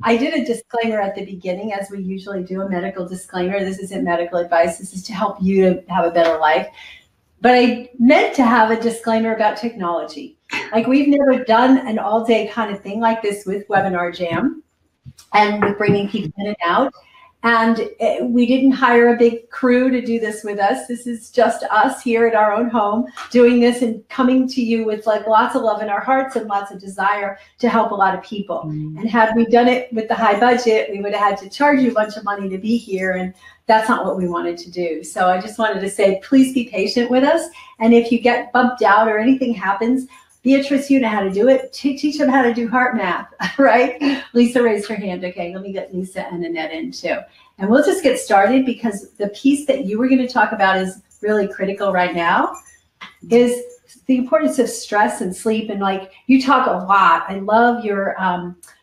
I did a disclaimer at the beginning, as we usually do, a medical disclaimer. This isn't medical advice. This is to help you to have a better life. But I meant to have a disclaimer about technology. Like, we've never done an all-day kind of thing like this with Webinar Jam and with bringing people in and out. And we didn't hire a big crew to do this with us. This is just us here at our own home doing this and coming to you with like lots of love in our hearts and lots of desire to help a lot of people. And had we done it with the high budget, we would have had to charge you a bunch of money to be here. And that's not what we wanted to do. So I just wanted to say, please be patient with us. And if you get bumped out or anything happens, Beatrice, you know how to do it. Teach them how to do heart math, right? Lisa raised her hand. Okay, let me get Lisa and Annette in too. And we'll just get started, because the piece that you were going to talk about is really critical right now, is the importance of stress and sleep. And like, you talk a lot. I love your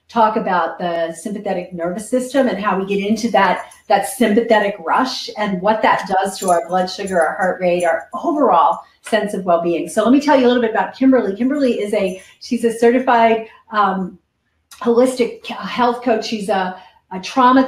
talk about the sympathetic nervous system and how we get into that sympathetic rush and what that does to our blood sugar, our heart rate, our overall sense of well-being. So let me tell you a little bit about Kimberly. Kimberly is she's a certified holistic health coach. She's a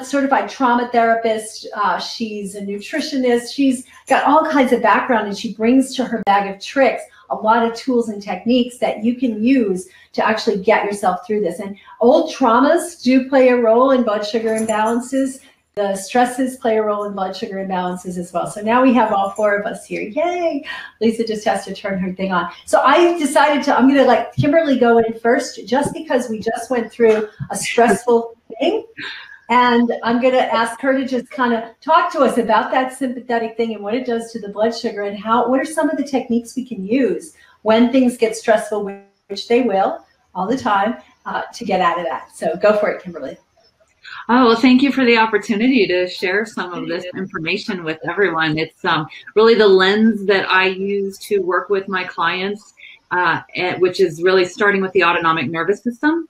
certified trauma therapist. She's a nutritionist. She's got all kinds of background, and she brings to her bag of tricks a lot of tools and techniques that you can use to actually get yourself through this. And old traumas do play a role in blood sugar imbalances. The stresses play a role in blood sugar imbalances as well. So now we have all four of us here. Yay! Lisa just has to turn her thing on. So I decided I'm going to let Kimberly go in first, just because we just went through a stressful thing. And I'm going to ask her to just kind of talk to us about that sympathetic thing and what it does to the blood sugar, and what are some of the techniques we can use when things get stressful, which they will all the time, to get out of that. So go for it, Kimberly. Oh, well, thank you for the opportunity to share some of this information with everyone. It's really the lens that I use to work with my clients, which is really starting with the autonomic nervous system.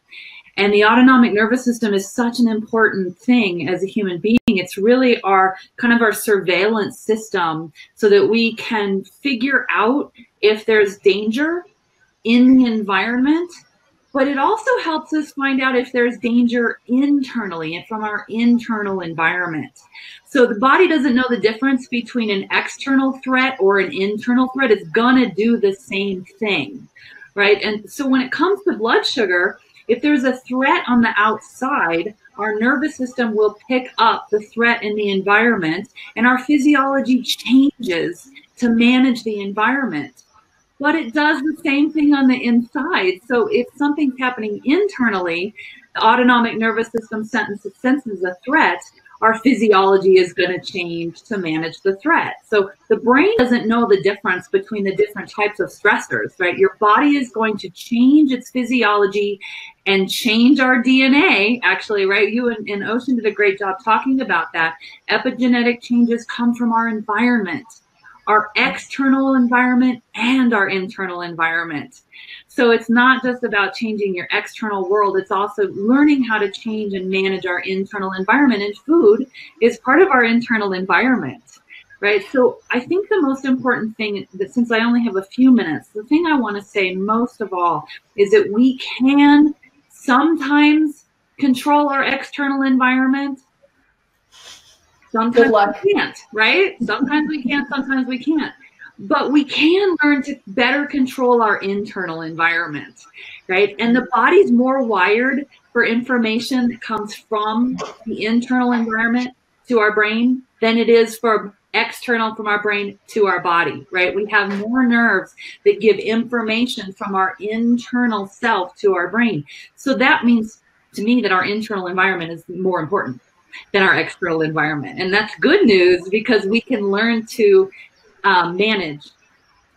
And the autonomic nervous system is such an important thing as a human being. It's really our surveillance system, so that we can figure out if there's danger in the environment, but it also helps us find out if there's danger internally and from our internal environment. So the body doesn't know the difference between an external threat or an internal threat. It's gonna do the same thing, right? And so when it comes to blood sugar, if there's a threat on the outside, our nervous system will pick up the threat in the environment, and our physiology changes to manage the environment. But it does the same thing on the inside. So if something's happening internally, the autonomic nervous system senses a threat, our physiology is going to change to manage the threat. So the brain doesn't know the difference between the different types of stressors, right? Your body is going to change its physiology and change our DNA, actually, right? You and Ocean did a great job talking about that. Epigenetic changes come from our environment, our external environment and our internal environment. So it's not just about changing your external world, it's also learning how to change and manage our internal environment. And food is part of our internal environment, right? So I think the most important thing, that since I only have a few minutes, the thing I want to say most of all is that we can sometimes control our external environment. Sometimes we can't, right? Sometimes we can, sometimes we can't. But we can learn to better control our internal environment, right? And the body's more wired for information that comes from the internal environment to our brain than it is for external from our brain to our body, right? We have more nerves that give information from our internal self to our brain. So that means to me that our internal environment is more important than our external environment. And that's good news, because we can learn to manage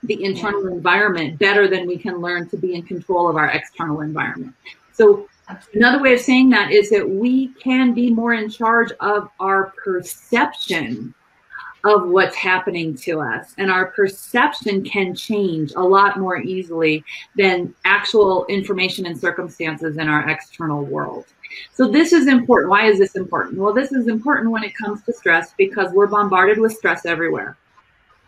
the internal environment better than we can learn to be in control of our external environment. So another way of saying that is that we can be more in charge of our perception of what's happening to us. And our perception can change a lot more easily than actual information and circumstances in our external world. So this is important. Why is this important? Well, this is important when it comes to stress, because we're bombarded with stress everywhere.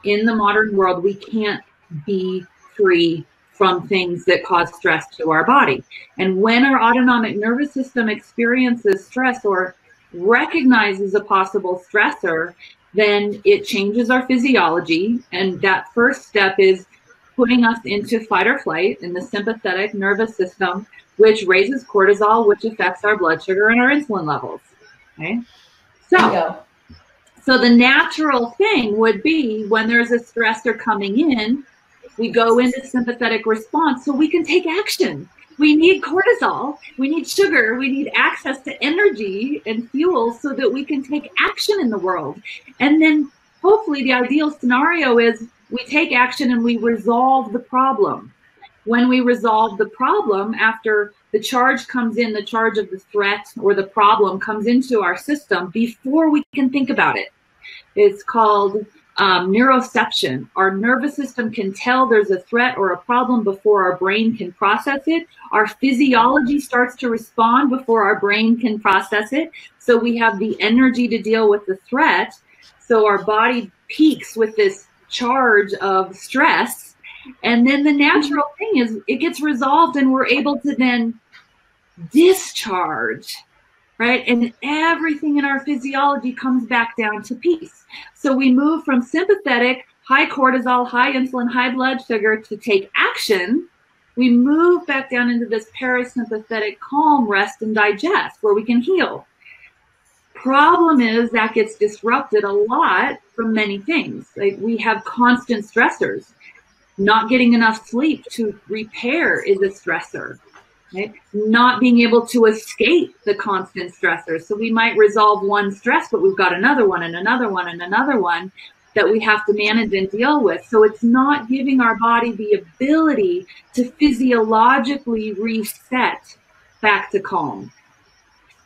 In the modern world, we can't be free from things that cause stress to our body. And when our autonomic nervous system experiences stress or recognizes a possible stressor, then it changes our physiology. And that first step is putting us into fight or flight in the sympathetic nervous system, which raises cortisol, which affects our blood sugar and our insulin levels. Okay. So the natural thing would be when there's a stressor coming in, we go into sympathetic response so we can take action. We need cortisol, we need sugar, we need access to energy and fuel so that we can take action in the world. And then hopefully the ideal scenario is we take action and we resolve the problem. When we resolve the problem, after the charge comes in, the charge of the threat or the problem comes into our system before we can think about it. It's called neuroception. Our nervous system can tell there's a threat or a problem before our brain can process it. Our physiology starts to respond before our brain can process it. So we have the energy to deal with the threat. So our body peaks with this charge of stress. And then the natural thing is it gets resolved and we're able to then discharge, right? And everything in our physiology comes back down to peace. So we move from sympathetic, high cortisol, high insulin, high blood sugar to take action. We move back down into this parasympathetic calm, rest and digest where we can heal. Problem is that gets disrupted a lot from many things. Like we have constant stressors. Not getting enough sleep to repair is a stressor. Right? Not being able to escape the constant stressors. So we might resolve one stress, but we've got another one and another one and another one that we have to manage and deal with. So it's not giving our body the ability to physiologically reset back to calm.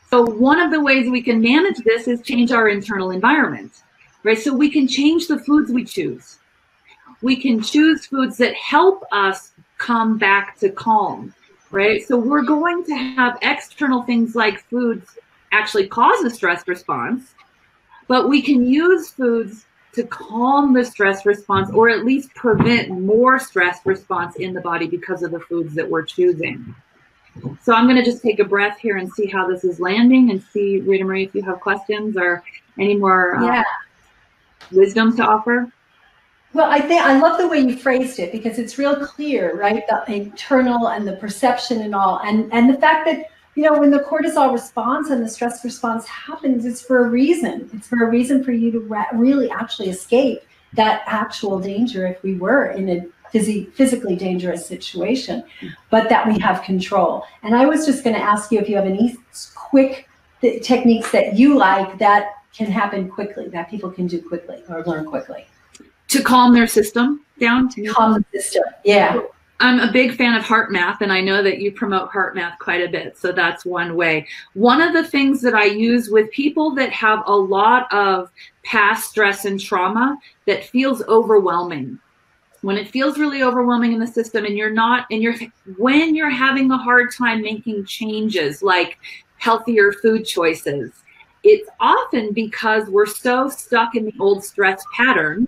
So one of the ways we can manage this is change our internal environment, right? So we can change the foods we choose. We can choose foods that help us come back to calm. Right? So we're going to have external things like foods actually cause a stress response, but we can use foods to calm the stress response or at least prevent more stress response in the body because of the foods that we're choosing. So I'm going to just take a breath here and see how this is landing and see, Ritamarie, if you have questions or any more wisdom to offer. Well, I love the way you phrased it because it's real clear, right? The internal and the perception and all. And the fact that, you know, when the cortisol response and the stress response happens, it's for a reason. It's for a reason for you to really actually escape that actual danger if we were in a physically dangerous situation, but that we have control. And I was just going to ask you if you have any quick techniques that you like that can happen quickly, that people can do quickly or learn quickly. To calm their system down? Calm the system, yeah. I'm a big fan of heart math, and I know that you promote heart math quite a bit, so that's one way. One of the things that I use with people that have a lot of past stress and trauma that feels overwhelming. When it feels really overwhelming in the system and when you're having a hard time making changes like healthier food choices, it's often because we're so stuck in the old stress pattern.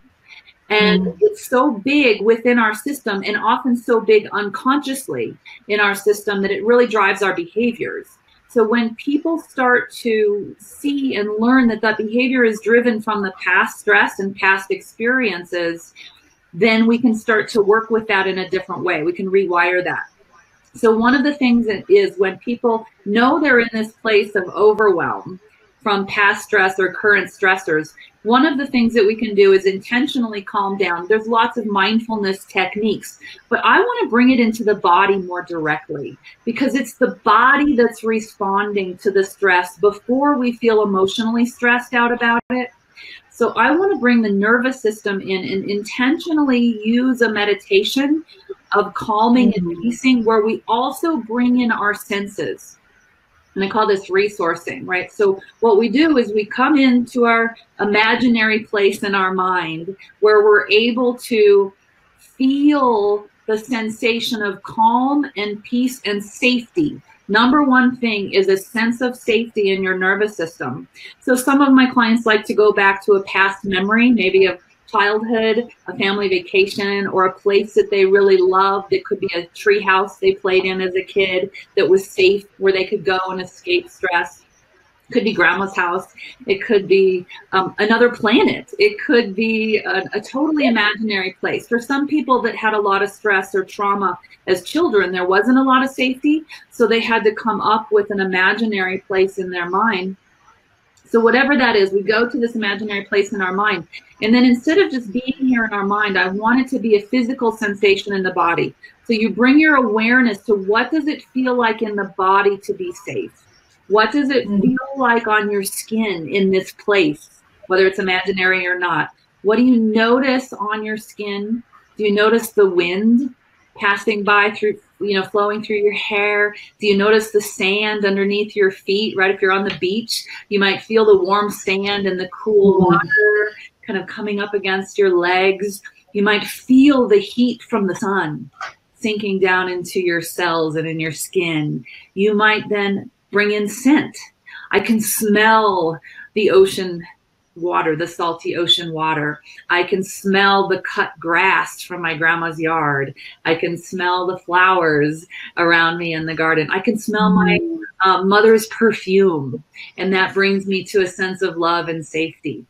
And it's so big within our system and often so big unconsciously in our system that it really drives our behaviors. So when people start to see and learn that that behavior is driven from the past stress and past experiences, then we can start to work with that in a different way. We can rewire that. So one of the things is when people know they're in this place of overwhelm from past stress or current stressors, one of the things that we can do is intentionally calm down. There's lots of mindfulness techniques, but I want to bring it into the body more directly because it's the body that's responding to the stress before we feel emotionally stressed out about it. So I want to bring the nervous system in and intentionally use a meditation of calming and peacing where we also bring in our senses. And I call this resourcing, right? So what we do is we come into our imaginary place in our mind where we're able to feel the sensation of calm and peace and safety. Number one thing is a sense of safety in your nervous system. So some of my clients like to go back to a past memory, maybe of childhood, a family vacation, or a place that they really loved. It could be a tree house they played in as a kid that was safe, where they could go and escape stress. It could be grandma's house. It could be another planet. It could be a totally imaginary place. For some people that had a lot of stress or trauma as children, there wasn't a lot of safety, so they had to come up with an imaginary place in their mind. So whatever that is, we go to this imaginary place in our mind. And then instead of just being here in our mind, I want it to be a physical sensation in the body. So you bring your awareness to what does it feel like in the body to be safe? What does it feel like on your skin in this place, whether it's imaginary or not? What do you notice on your skin? Do you notice the wind passing by through, flowing through your hair? Do you notice the sand underneath your feet? Right? If you're on the beach, you might feel the warm sand and the cool water kind of coming up against your legs. You might feel the heat from the sun sinking down into your cells and in your skin. You might then bring in scent. I can smell the ocean water, the salty ocean water. I can smell the cut grass from my grandma's yard. I can smell the flowers around me in the garden. I can smell my mother's perfume, and that brings me to a sense of love and safety.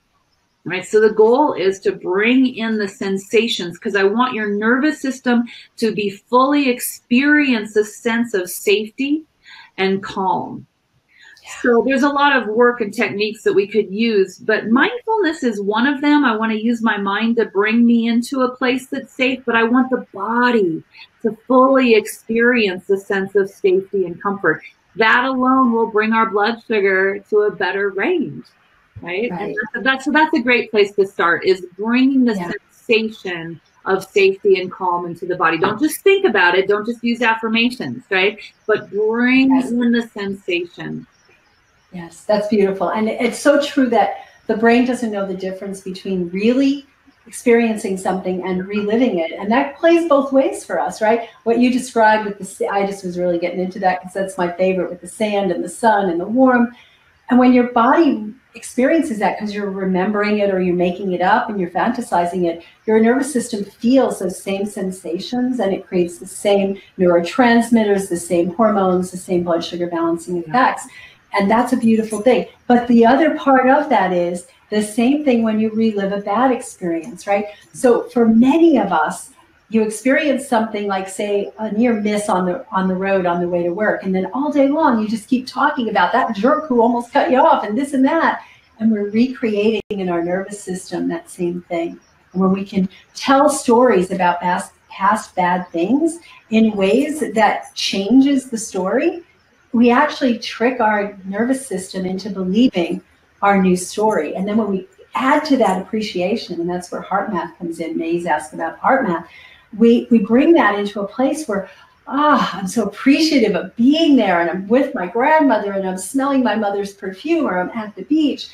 Right? So the goal is to bring in the sensations, because I want your nervous system to be fully experience a sense of safety and calm. So there's a lot of work and techniques that we could use, but mindfulness is one of them. I want to use my mind to bring me into a place that's safe, but I want the body to fully experience a sense of safety and comfort. That alone will bring our blood sugar to a better range, right? And that's a great place to start, is bringing the sensation of safety and calm into the body. Don't just think about it. Don't just use affirmations, right? But bring in the sensation. Yes, that's beautiful. And it's so true that the brain doesn't know the difference between really experiencing something and reliving it. And that plays both ways for us, right? What you described with the, I just was really getting into that because that's my favorite, with the sand and the sun and the warm. And when your body experiences that because you're remembering it or you're making it up and you're fantasizing it, your nervous system feels those same sensations, and it creates the same neurotransmitters, the same hormones, the same blood sugar balancing effects. And that's a beautiful thing. But the other part of that is the same thing when you relive a bad experience, right? So for many of us, you experience something like, say, a near miss on the road on the way to work, and then all day long you just keep talking about that jerk who almost cut you off and this and that, and we're recreating in our nervous system that same thing. And when we can tell stories about past bad things in ways that changes the story, we actually trick our nervous system into believing our new story. And then when we add to that appreciation, and that's where heart math comes in, May's asked about heart math, we bring that into a place where, I'm so appreciative of being there, and I'm with my grandmother, and I'm smelling my mother's perfume, or I'm at the beach.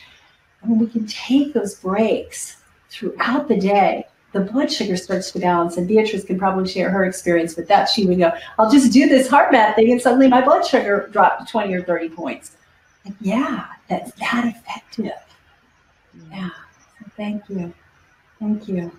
And when we can take those breaks throughout the day, the blood sugar starts to balance. And Beatrice can probably share her experience with that. She would go, I'll just do this heart math thing, and suddenly my blood sugar dropped 20 or 30 points. Like, yeah, that's that effective. Yeah, so thank you. Thank you.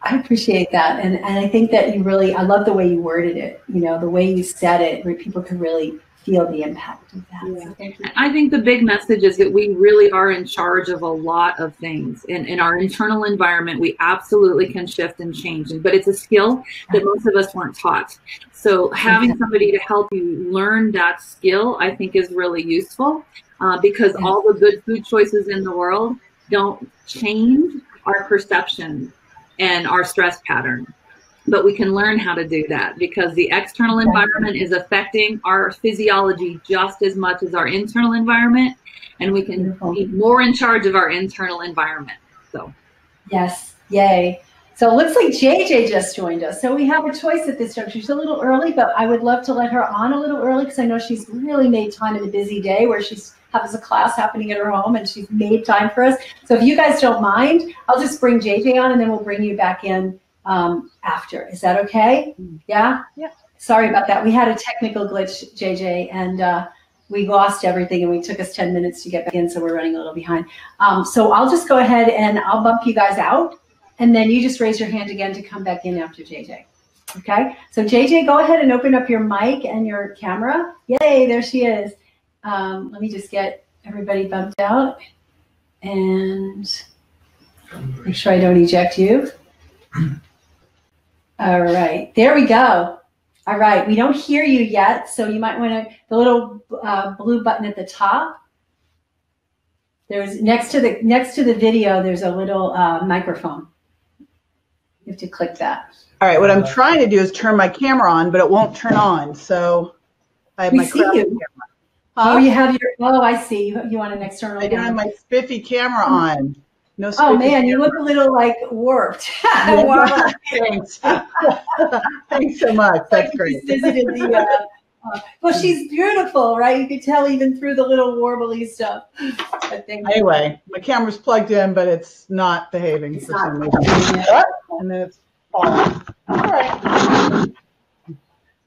I appreciate that. And I think that you really, I love the way you worded it, the way you said it, where people can really feel the impact of that. Yeah. So thank you. I think the big message is that we really are in charge of a lot of things. In our internal environment, we absolutely can shift and change, but it's a skill that most of us weren't taught. So having somebody to help you learn that skill, I think, is really useful, because all the good food choices in the world don't change our perception and our stress pattern. But we can learn how to do that, because the external environment is affecting our physiology just as much as our internal environment, and we can be more in charge of our internal environment. So, yes, yay. So it looks like JJ just joined us. So we have a choice at this juncture. She's a little early, but I would love to let her on a little early, because I know she's really made time in a busy day where she's has a class happening at her home, and she's made time for us. So if you guys don't mind, I'll just bring JJ on, and then we'll bring you back in after. Is that okay? Yeah? Yeah. Sorry about that. We had a technical glitch, JJ, and we lost everything and we took us 10 minutes to get back in, so we're running a little behind. So I'll just go ahead and I'll bump you guys out, and then you just raise your hand again to come back in after JJ. Okay, so JJ, go ahead and open up your mic and your camera. Yay, there she is. Let me just get everybody bumped out and make sure I don't eject you. All right, there we go. All right, we don't hear you yet, so you might want to, the little blue button at the top, there's next to the video, there's a little microphone. You have to click that. All right, what I'm trying to do is turn my camera on, but it won't turn on, so I have my camera. Huh? Oh, you have your, oh, I see. You want an external camera. I don't have my spiffy camera on. No spiffy oh, man, camera. You look a little, like, warped. Wow. Thanks. Thanks so much. That's great. Visited the, well, she's beautiful, right? You could tell even through the little warbly stuff. I think. Anyway, my camera's plugged in, but it's not behaving for some reason. And then it's falling. All right.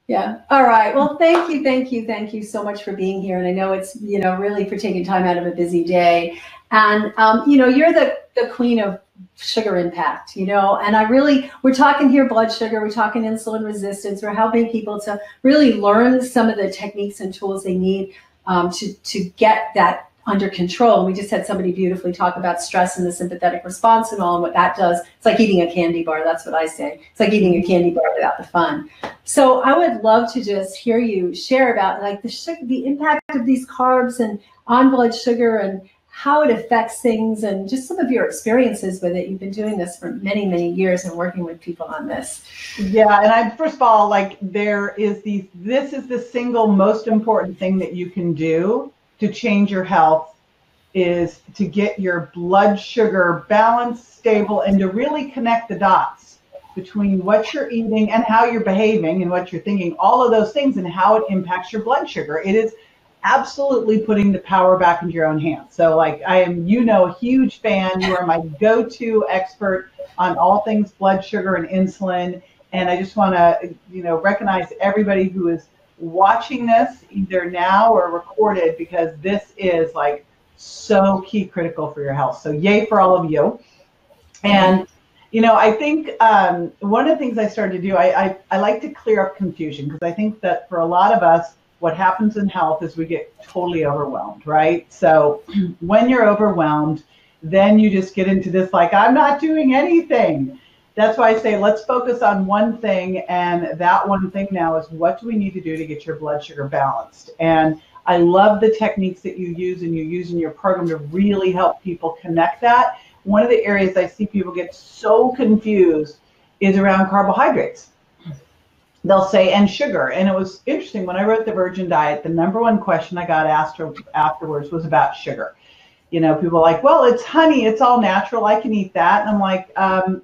Yeah. All right. Well, thank you so much for being here. And I know it's, really for taking time out of a busy day. And, you're the queen of sugar impact, and we're talking here blood sugar, we're talking insulin resistance, we're helping people to really learn some of the techniques and tools they need to get that under control. And we just had somebody beautifully talk about stress and the sympathetic response and all, and what that does. It's like eating a candy bar. That's what I say. It's like eating a candy bar without the fun. So I would love to just hear you share about like the impact of these carbs and on blood sugar and how it affects things and just some of your experiences with it. You've been doing this for many, many years and working with people on this. Yeah, and first of all, like this is the single most important thing that you can do to change your health, is to get your blood sugar balanced, stable, and to really connect the dots between what you're eating and how you're behaving and what you're thinking, all of those things and how it impacts your blood sugar. It is absolutely putting the power back into your own hands. So like I am, a huge fan. You are my go-to expert on all things blood sugar and insulin. And I just want to, recognize everybody who is watching this either now or recorded, because this is like so key critical for your health. So yay for all of you. And I think one of the things I started to do, I like to clear up confusion, because I think that for a lot of us, what happens in health is we get totally overwhelmed, right? So when you're overwhelmed, then you just get into this like, I'm not doing anything. That's why I say, let's focus on one thing. And that one thing now is, what do we need to do to get your blood sugar balanced? And I love the techniques that you use and you use in your program to really help people connect that. One of the areas I see people get so confused is around carbohydrates. They'll say, and sugar. And it was interesting, when I wrote the Virgin Diet, the #1 question I got asked afterwards was about sugar. People are like, well, it's honey, it's all natural, I can eat that. And I'm like,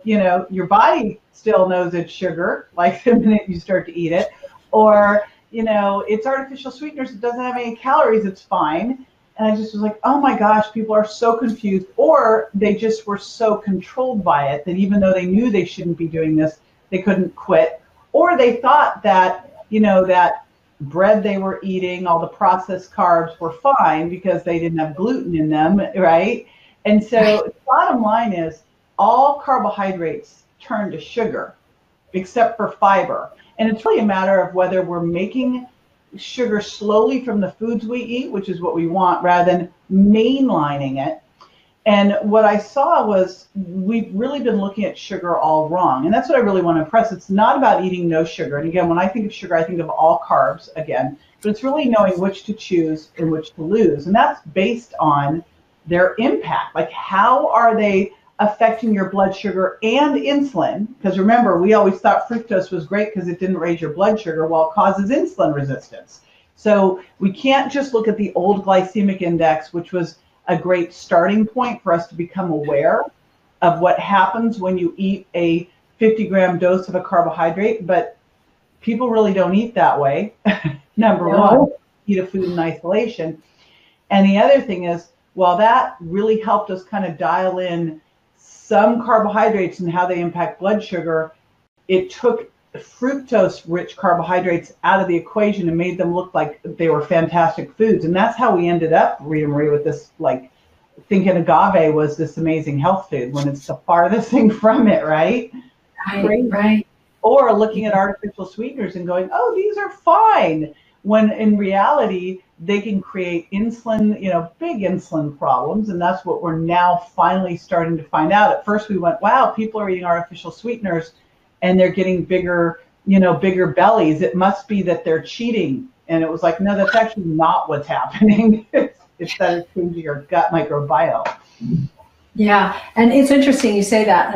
your body still knows it's sugar, like the minute you start to eat it. Or, it's artificial sweeteners, it doesn't have any calories, it's fine. And I just was like, oh my gosh, people are so confused. Or they just were so controlled by it that even though they knew they shouldn't be doing this, they couldn't quit. Or they thought that, that bread they were eating, all the processed carbs were fine because they didn't have gluten in them, right? And so the bottom line is, all carbohydrates turn to sugar except for fiber. And it's really a matter of whether we're making sugar slowly from the foods we eat, which is what we want, rather than mainlining it. And what I saw was, we've really been looking at sugar all wrong. And that's what I really want to impress. It's not about eating no sugar. And again, when I think of sugar, I think of all carbs again, but it's really knowing which to choose and which to lose. And that's based on their impact. Like, how are they affecting your blood sugar and insulin? Because remember, we always thought fructose was great because it didn't raise your blood sugar, while it causes insulin resistance. So we can't just look at the old glycemic index, which was a great starting point for us to become aware of what happens when you eat a 50-gram dose of a carbohydrate, but people really don't eat that way. Number one, eat a food in isolation. And the other thing is, while that really helped us kind of dial in some carbohydrates and how they impact blood sugar, it took fructose-rich carbohydrates out of the equation and made them look like they were fantastic foods. And that's how we ended up, Ritamarie, with this, like, thinking agave was this amazing health food when it's the farthest thing from it, right? Right. Or looking at artificial sweeteners and going, oh, these are fine, when in reality they can create insulin, big insulin problems. And that's what we're now finally starting to find out. At first we went, wow, people are eating artificial sweeteners and they're getting bigger, bigger bellies. It must be that they're cheating. And it was like, no, that's actually not what's happening. It's that it's changing your gut microbiome. Yeah, and it's interesting you say that.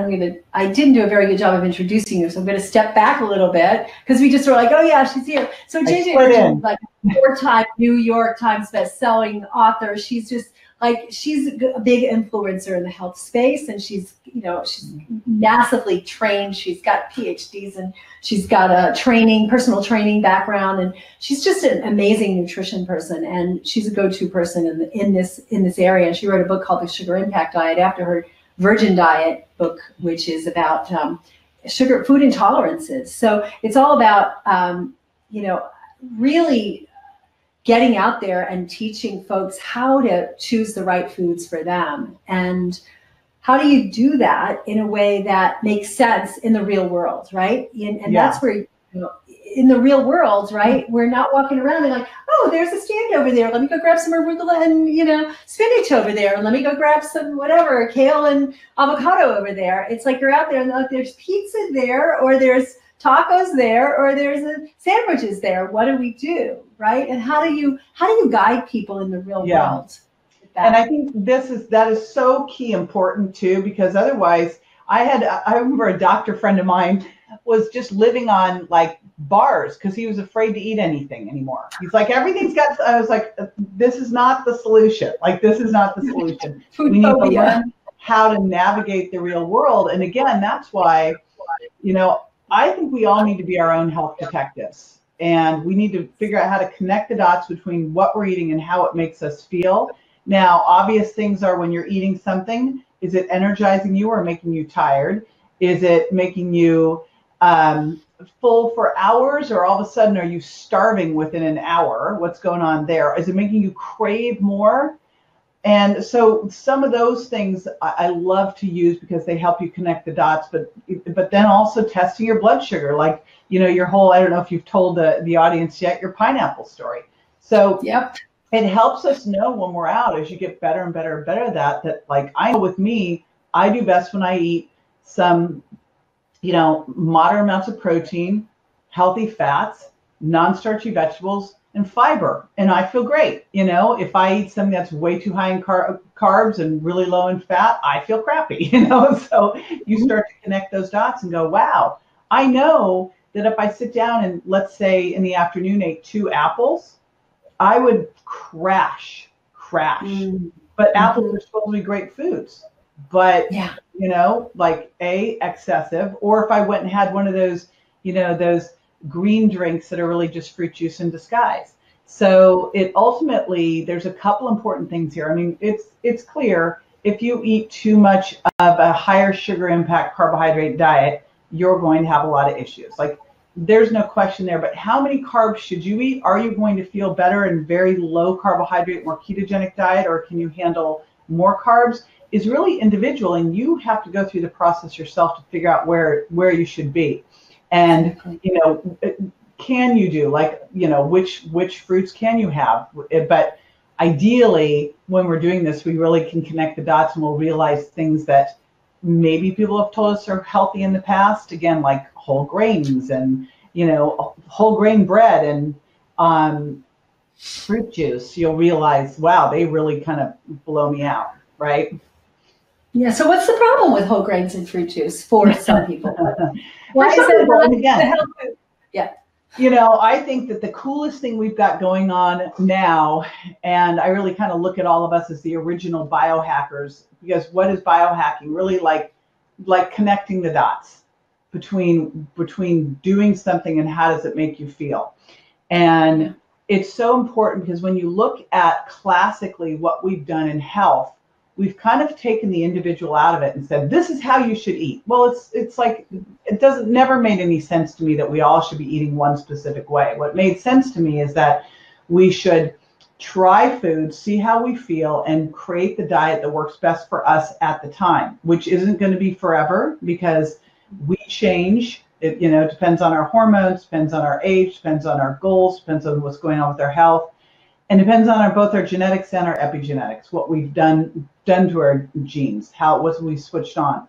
I didn't do a very good job of introducing you, so I'm going to step back a little bit because we just were like, oh yeah, she's here. So JJ is like a 4-time New York Times best-selling author. She's just she's a big influencer in the health space, and she's massively trained. She's got PhDs and she's got a personal training background, and she's just an amazing nutrition person, and she's a go-to person in this area. And she wrote a book called The Sugar Impact Diet after her Virgin Diet book, which is about food intolerances. So it's all about really getting out there and teaching folks how to choose the right foods for them. And how do you do that in a way that makes sense in the real world, right? And that's where, in the real world, right, we're not walking around and like, oh, there's a stand over there. Let me go grab some arugula and, spinach over there. And let me go grab some whatever, kale and avocado over there. It's like you're out there and there's pizza there, or there's tacos there, or there's sandwiches there. What do we do, right? And how do you guide people in the real world? And I think that is so key important too, because otherwise I remember a doctor friend of mine was just living on like bars because he was afraid to eat anything anymore. He's like, everything's got, I was like, this is not the solution. Like, this is not the solution. We need to learn how to navigate the real world. And again, that's why, I think we all need to be our own health detectives, and we need to figure out how to connect the dots between what we're eating and how it makes us feel. Now, obvious things are when you're eating something, is it energizing you or making you tired? Is it making you full for hours, or all of a sudden are you starving within an hour? What's going on there? Is it making you crave more? And so some of those things I love to use because they help you connect the dots, but then also testing your blood sugar, like, your whole, I don't know if you've told the audience yet, your pineapple story. So it helps us know when we're out, as you get better and better and better at that like, I know with me, I do best when I eat some, moderate amounts of protein, healthy fats, non-starchy vegetables, and fiber, and I feel great. If I eat something that's way too high in carbs and really low in fat, I feel crappy. So you start to connect those dots and go, wow, I know that if I sit down and, let's say in the afternoon, ate 2 apples, I would crash. But apples are supposed to be great foods, but like excessive. Or if I went and had one of those, those green drinks that are really just fruit juice in disguise. So it ultimately, there's a couple important things here. I mean, it's clear if you eat too much of a higher sugar impact carbohydrate diet, you're going to have a lot of issues. Like, there's no question there, but how many carbs should you eat? Are you going to feel better in very low carbohydrate, more ketogenic diet, or can you handle more carbs? Is really individual, and you have to go through the process yourself to figure out where you should be. And, can you do, like, which fruits can you have? But ideally, when we're doing this, we really can connect the dots and we'll realize things that maybe people have told us are healthy in the past. Again, like whole grains and, whole grain bread and fruit juice. You'll realize, wow, they really kind of blow me out, right? Yeah. So what's the problem with whole grains and fruit juice for some people? Why is that wrong again? Yeah. I think that the coolest thing we've got going on now, and I really kind of look at all of us as the original biohackers, because what is biohacking? Really like connecting the dots between doing something and how does it make you feel. And it's so important because when you look at classically what we've done in health, we've kind of taken the individual out of it and said, this is how you should eat. Well, it's like, it never made any sense to me that we all should be eating one specific way. What made sense to me is that we should try food, see how we feel, and create the diet that works best for us at the time, which isn't going to be forever because we change. It, depends on our hormones, depends on our age, depends on our goals, depends on what's going on with our health. And depends on both our genetics and our epigenetics, what we've done to our genes, what we switched on.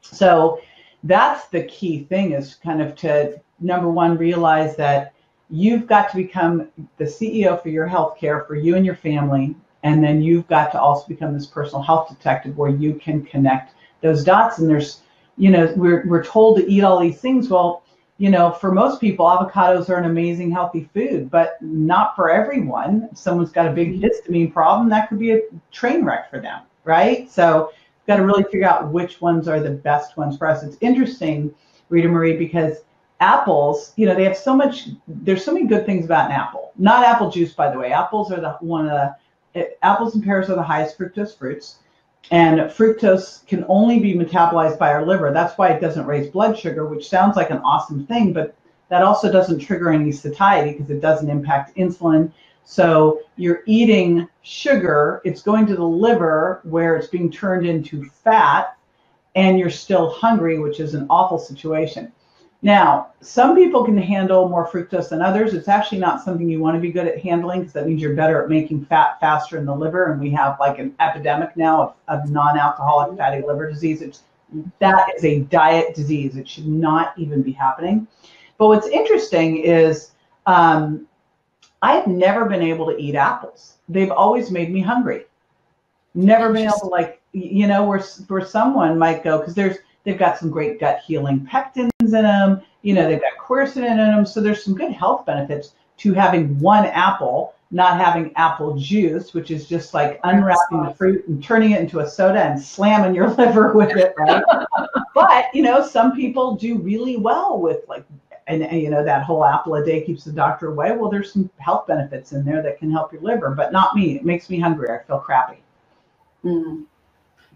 So that's the key thing, is kind of to, number one, realize that you've got to become the CEO for your healthcare, for you and your family. And then you've got to also become this personal health detective where you can connect those dots. And there's, we're told to eat all these things. Well, for most people, avocados are an amazing, healthy food, but not for everyone. If someone's got a big histamine problem, that could be a train wreck for them, right? So we've got to really figure out which ones are the best ones for us. It's interesting, Ritamarie, because apples, they have there's so many good things about an apple. Not apple juice, by the way. Apples are apples and pears are the highest fructose fruits. And fructose can only be metabolized by our liver. That's why it doesn't raise blood sugar, which sounds like an awesome thing, but that also doesn't trigger any satiety because it doesn't impact insulin. So you're eating sugar, it's going to the liver where it's being turned into fat, and you're still hungry, which is an awful situation. Now, some people can handle more fructose than others. It's actually not something you want to be good at handling because that means you're better at making fat faster in the liver. And we have like an epidemic now of non-alcoholic fatty liver disease. That is a diet disease. It should not even be happening. But what's interesting is I've never been able to eat apples. They've always made me hungry. Never been able to, where someone might go, because they've got some great gut healing pectins in them. They've got quercetin in them. So there's some good health benefits to having one apple, not having apple juice, which is just like unwrapping the fruit and turning it into a soda and slamming your liver with it, right? But, some people do really well with that whole apple a day keeps the doctor away. Well, there's some health benefits in there that can help your liver, but not me. It makes me hungry. I feel crappy. Mm.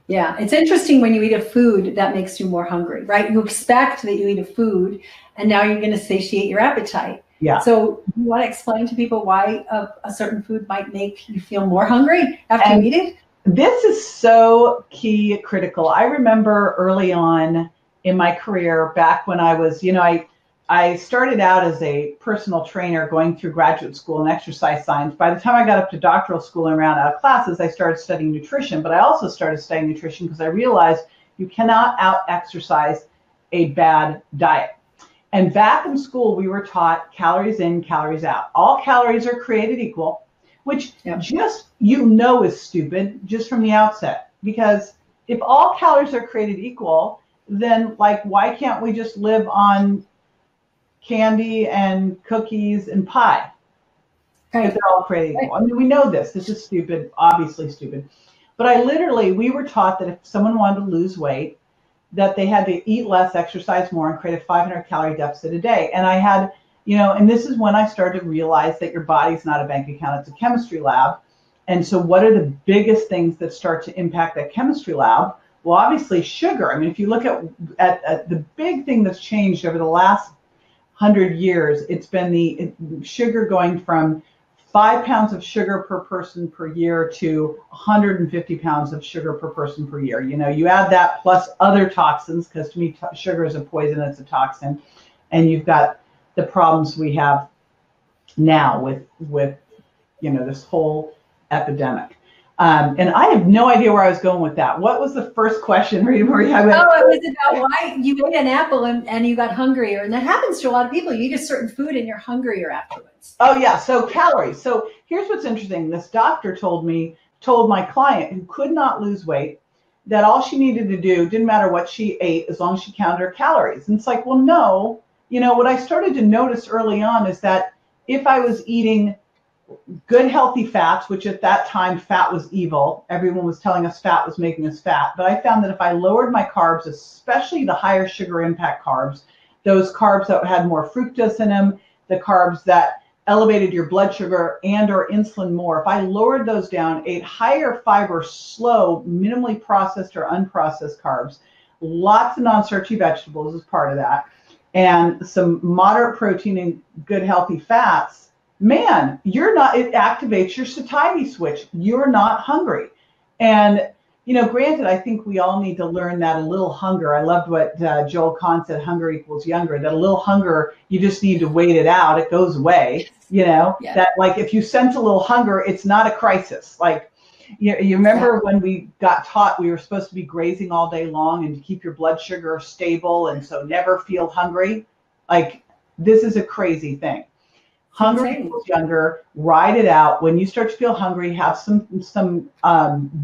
Yeah, it's interesting when you eat a food that makes you more hungry, right? You expect that you eat a food, and now you're going to satiate your appetite. Yeah. So you want to explain to people why a certain food might make you feel more hungry after you eat it? This is so key, critical. I remember early on in my career, back when I was, I started out as a personal trainer going through graduate school in exercise science. By the time I got up to doctoral school and ran out of classes, I started studying nutrition. But I also started studying nutrition because I realized you cannot out-exercise a bad diet. And back in school, we were taught calories in, calories out. All calories are created equal, which just, is stupid just from the outset. Because if all calories are created equal, then why can't we just live on candy and cookies and pie? Because they're all created equal. I mean, we know this. This is stupid, obviously stupid. But we were taught that if someone wanted to lose weight, that they had to eat less, exercise more, and create a 500-calorie deficit a day. And I had, and this is when I started to realize that your body's not a bank account, it's a chemistry lab. And so what are the biggest things that start to impact that chemistry lab? Well, obviously sugar. I mean, if you look at the big thing that's changed over the last 100 years, it's been the sugar going from 5 pounds of sugar per person per year to 150 pounds of sugar per person per year. You add that plus other toxins, because to me, sugar is a poison, it's a toxin. And you've got the problems we have now with this whole epidemic. And I have no idea where I was going with that. What was the first question, Ritamarie? It was about why you ate an apple and you got hungrier. And that happens to a lot of people. You eat a certain food and you're hungrier afterwards. Oh, yeah. So calories. So here's what's interesting. This doctor told my client who could not lose weight that all she needed to do, didn't matter what she ate, as long as she counted her calories. And it's like, well, no. What I started to notice early on is that if I was eating good healthy fats, which at that time fat was evil. Everyone was telling us fat was making us fat. But I found that if I lowered my carbs, especially the higher sugar impact carbs, those carbs that had more fructose in them, the carbs that elevated your blood sugar and or insulin more, if I lowered those down, ate higher fiber, slow, minimally processed or unprocessed carbs, lots of non-starchy vegetables is part of that, and some moderate protein and good healthy fats, man, it activates your satiety switch. You're not hungry. And, granted, I think we all need to learn that a little hunger. I loved what Joel Kahn said, hunger equals younger, that a little hunger, you just need to wait it out. It goes away, that like if you sense a little hunger, it's not a crisis. Like, you remember when we got taught we were supposed to be grazing all day long and to keep your blood sugar stable and so never feel hungry? Like, this is a crazy thing. Hunger equals younger. Ride it out. When you start to feel hungry, have some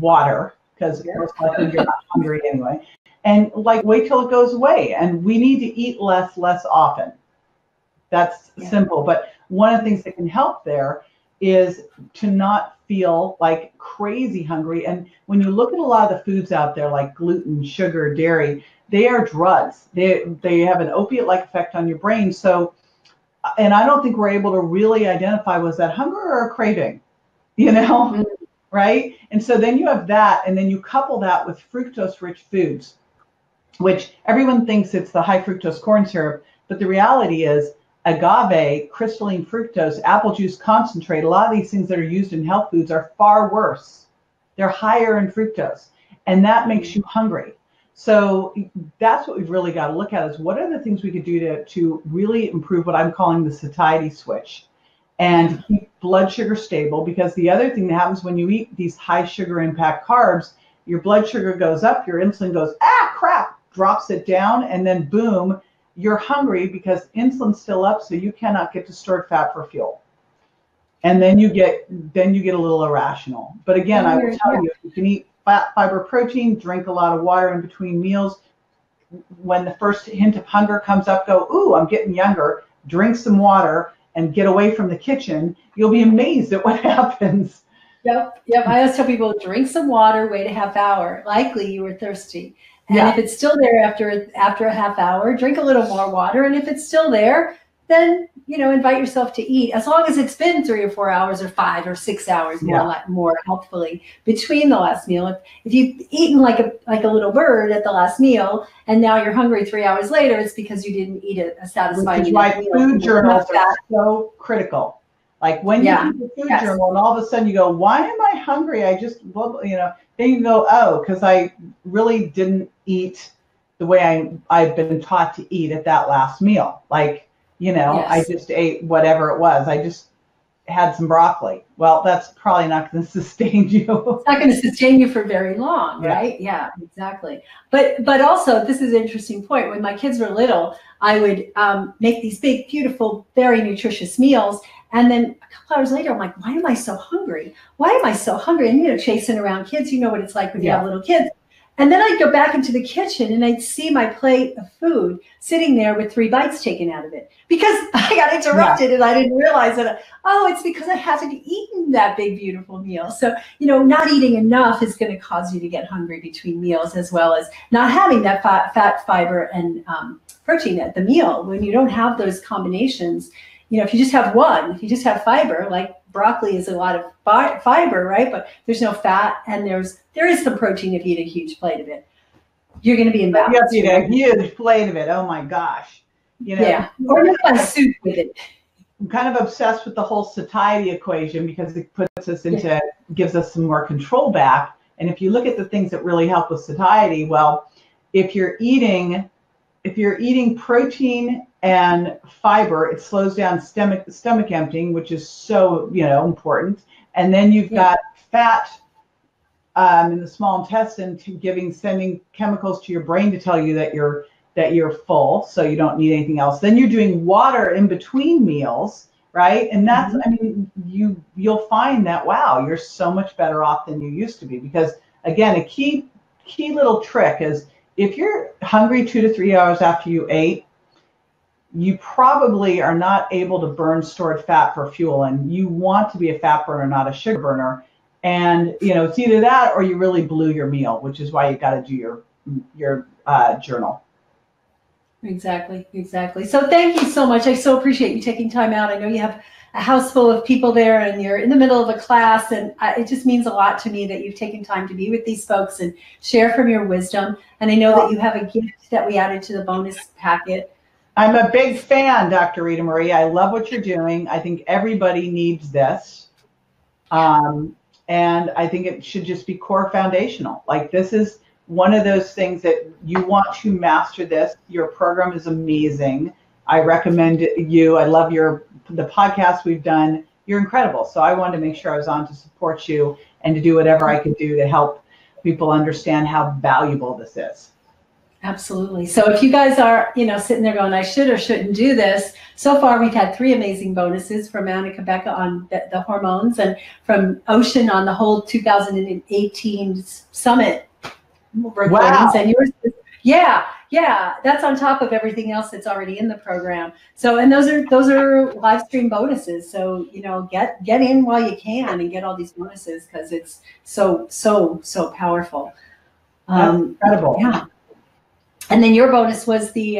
water, because most likely you're not hungry anyway. And like, wait till it goes away. And we need to eat less often. That's simple. But one of the things that can help there is to not feel like crazy hungry. And when you look at a lot of the foods out there, like gluten, sugar, dairy, they are drugs. They have an opiate-like effect on your brain. So, and I don't think we're able to really identify, was that hunger or a craving, right? And so then you have that, and then you couple that with fructose-rich foods, which everyone thinks it's the high fructose corn syrup, but the reality is agave, crystalline fructose, apple juice concentrate, a lot of these things that are used in health foods are far worse. They're higher in fructose, and that makes you hungry. So that's what we've really got to look at, is what are the things we could do to really improve what I'm calling the satiety switch and keep blood sugar stable. Because the other thing that happens when you eat these high sugar impact carbs, your blood sugar goes up, your insulin goes, crap, drops it down, and then boom, you're hungry because insulin's still up, so you cannot get to stored fat for fuel. And then you get a little irrational. But again, I will tell you, if you can eat fat, fiber, protein, drink a lot of water in between meals. When the first hint of hunger comes up, go, ooh, I'm getting younger, drink some water and get away from the kitchen. You'll be amazed at what happens. Yep. I always tell people, drink some water, wait a half hour. Likely you were thirsty. And if it's still there after a half hour, drink a little more water. And if it's still there, then, invite yourself to eat, as long as it's been 3 or 4 hours or 5 or 6 hours more healthfully between the last meal. If you've eaten like a little bird at the last meal and now you're hungry 3 hours later, it's because you didn't eat a satisfying meal. Which is why food journals are so critical. Like when you eat the food journal and all of a sudden you go, why am I hungry? I just, then you go, oh, because I really didn't eat the way I've been taught to eat at that last meal. Like, I just ate whatever it was. I just had some broccoli. Well, that's probably not going to sustain you. It's not going to sustain you for very long, right? Yeah, exactly. But also, this is an interesting point. When my kids were little, I would make these big, beautiful, very nutritious meals. And then a couple hours later, I'm like, why am I so hungry? Why am I so hungry? And, chasing around kids, you know what it's like when you have little kids. And then I'd go back into the kitchen and I'd see my plate of food sitting there with 3 bites taken out of it because I got interrupted and I didn't realize that, it's because I haven't eaten that big, beautiful meal. So, not eating enough is going to cause you to get hungry between meals, as well as not having that fat, fiber, and protein at the meal. When you don't have those combinations, if you just have one, if you just have fiber, like broccoli is a lot of fiber, right? But there's no fat, and there is some protein if you eat a huge plate of it. You're going to be in balance. You have to eat a huge plate of it. Oh my gosh. Or you have soup with it. I'm kind of obsessed with the whole satiety equation because it puts us into, gives us some more control back. And if you look at the things that really help with satiety, well, if you're eating protein and fiber, it slows down stomach emptying, which is so, important. And then you've got fat in the small intestine sending chemicals to your brain to tell you that you're full, so you don't need anything else. Then you're doing water in between meals, right? And that's, you'll find that, wow, you're so much better off than you used to be. Because again, a key little trick is, if you're hungry 2 to 3 hours after you ate, you probably are not able to burn stored fat for fuel, and you want to be a fat burner, not a sugar burner. And it's either that or you really blew your meal, which is why you got to do your journal. Exactly. So thank you so much. I so appreciate you taking time out. I know you have house full of people there and you're in the middle of a class, and it just means a lot to me that you've taken time to be with these folks and share from your wisdom. And I know that you have a gift that we added to the bonus packet. I'm a big fan, Dr. Ritamarie. I love what you're doing. I think everybody needs this. And I think it should just be core foundational. Like, this is one of those things that you want to master this. Your program is amazing. I recommend you. I love the podcast we've done. You're incredible. So I wanted to make sure I was on to support you and to do whatever I could do to help people understand how valuable this is. Absolutely. So if you guys are, sitting there going, I should or shouldn't do this. So far, we've had 3 amazing bonuses from Annika Becca on the hormones, and from Ocean on the whole 2018 summit recordings. Wow. And yours, yeah, that's on top of everything else that's already in the program. So, and those are live stream bonuses. So, get in while you can and get all these bonuses, because it's so powerful. That's incredible. Yeah. And then your bonus was the,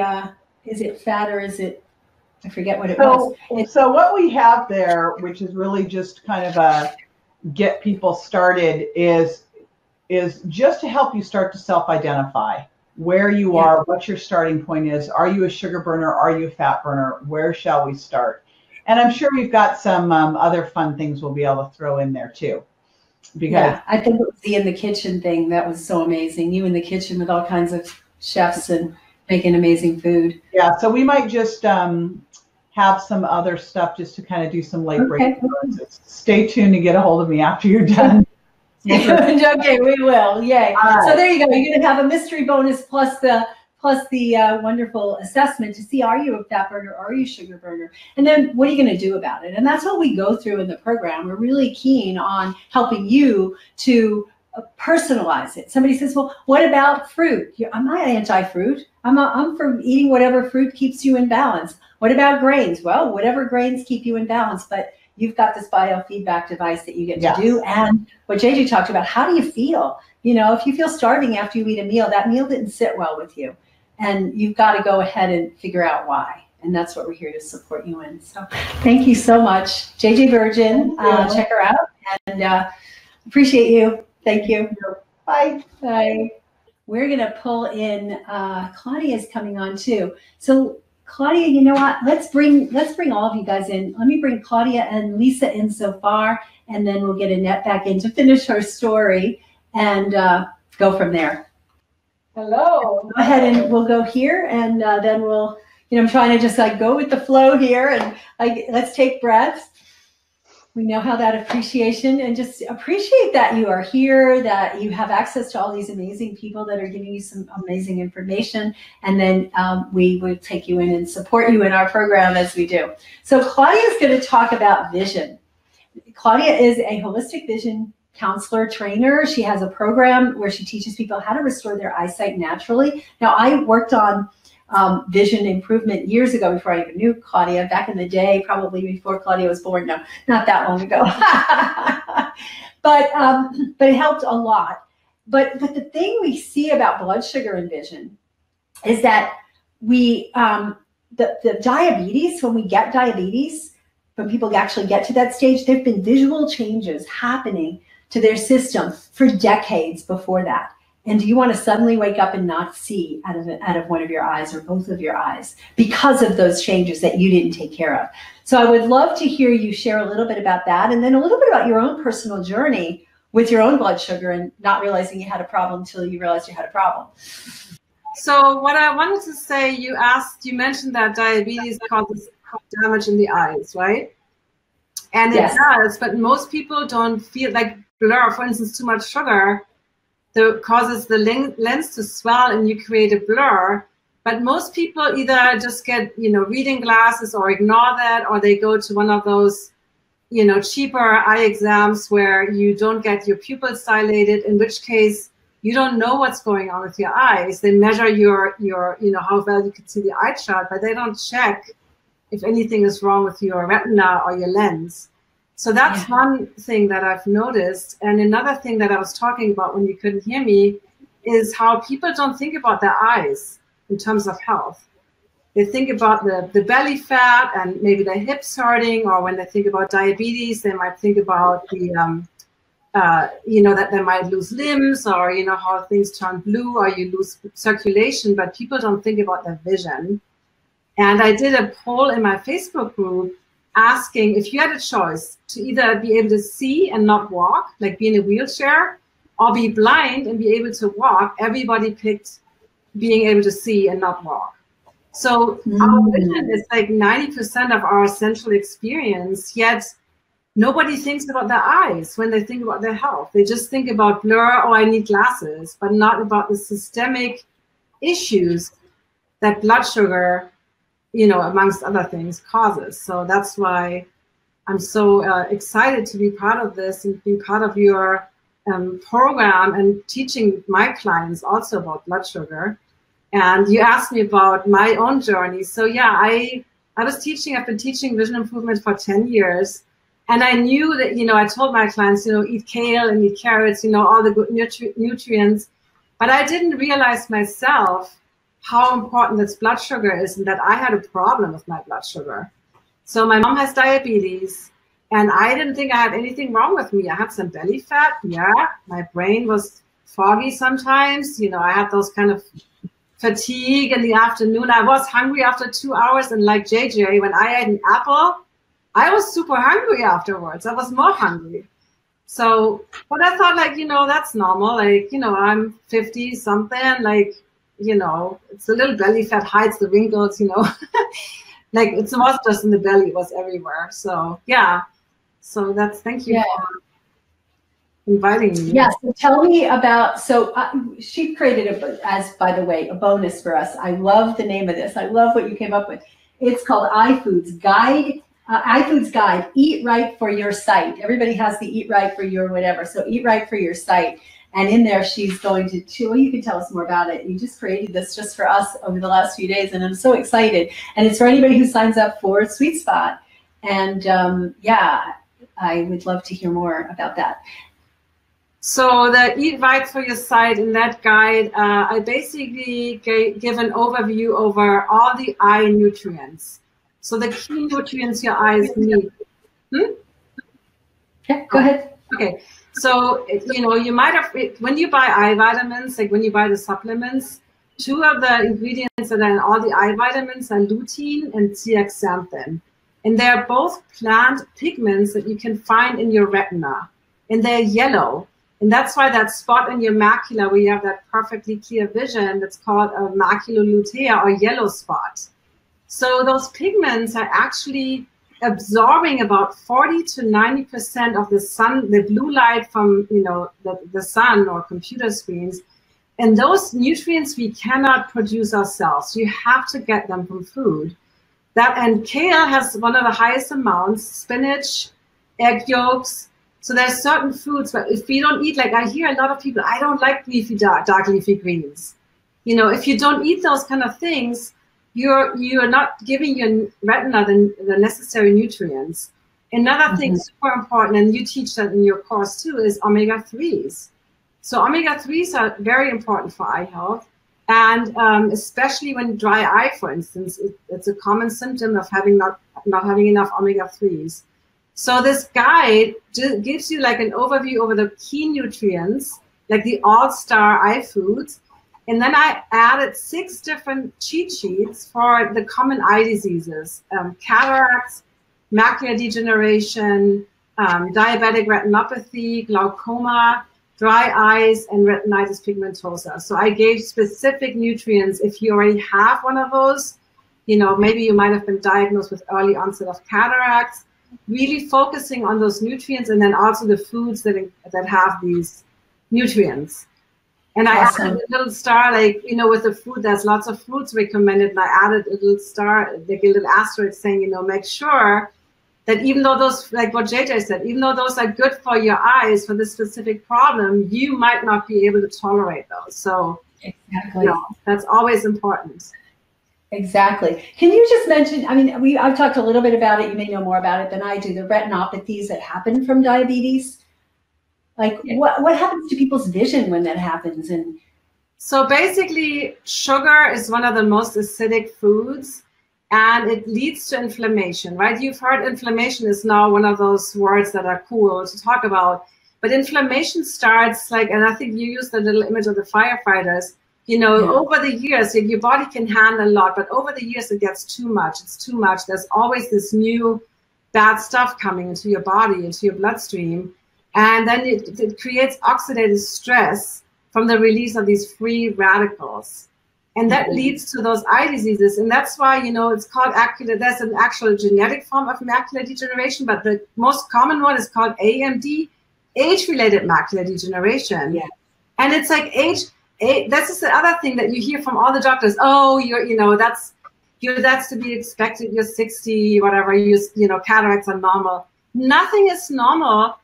is it fat or is it, I forget what it was. So what we have there, which is really just kind of a get people started, is just to help you start to self-identify where you are, what your starting point is. Are you a sugar burner? Are you a fat burner? Where shall we start? And I'm sure we've got some other fun things we'll be able to throw in there too. Because I think it was the in the kitchen thing. That was so amazing. You in the kitchen with all kinds of chefs and making amazing food. Yeah, so we might just have some other stuff just to kind of do some late break. Stay tuned to get a hold of me after you're done. Okay, we will. Yay. So there you go. You're going to have a mystery bonus plus the wonderful assessment to see, are you a fat burner or are you a sugar burner? And then what are you going to do about it? And that's what we go through in the program. We're really keen on helping you to personalize it. Somebody says, well, what about fruit? I'm not anti-fruit. I'm for eating whatever fruit keeps you in balance. What about grains? Well, whatever grains keep you in balance, but you've got this biofeedback device that you get to do. And what JJ talked about, how do you feel? If you feel starving after you eat a meal, that meal didn't sit well with you. And you've got to go ahead and figure out why. And that's what we're here to support you in. So thank you so much. JJ Virgin, check her out, and appreciate you. Thank you. Bye. Bye. We're going to pull in, Claudia's coming on too. So Claudia, you know what? Let's bring all of you guys in. Let me bring Claudia and Lisa in so far, and then we'll get Annette back in to finish her story and go from there. Hello. Go ahead, and we'll go here, and then we'll, I'm trying to just go with the flow here, and let's take breaths. We know how that appreciation, and just appreciate that you are here, that you have access to all these amazing people that are giving you some amazing information. And then we will take you in and support you in our program as we do. So Claudia is going to talk about vision. Claudia is a holistic vision counselor trainer. She has a program where she teaches people how to restore their eyesight naturally. Now, I worked on vision improvement years ago, before I even knew Claudia, back in the day, probably before Claudia was born. No, not that long ago. but it helped a lot. But the thing we see about blood sugar and vision is that the diabetes, when we get diabetes, when people actually get to that stage, there have been visual changes happening to their system for decades before that. And do you want to suddenly wake up and not see out of one of your eyes or both of your eyes because of those changes that you didn't take care of? So I would love to hear you share a little bit about that, and then a little bit about your own personal journey with your own blood sugar and not realizing you had a problem until you realized you had a problem. So what I wanted to say, you mentioned that diabetes causes damage in the eyes, right? And it does, but most people don't feel like blur, for instance, too much sugar that causes the lens to swell and you create a blur. But most people either just get, reading glasses or ignore that, or they go to one of those, cheaper eye exams where you don't get your pupils dilated, in which case you don't know what's going on with your eyes. They measure your how well you can see the eye chart, but they don't check if anything is wrong with your retina or your lens. So that's one thing that I've noticed. And another thing that I was talking about when you couldn't hear me is how people don't think about their eyes in terms of health. they think about the belly fat and maybe the hips hurting, or when they think about diabetes, they might think about the, that they might lose limbs, or, how things turn blue, or you lose circulation, but people don't think about their vision. And I did a poll in my Facebook group asking if you had a choice to either be able to see and not walk, like be in a wheelchair, or be blind and be able to walk. Everybody picked being able to see and not walk. So our vision is like 90% of our essential experience, yet nobody thinks about their eyes when they think about their health. They just think about blur, oh, I need glasses, but not about the systemic issues that blood sugar, amongst other things, causes. So that's why I'm so excited to be part of this and be part of your program and teaching my clients also about blood sugar. And you asked me about my own journey. So yeah, I've been teaching vision improvement for 10 years. And I knew that, I told my clients, eat kale and eat carrots, all the good nutrients. But I didn't realize myself how important this blood sugar is, and that I had a problem with my blood sugar. So my mom has diabetes, and I didn't think I had anything wrong with me. I had some belly fat. Yeah. My brain was foggy sometimes. I had those kind of fatigue in the afternoon. I was hungry after 2 hours, and like JJ, when I ate an apple, I was super hungry afterwards. I was more hungry. So, but I thought, like, that's normal. Like, I'm 50 something, like, it's a little belly fat hides the wrinkles, like it was just in the belly, it was everywhere. So yeah, so thank you for inviting me. Yeah, so tell me about, she created by the way, a bonus for us. I love the name of this. I love what you came up with. It's called iFoods Guide, Eat Right for Your Sight. Everybody has the Eat Right for Your whatever. So Eat Right for Your Sight. And in there, she's going to, well, you can tell us more about it. You just created this just for us over the last few days, and I'm so excited. And it's for anybody who signs up for Sweet Spot. And yeah, I would love to hear more about that. So the Eat Right for Your Sight, in that guide, I basically give an overview over all the eye nutrients. So the key nutrients your eyes need. Okay, go ahead. Okay. So, you might have, when you buy eye vitamins, like when you buy the supplements, 2 of the ingredients that are in all the eye vitamins are lutein and zeaxanthin. And they're both plant pigments that you can find in your retina. And they're yellow. And that's why that spot in your macula where you have that perfectly clear vision, that's called a maculolutea, or yellow spot. So those pigments are actually absorbing about 40 to 90% of the blue light from, the sun or computer screens. And those nutrients we cannot produce ourselves. You have to get them from food. And kale has one of the highest amounts, spinach, egg yolks. So there's certain foods, but if we don't eat, like I hear a lot of people, I don't like leafy dark leafy greens. If you don't eat those kind of things, you are not giving your retina the necessary nutrients. Another thing super important, and you teach that in your course too, is omega-3s. So omega-3s are very important for eye health, and especially when dry eye, for instance, it's a common symptom of not having enough omega-3s. So this guide gives you like an overview over the key nutrients, like the all-star eye foods. And then I added 6 different cheat sheets for the common eye diseases: cataracts, macular degeneration, diabetic retinopathy, glaucoma, dry eyes, and retinitis pigmentosa. So I gave specific nutrients. If you already have one of those, maybe you might have been diagnosed with early onset of cataracts, really focusing on those nutrients, and then also the foods that have these nutrients. And I added a little star, like, with the food, there's lots of fruits recommended. And I added a little star, like a little asterisk saying, make sure that even though those, like what JJ said, even though those are good for your eyes for this specific problem, you might not be able to tolerate those. So exactly, that's always important. Exactly. Can you just mention, I've talked a little bit about it. You may know more about it than I do, the retinopathies that happen from diabetes. Like what happens to people's vision when that happens? And So basically, sugar is one of the most acidic foods, and it leads to inflammation, right? You've heard inflammation is now one of those words that are cool to talk about. But inflammation starts like, and I think you used the little image of the firefighters, you know, over the years, your body can handle a lot, but over the years it gets too much. It's too much. There's always this new bad stuff coming into your body, into your bloodstream. And then it creates oxidative stress from the release of these free radicals. And that leads to those eye diseases. And that's why, you know, it's called there's an actual genetic form of macular degeneration, but the most common one is called AMD, age-related macular degeneration. Yeah. And it's like this is the other thing that you hear from all the doctors. Oh, that's to be expected. You're 60, whatever. You know, cataracts are normal. Nothing is normal.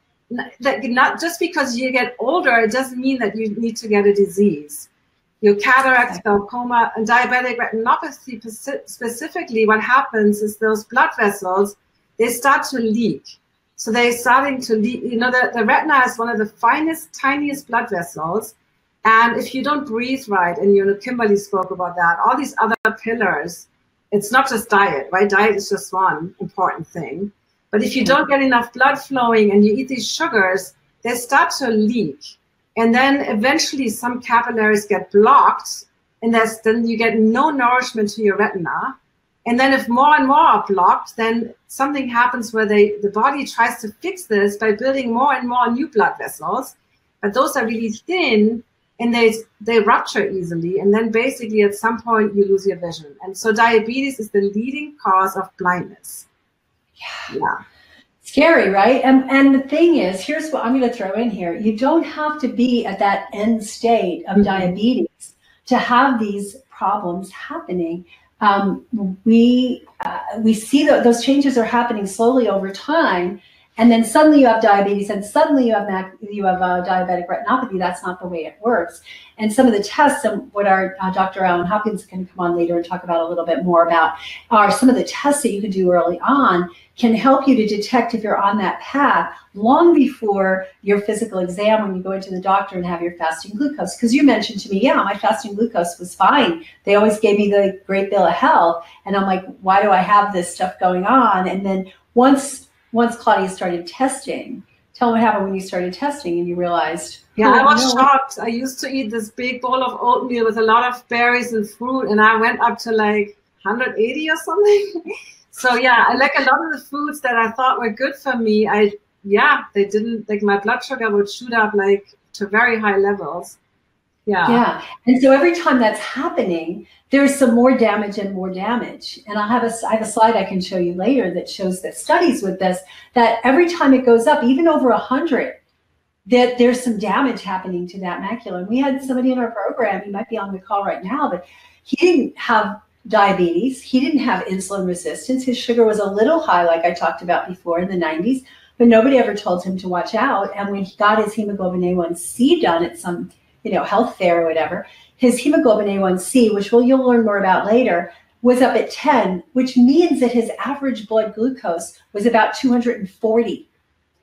Not just because you get older, it doesn't mean that you need to get a disease. Your cataracts, glaucoma, and diabetic retinopathy specifically, what happens is those blood vessels, they start to leak. So they're starting to leak. You know, the retina is one of the finest, tiniest blood vessels. And if you don't breathe right, and you know, Kimberly spoke about that, all these other pillars, it's not just diet, right? Diet is just one important thing. But if you don't get enough blood flowing and you eat these sugars, they start to leak. And then eventually some capillaries get blocked, and then you get no nourishment to your retina. And then if more and more are blocked, then something happens where the body tries to fix this by building more and more new blood vessels. But those are really thin, and they rupture easily. And then basically at some point you lose your vision. And so diabetes is the leading cause of blindness. Yeah. Scary, right? And the thing is, here's what I'm going to throw in here. You don't have to be at that end state of diabetes to have these problems happening. We see that those changes are happening slowly over time, and then suddenly you have diabetes, and suddenly you have diabetic retinopathy. That's not the way it works. And some of the tests, and what our Dr. Alan Hopkins can come on later and talk about a little bit more about, are some of the tests that you can do early on can help you to detect if you're on that path long before your physical exam when you go into the doctor and have your fasting glucose. Because you mentioned to me, yeah, my fasting glucose was fine. They always gave me the great bill of health. And I'm like, why do I have this stuff going on? And then once Claudia started testing, tell me what happened when you started testing and you realized. Yeah, I was shocked. I used to eat this big bowl of oatmeal with a lot of berries and fruit, and I went up to like 180 or something. So yeah, I like a lot of the foods that I thought were good for me. They didn't, like, my blood sugar would shoot up like to very high levels. Yeah. And so every time that's happening, there's some more damage and more damage. And I have a slide I can show you later that shows that studies with this, that every time it goes up, even over 100, that there's some damage happening to that macula. And we had somebody in our program, he might be on the call right now, but he didn't have diabetes. He didn't have insulin resistance. His sugar was a little high, like I talked about before, in the 90s, but nobody ever told him to watch out. And when he got his hemoglobin A1C done at some, health fair or whatever, his hemoglobin A1C, which you'll learn more about later, was up at 10, which means that his average blood glucose was about 240.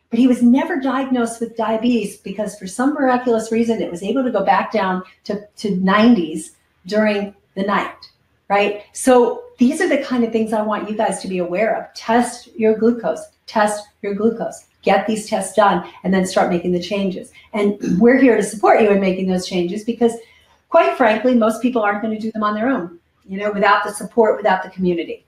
But he was never diagnosed with diabetes because for some miraculous reason, it was able to go back down to 90s during the night, right? So these are the kind of things I want you guys to be aware of. Test your glucose, get these tests done, and then start making the changes. And we're here to support you in making those changes because, quite frankly, most people aren't going to do them on their own, without the support, without the community.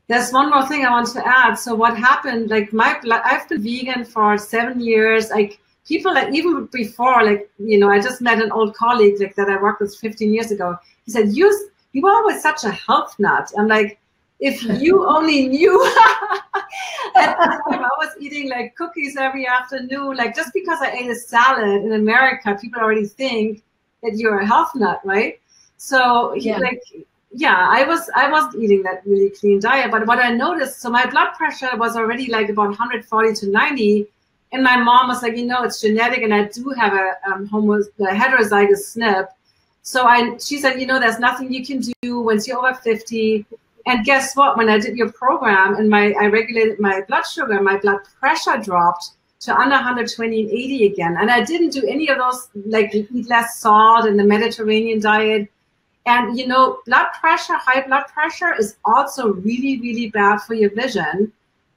There's one more thing I want to add. So what happened, like I've been vegan for 7 years. Like people, like even before, like, I just met an old colleague like that I worked with 15 years ago. He said, you were always such a health nut. I'm like, if you only knew. At the time, I was eating like cookies every afternoon. Like just because I ate a salad in America, people already think that you're a health nut, right? So I wasn't eating that really clean diet. But what I noticed, so my blood pressure was already like about 140 to 90. And my mom was like, it's genetic. And I do have a heterozygous SNP. So she said, there's nothing you can do once you're over 50. And guess what? When I did your program and I regulated my blood sugar, my blood pressure dropped to under 120 and 80 again. And I didn't do any of those, like eat less salt and the Mediterranean diet. And, you know, blood pressure, high blood pressure is also really, really bad for your vision.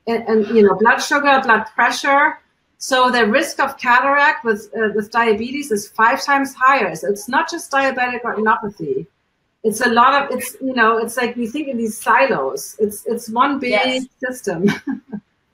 And you know, blood sugar, blood pressure. So the risk of cataract with diabetes is 5 times higher. So it's not just diabetic retinopathy. It's a lot of, it's, you know, it's like we think in these silos. It's one big system.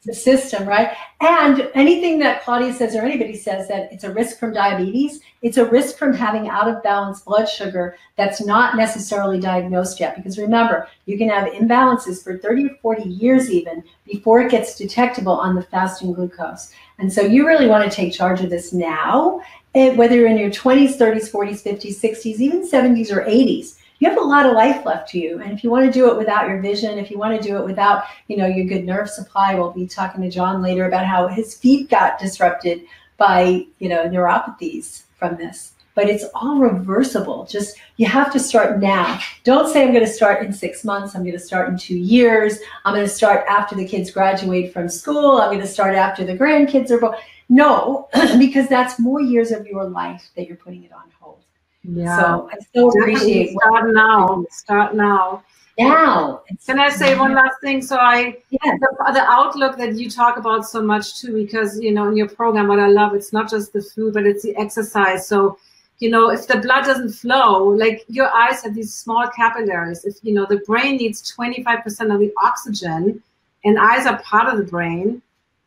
The system, right? And anything that Claudia says or anybody says that it's a risk from diabetes, it's a risk from having out of balance blood sugar that's not necessarily diagnosed yet. Because remember, you can have imbalances for 30 or 40 years even before it gets detectable on the fasting glucose. And so you really want to take charge of this now, whether you're in your 20s, 30s, 40s, 50s, 60s, even 70s or 80s. You have a lot of life left to you. And if you want to do it without your vision, if you want to do it without, you know, your good nerve supply, we'll be talking to John later about how his feet got disrupted by, you know, neuropathies from this. But it's all reversible. Just, you have to start now. Don't say, I'm going to start in 6 months. I'm going to start in 2 years. I'm going to start after the kids graduate from school. I'm going to start after the grandkids are born. No, because that's more years of your life that you're putting it on hold. Yeah. So I still appreciate start now. Start now. Now. Can I say one last thing? So the outlook that you talk about so much too, because, you know, in your program, what I love, it's not just the food, but it's the exercise. So, you know, if the blood doesn't flow, like your eyes have these small capillaries. If, you know, the brain needs 25% of the oxygen and eyes are part of the brain,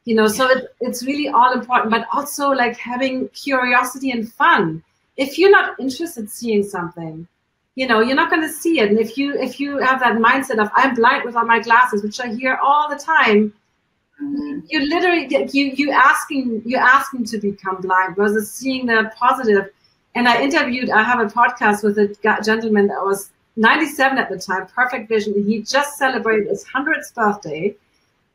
you know, so it's really all important, but also like having curiosity and fun. If you're not interested in seeing something, you know, you're not going to see it. And if you have that mindset of I'm blind without my glasses, which I hear all the time, you literally you asking to become blind versus seeing the positive. And I have a podcast with a gentleman that was 97 at the time, perfect vision. And he just celebrated his 100th birthday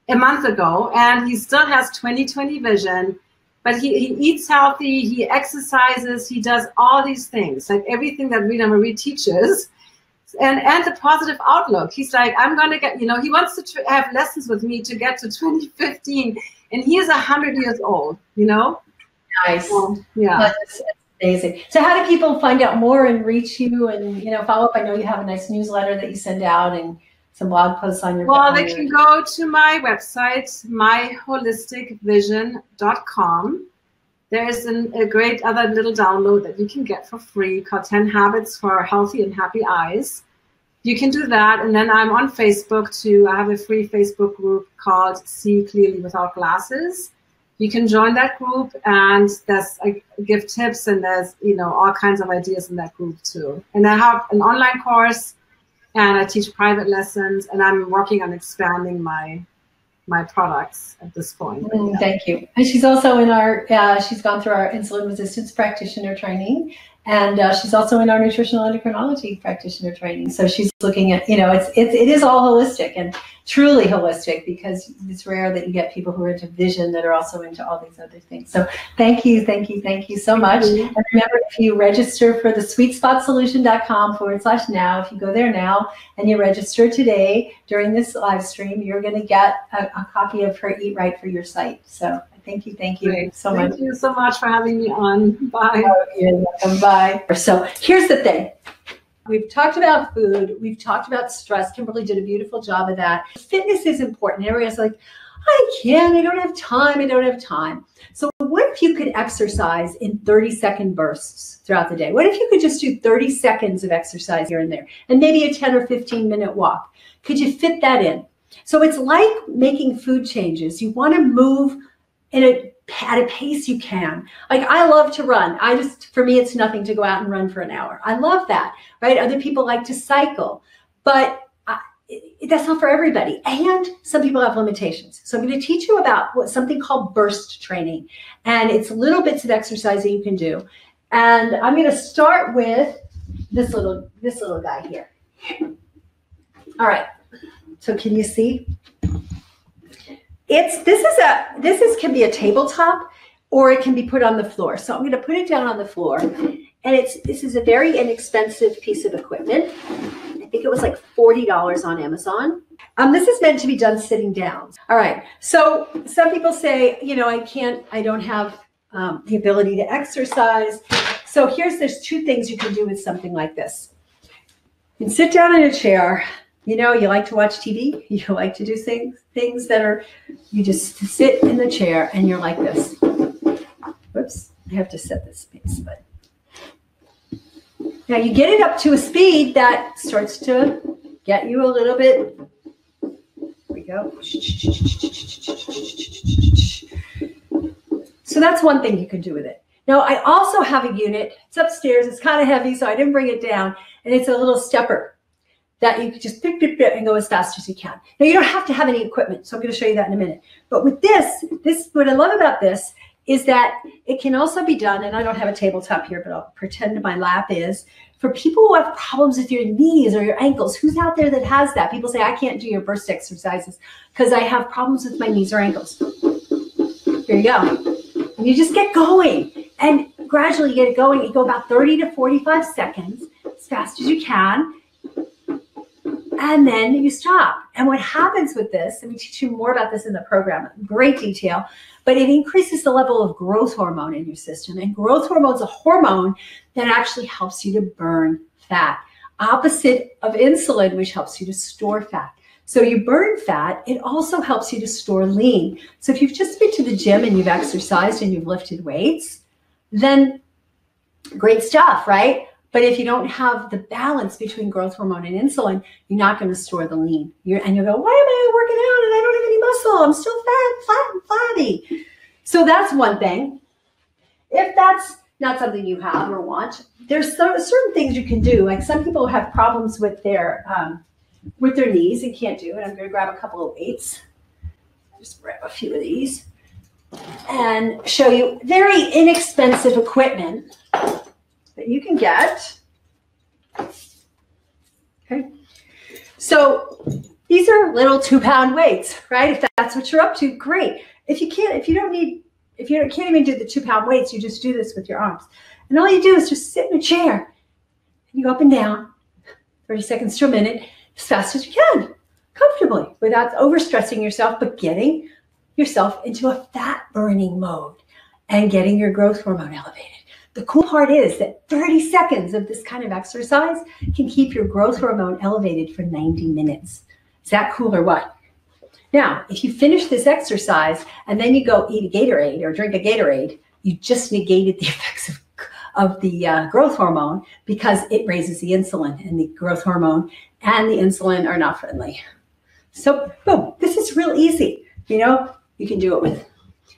a month ago, and he still has 20/20 vision. But he eats healthy, he exercises, he does all these things, like everything that Ritamarie teaches, and the positive outlook. He's like, I'm going to get, you know, he wants to have lessons with me to get to 2015, and he is 100 years old, you know? Nice. Yeah. That's amazing. So how do people find out more and reach you and, you know, follow up? I know you have a nice newsletter that you send out and some blog posts on your Well, they can go to my website, myholisticvision.com. There is a great other little download that you can get for free called 10 Habits for Healthy and Happy Eyes. You can do that. And then I'm on Facebook too. I have a free Facebook group called See Clearly Without Glasses. You can join that group, and I give tips, and there's, you know, all kinds of ideas in that group too. And I have an online course, and I teach private lessons, and I'm working on expanding my products at this point. Thank you. And she's also in our, she's gone through our insulin resistance practitioner training, and she's also in our nutritional endocrinology practitioner training. So she's looking at, you know, it is all holistic and truly holistic, because it's rare that you get people who are into vision that are also into all these other things. So thank you so much. And remember, if you register for the sweetspotsolution.com/now, if you go there now and you register today during this live stream, you're going to get a copy of her Eat Right for your site. So thank you so much. Thank you so much for having me on. Bye. Oh, you're welcome. Bye. So here's the thing. We've talked about food. We've talked about stress. Kimberly did a beautiful job of that. Fitness is important. Everybody's like, I don't have time. So what if you could exercise in 30-second bursts throughout the day? What if you could just do 30 seconds of exercise here and there, and maybe a 10 or 15-minute walk? Could you fit that in? So it's like making food changes. You want to move at a pace you can. Like, I love to run. For me, it's nothing to go out and run for an hour. I love that, right? Other people like to cycle, but that's not for everybody. And some people have limitations. So I'm going to teach you about something called burst training. And it's little bits of exercise that you can do. And I'm going to start with this little guy here. All right. So can you see? This can be a tabletop, or it can be put on the floor. So I'm going to put it down on the floor, and this is a very inexpensive piece of equipment. I think it was like $40 on Amazon. This is meant to be done sitting down. All right. So some people say, you know, I don't have the ability to exercise. So there's two things you can do with something like this. You can sit down in a chair. You know, you like to watch TV. You like to do things that are, you just sit in the chair and you're like this. Whoops, I have to set this space, but. Now you get it up to a speed that starts to get you a little bit. Here we go. So that's one thing you can do with it. Now I also have a unit. It's upstairs. It's kind of heavy, so I didn't bring it down. And it's a little stepper that you can just pick and go as fast as you can. Now you don't have to have any equipment, so I'm going to show you that in a minute. But with this, what I love about this is that it can also be done, and I don't have a tabletop here, but I'll pretend my lap is, for people who have problems with your knees or your ankles. Who's out there that has that? People say, I can't do your burst exercises because I have problems with my knees or ankles. Here you go. And you just get going. And gradually you get it going. You go about 30 to 45 seconds, as fast as you can. And then you stop. And what happens with this, and we teach you more about this in the program in great detail, but it increases the level of growth hormone in your system. And growth hormone is a hormone that actually helps you to burn fat, opposite of insulin, which helps you to store fat. So you burn fat, it also helps you to store lean. So if you've just been to the gym and you've exercised and you've lifted weights, then great stuff, right? But if you don't have the balance between growth hormone and insulin, you're not going to store the lean. And you'll go, why am I working out and I don't have any muscle? I'm still fat and fatty. So that's one thing. If that's not something you have or want, there's certain things you can do. Like some people have problems with their knees and can't do it. I'm going to grab a couple of weights. Just grab a few of these and show you very inexpensive equipment that you can get. Okay. So these are little 2-pound weights, right? If that's what you're up to, great. If you can't even do the 2-pound weights, you just do this with your arms. And all you do is just sit in a chair and you go up and down 30 seconds to a minute as fast as you can, comfortably, without overstressing yourself, but getting yourself into a fat burning mode and getting your growth hormone elevated. The cool part is that 30 seconds of this kind of exercise can keep your growth hormone elevated for 90 minutes. Is that cool or what? Now, if you finish this exercise and then you go eat a Gatorade or drink a Gatorade, you just negated the effects of the growth hormone because it raises the insulin, and the growth hormone and the insulin are not friendly. So boom, this is real easy. You know, you can do it with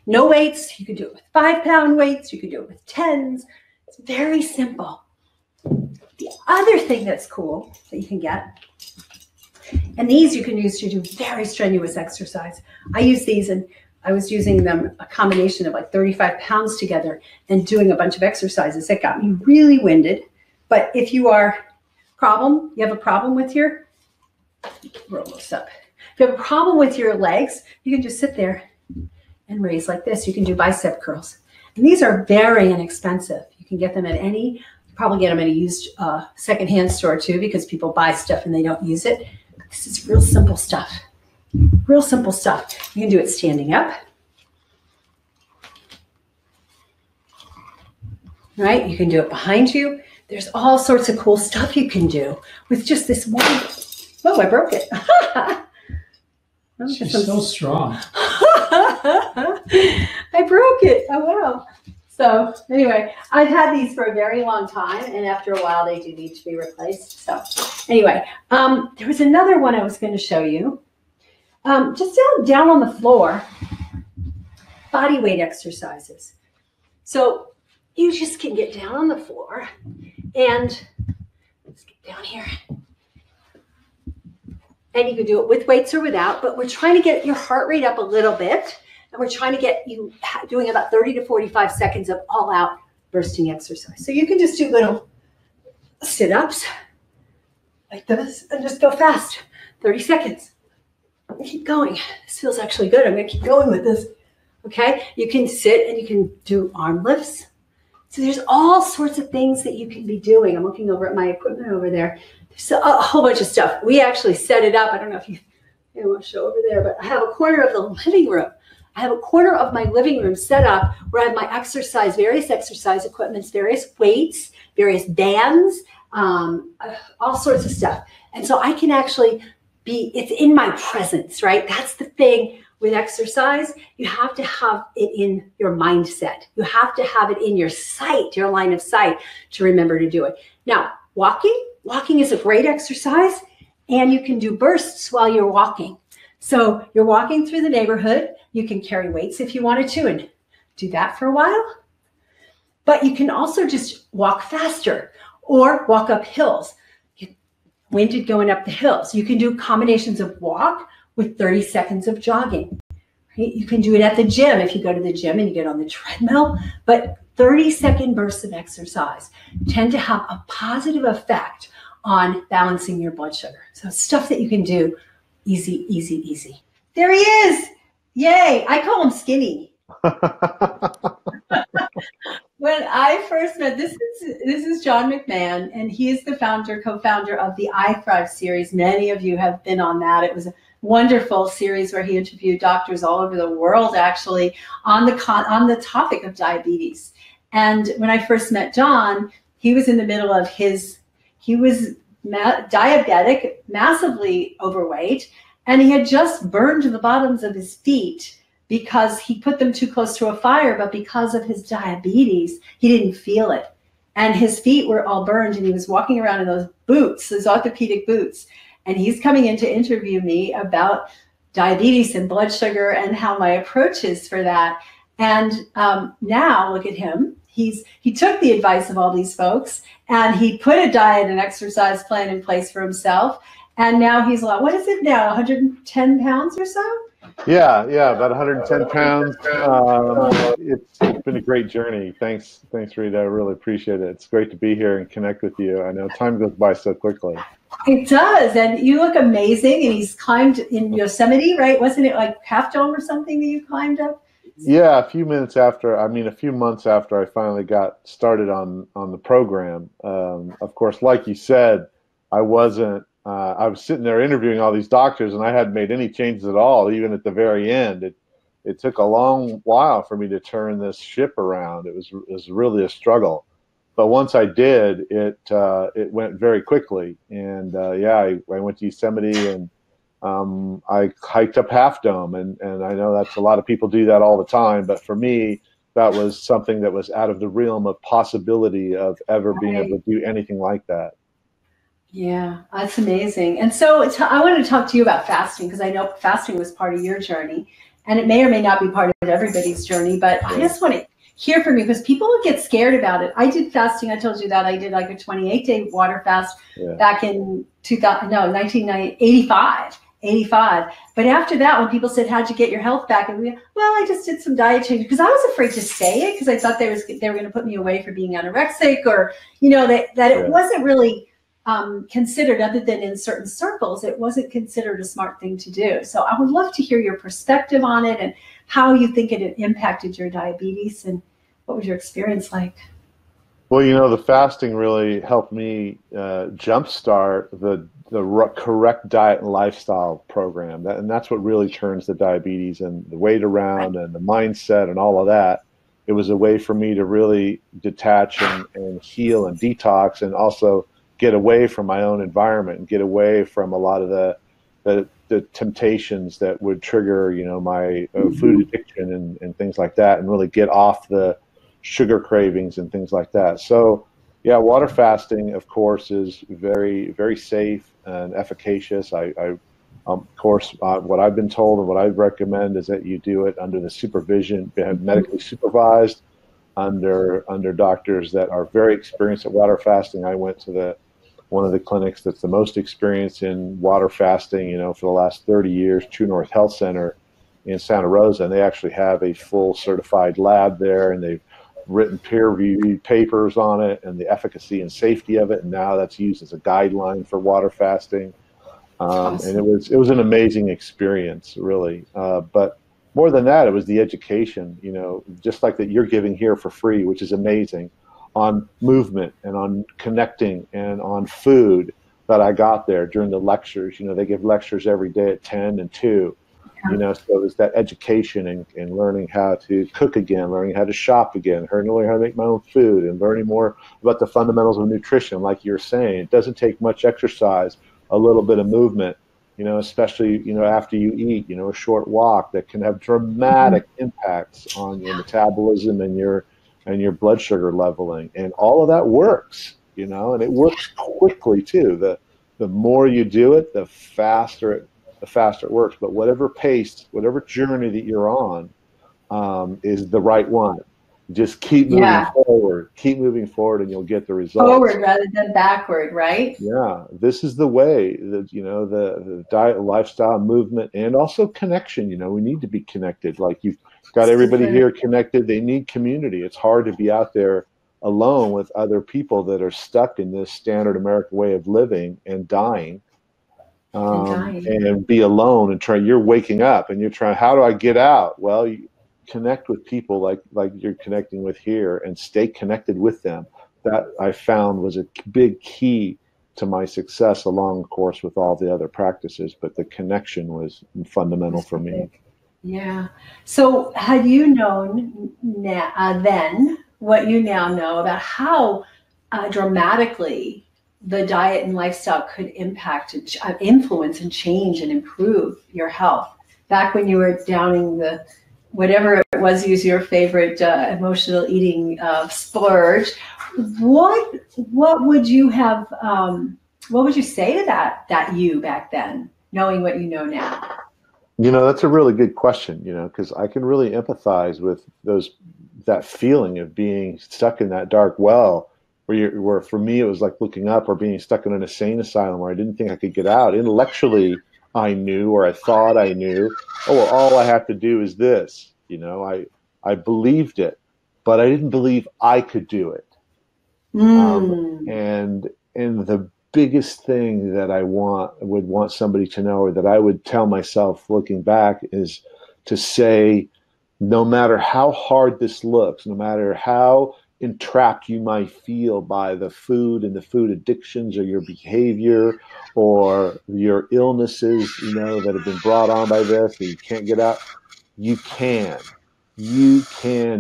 no weights. You can do it with 5-pound weights. You can do it with 10s. It's very simple. The other thing that's cool that you can get, and these you can use to do very strenuous exercise. I use these, and I was using them, a combination of like 35 pounds together and doing a bunch of exercises. That got me really winded. But if you have a problem with your, roll this up. If you have a problem with your legs, you can just sit there and raise like this. You can do bicep curls. And these are very inexpensive. You can get them at you probably get them at a used secondhand store too, because people buy stuff and they don't use it. This is real simple stuff. Real simple stuff. You can do it standing up. Right? You can do it behind you. There's all sorts of cool stuff you can do with just this one. Oh, I broke it. She's so strong. I broke it. Oh, wow. So anyway, I've had these for a very long time, and after a while, they do need to be replaced. So anyway, there was another one I was going to show you. Just down on the floor, body weight exercises. So you just can get down on the floor and let's get down here. And you can do it with weights or without, but we're trying to get your heart rate up a little bit. And we're trying to get you doing about 30 to 45 seconds of all out bursting exercise. So you can just do little sit-ups like this and just go fast, 30 seconds. And keep going. This feels actually good. I'm going to keep going with this. Okay. You can sit and you can do arm lifts. So there's all sorts of things that you can be doing. I'm looking over at my equipment over there. There's a whole bunch of stuff. We actually set it up. I don't know if you I won't show over there, but I have a corner of the living room. I have a corner of my living room set up where I have my various exercise equipments, various weights, various bands, all sorts of stuff. And so I can actually it's in my presence, right? That's the thing with exercise. You have to have it in your mindset. You have to have it in your sight, your line of sight, to remember to do it. Now, walking is a great exercise, and you can do bursts while you're walking. So you're walking through the neighborhood. You can carry weights if you wanted to and do that for a while. But you can also just walk faster or walk up hills. Get winded going up the hills. You can do combinations of walk with 30 seconds of jogging. Right? You can do it at the gym if you go to the gym and you get on the treadmill. But 30-second bursts of exercise tend to have a positive effect on balancing your blood sugar. So stuff that you can do easy, easy, easy. There he is. Yay. I call him Skinny. When I first met, this is John McMahon, and he is the co-founder of the I Thrive series. Many of you have been on that. It was a wonderful series where he interviewed doctors all over the world, actually, on the topic of diabetes. And when I first met John, he was in the middle of he was diabetic, massively overweight, and he had just burned the bottoms of his feet because he put them too close to a fire, but because of his diabetes, he didn't feel it. And his feet were all burned, and he was walking around in those boots, those orthopedic boots. And he's coming in to interview me about diabetes and blood sugar and how my approach is for that. And now look at him. He took the advice of all these folks, and he put a diet and exercise plan in place for himself. And now he's like, what is it now, 110 pounds or so? Yeah, about 110 pounds. It's been a great journey. Thanks, Rita. I really appreciate it. It's great to be here and connect with you. I know time goes by so quickly. It does, and you look amazing. And he's climbed in Yosemite, right? Wasn't it like Half Dome or something that you climbed up? Yeah, a few months after I finally got started on the program. Of course, like you said, I was sitting there interviewing all these doctors, and I hadn't made any changes at all, even at the very end. It took a long while for me to turn this ship around. It was really a struggle. But once I did, it went very quickly. And I went to Yosemite, and I hiked up Half Dome, and I know that's a lot of people do that all the time, but for me, that was something that was out of the realm of possibility of ever being able to do anything like that. Yeah, that's amazing. And so I want to talk to you about fasting, because I know fasting was part of your journey, and it may or may not be part of everybody's journey, but I just want to hear from you, because people would get scared about it. I did fasting. I told you that I did like a 28-day water fast back in 1985. But after that, when people said, how'd you get your health back? And I just did some diet changes, because I was afraid to say it, because I thought they were going to put me away for being anorexic, or, that it wasn't really considered, other than in certain circles, it wasn't considered a smart thing to do. So I would love to hear your perspective on it and how you think it impacted your diabetes, and what was your experience like? Well, the fasting really helped me jumpstart the correct diet and lifestyle program. And that's what really turns the diabetes and the weight around and the mindset and all of that. It was a way for me to really detach and heal and detox, and also get away from my own environment and get away from a lot of the temptations that would trigger, my food addiction and things like that, and really get off the sugar cravings and things like that. So yeah, water fasting, of course, is very, very safe and efficacious. Of course, what I've been told and what I recommend is that you do it under the supervision, medically supervised, under doctors that are very experienced at water fasting. I went to one of the clinics that's the most experienced in water fasting, for the last 30 years, True North Health Center in Santa Rosa, and they actually have a full certified lab there, and they've written peer-reviewed papers on it and the efficacy and safety of it, and now that's used as a guideline for water fasting. Awesome. And it was an amazing experience, really. But more than that, it was the education, just like that you're giving here for free, which is amazing, on movement and on connecting and on food. but I got there during the lectures. You know, they give lectures every day at 10 and 2. You know, so it was that education and learning how to cook again, learning how to shop again, learning how to make my own food, and learning more about the fundamentals of nutrition. Like you're saying, it doesn't take much exercise, a little bit of movement, you know, especially, you know, after you eat, you know, a short walk that can have dramatic impacts on your metabolism and your blood sugar leveling. And all of that works, you know, and it works quickly too. The more you do it, the faster it works. But whatever pace, whatever journey that you're on is the right one. Just keep moving forward, and you'll get the results. Forward rather than backward, right? Yeah, this is the way that, you know, the diet, lifestyle, movement, and also connection. You know, we need to be connected. Like you've got everybody here connected. They need community. It's hard to be out there alone with other people that are stuck in this standard American way of living and dying. And be alone and you're waking up and you're trying, how do I get out? Well, you connect with people like you're connecting with here and stay connected with them. That I found was a big key to my success, along, of course, with all the other practices, but the connection was fundamental for me. Yeah. So had you known then what you now know about how dramatically the diet and lifestyle could impact, influence, and change and improve your health back when you were downing the whatever it was, use your favorite emotional eating splurge, what would you have? What would you say to that you back then, knowing what you know now? You know, that's a really good question. You know, because I can really empathize with that feeling of being stuck in that dark well. Where for me it was like looking up, or being stuck in an insane asylum where I didn't think I could get out. Intellectually, I knew, or I thought I knew. Oh, well, all I have to do is this. You know, I believed it, but I didn't believe I could do it. And the biggest thing that I would want somebody to know, or that I would tell myself looking back, is to say, no matter how hard this looks, no matter how entrapped you might feel by the food and the food addictions, or your behavior, or your illnesses, you know, that have been brought on by this, and you can't get out, you can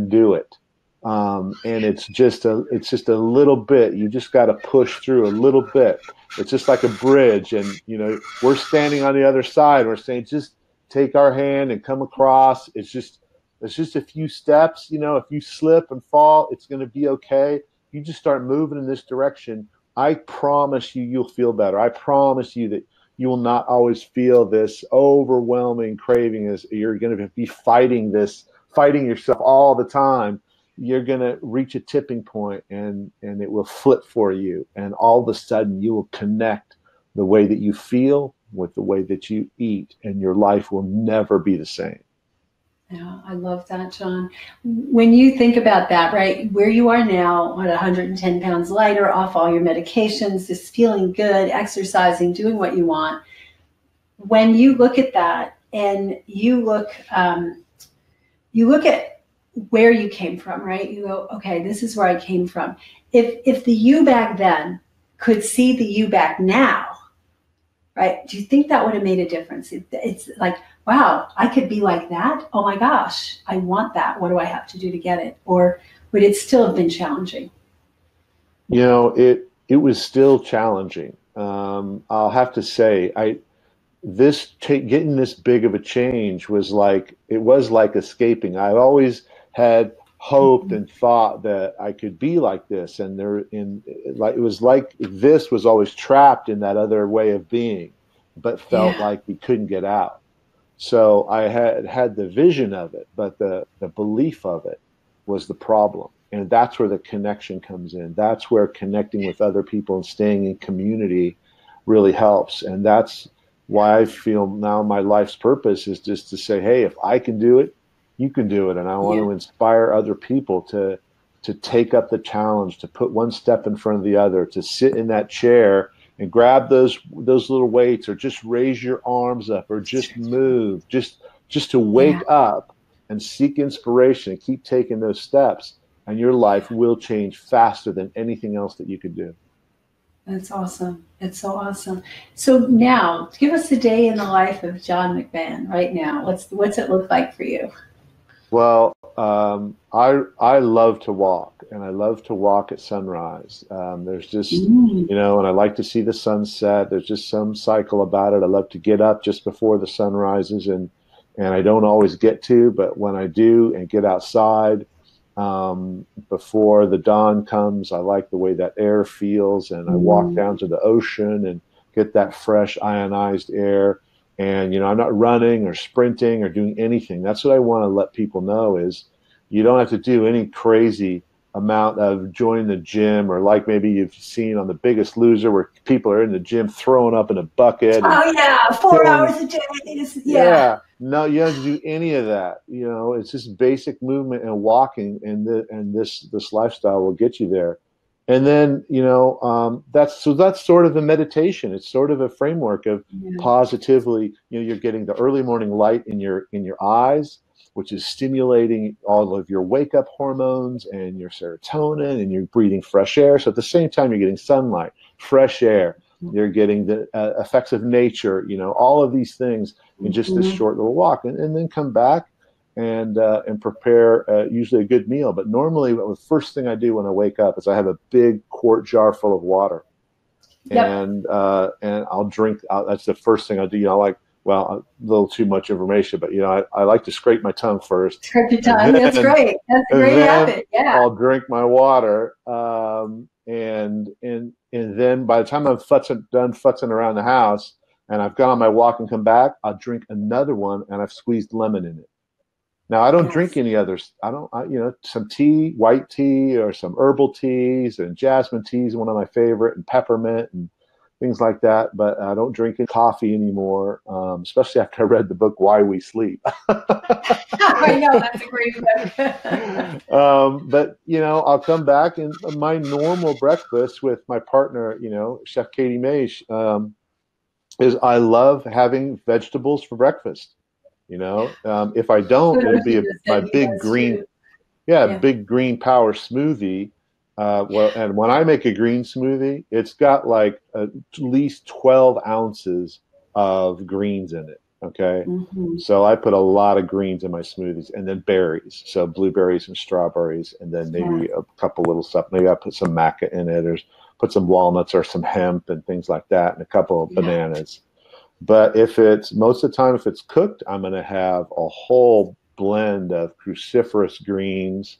do it. And it's just a little bit. You just got to push through a little bit. It's just like a bridge, and you know, we're standing on the other side. We're saying, just take our hand and come across. It's just a few steps. You know, if you slip and fall, it's going to be okay. You just start moving in this direction. I promise you'll feel better. I promise you that you will not always feel this overwhelming craving as you're going to be fighting yourself all the time. You're going to reach a tipping point, and it will flip for you. And all of a sudden you will connect the way that you feel with the way that you eat, and your life will never be the same. Yeah, I love that, John. When you think about that, right, where you are now, at 110 pounds lighter, off all your medications, just feeling good, exercising, doing what you want. When you look at that, and you look at where you came from, right? You go, okay, this is where I came from. If the you back then could see the you back now, right? Do you think that would have made a difference? It's like, wow, I could be like that. Oh my gosh, I want that. What do I have to do to get it? Or would it still have been challenging? You know, it was still challenging. I'll have to say, getting this big of a change was like escaping. I always had hoped and thought that I could be like this, and it was like this was always trapped in that other way of being, but felt like we couldn't get out. So I had the vision of it, but the belief of it was the problem. And that's where the connection comes in. That's where connecting with other people and staying in community really helps. And that's why I feel now my life's purpose is just to say, hey, if I can do it, you can do it. And I want to inspire other people to take up the challenge, to put one step in front of the other, to sit in that chair and grab those little weights, or just raise your arms up, or just move, just to wake up and seek inspiration and keep taking those steps, and your life will change faster than anything else that you could do. That's awesome. It's so awesome. So now, give us a day in the life of John McMahon right now. What's it look like for you? Well, I love to walk, and I love to walk at sunrise. There's just, you know, and I like to see the sunset. There's just some cycle about it. I love to get up just before the sun rises, and I don't always get to, but when I do and get outside before the dawn comes, I like the way that air feels, and I walk down to the ocean and get that fresh ionized air. And, you know, I'm not running or sprinting or doing anything. That's what I want to let people know is you don't have to do any crazy amount of joining the gym, or like maybe you've seen on The Biggest Loser where people are in the gym throwing up in a bucket. Oh, yeah, 4 hours a day. Yeah. No, you don't have to do any of that. You know, it's just basic movement and walking, and this lifestyle will get you there. And then, you know, that's sort of a meditation. It's sort of a framework of positively, you know, you're getting the early morning light in your eyes, which is stimulating all of your wake up hormones and your serotonin, and you're breathing fresh air. So at the same time, you're getting sunlight, fresh air, you're getting the effects of nature, you know, all of these things in just this short little walk, and then come back and prepare usually a good meal. But normally the first thing I do when I wake up is I have a big quart jar full of water, and I'll drink. That's the first thing I do. You know, like, well, a little too much information, but you know, I like to scrape my tongue first. Scrape your tongue. That's great. That's a great habit. Yeah. I'll drink my water, and then by the time I'm done futzing around the house and I've gone on my walk and come back, I'll drink another one, and I've squeezed lemon in it. Now, I don't drink any others. You know, some tea, white tea, or some herbal teas, and jasmine teas, one of my favorite, and peppermint and things like that. But I don't drink coffee anymore, especially after I read the book Why We Sleep. I know, that's a great book. But, you know, I'll come back, and my normal breakfast with my partner, you know, Chef Katie Maish, is I love having vegetables for breakfast. You know, if I don't, it'll be my big green, big green power smoothie. And when I make a green smoothie, it's got like at least 12 ounces of greens in it. Okay. So I put a lot of greens in my smoothies, and then berries. So blueberries and strawberries, and then maybe a couple little stuff. Maybe I put some maca in it, or put some walnuts or some hemp and things like that, and a couple of bananas. But most of the time, if it's cooked, I'm going to have a whole blend of cruciferous greens,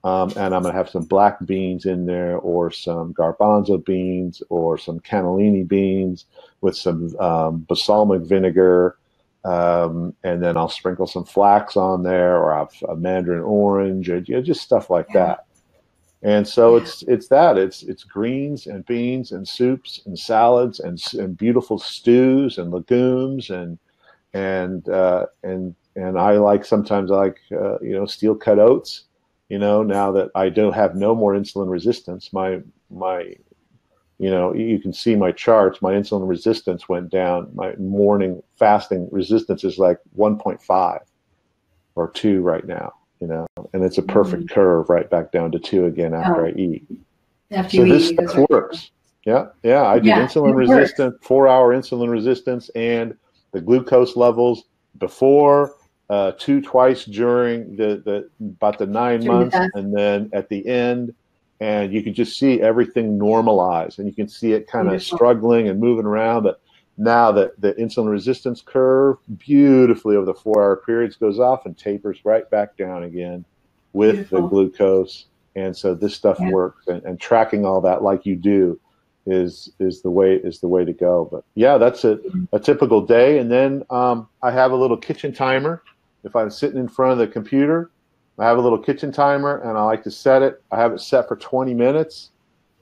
and I'm going to have some black beans in there, or some garbanzo beans, or some cannellini beans with some balsamic vinegar, and then I'll sprinkle some flax on there, or have a mandarin orange, or just stuff like that. And so it's greens and beans and soups and salads and beautiful stews and legumes and I sometimes I like you know, steel cut oats. You know, now that I don't have no more insulin resistance, my you know, you can see my charts. My insulin resistance went down. My morning fasting resistance is like 1.5 or 2 right now. You know, and it's a perfect curve right back down to 2 again after I eat. So this stuff works. Yeah. I did insulin resistant, 4-hour insulin resistance, and the glucose levels before, twice during about the 9 months, and then at the end, and you can just see everything normalize, and you can see it kind of struggling and moving around, but now that the insulin resistance curve beautifully over the 4-hour periods goes off and tapers right back down again with the glucose. And so this stuff works, and tracking all that like you do is the way to go. But yeah, that's a typical day. And then I have a little kitchen timer. If I'm sitting in front of the computer, I have a little kitchen timer, and I like to set it. I have it set for 20 minutes.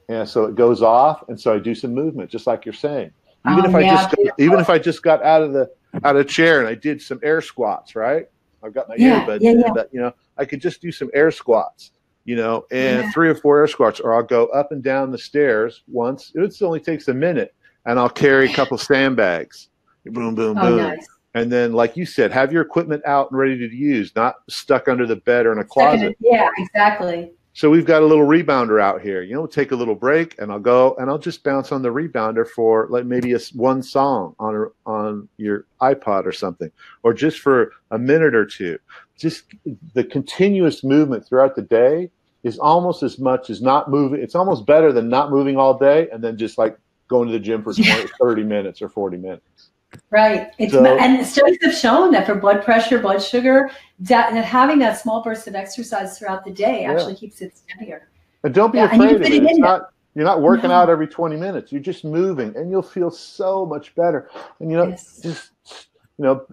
And so it goes off. And so I do some movement, just like you're saying. Even if I just got out of the chair and I did some air squats, right? I've got my earbuds in, but you know, I could just do some air squats, you know, and 3 or 4 air squats, or I'll go up and down the stairs once. It only takes a minute, and I'll carry a couple sandbags, boom, boom, boom. Nice. And then, like you said, have your equipment out and ready to use, not stuck under the bed or in a closet. Yeah, exactly. So we've got a little rebounder out here. You know, we'll take a little break, and I'll go and I'll just bounce on the rebounder for like maybe one song on your iPod or something, or just for a minute or two. Just the continuous movement throughout the day is almost as much as not moving. It's almost better than not moving all day and then just like going to the gym for 30 minutes or 40 minutes. Right. And studies have shown that for blood pressure, blood sugar, that having that small burst of exercise throughout the day actually keeps it steadier. And don't be afraid of it. You're not working out every 20 minutes. You're just moving, and you'll feel so much better. And just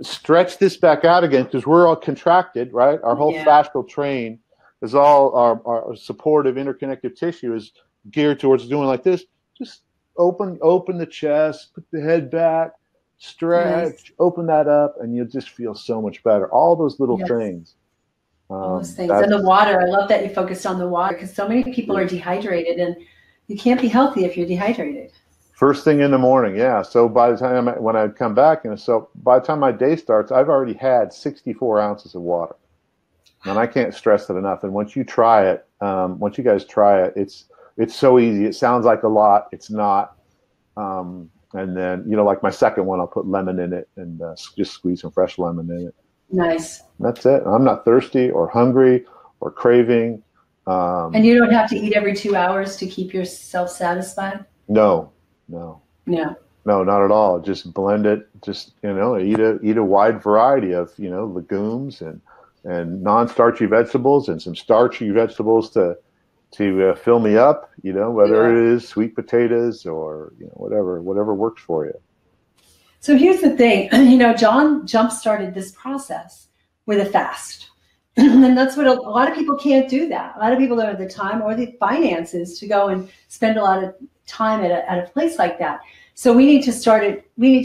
stretch this back out again, because we're all contracted, right? Our whole fascial train is all our supportive interconnective tissue is geared towards doing like this. Just open the chest, put the head back. Stretch, open that up, and you'll just feel so much better. All those little things. All those things. And the water. I love that you focused on the water, because so many people are dehydrated, and you can't be healthy if you're dehydrated. First thing in the morning, yeah. So by the time when I come back, so by the time my day starts, I've already had 64 ounces of water. And I can't stress it enough. And once you try it, once you guys try it, it's so easy. It sounds like a lot. It's not. And then, like my second one, I'll put lemon in it and just squeeze some fresh lemon in it. Nice. That's it. I'm not thirsty or hungry or craving. And you don't have to eat every 2 hours to keep yourself satisfied? No, not at all. Just blend it. Just, eat a wide variety of, legumes and non-starchy vegetables and some starchy vegetables to fill me up, whether it is sweet potatoes or whatever works for you. So here's the thing, John jump-started this process with a fast. And that's what a lot of people can't do that. A lot of people don't have the time or the finances to go and spend a lot of time at a place like that. So we need to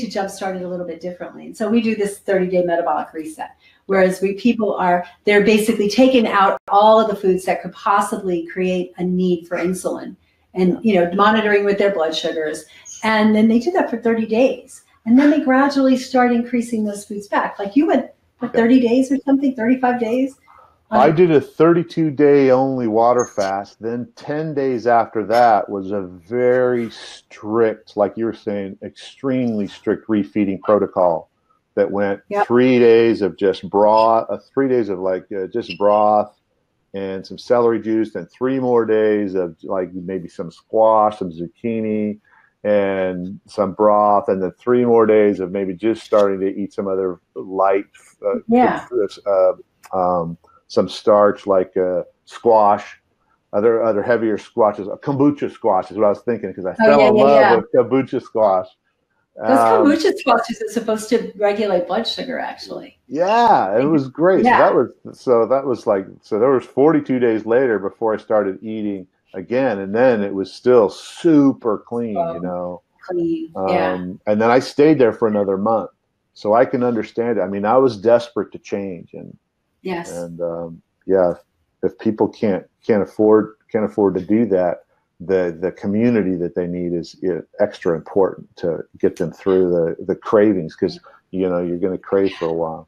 jump-start it a little bit differently. And so we do this 30-day metabolic reset. Whereas they're basically taking out all of the foods that could possibly create a need for insulin, and monitoring with their blood sugars. And then they do that for 30 days. And then they gradually start increasing those foods back. Like you went for 30 days or something, 35 days? I did a 32-day only water fast. Then 10 days after that was a very strict, like you were saying, extremely strict refeeding protocol. That went 3 days of just broth, 3 days of just broth and some celery juice, and 3 more days of like maybe some squash, some zucchini, and some broth, and then 3 more days of maybe just starting to eat some other light, some starch like squash, other heavier squashes. Kombucha squash is what I was thinking, because I fell in love with kombucha squash. Those kombucha squashes are supposed to regulate blood sugar, actually. Yeah, it was great. Yeah. So there was 42 days later before I started eating again, and then it was still super clean, Clean, And then I stayed there for another month, so I can understand it. I mean, I was desperate to change, and if people can't afford to do that, the community that they need is extra important to get them through the cravings, because you're going to crave for a while.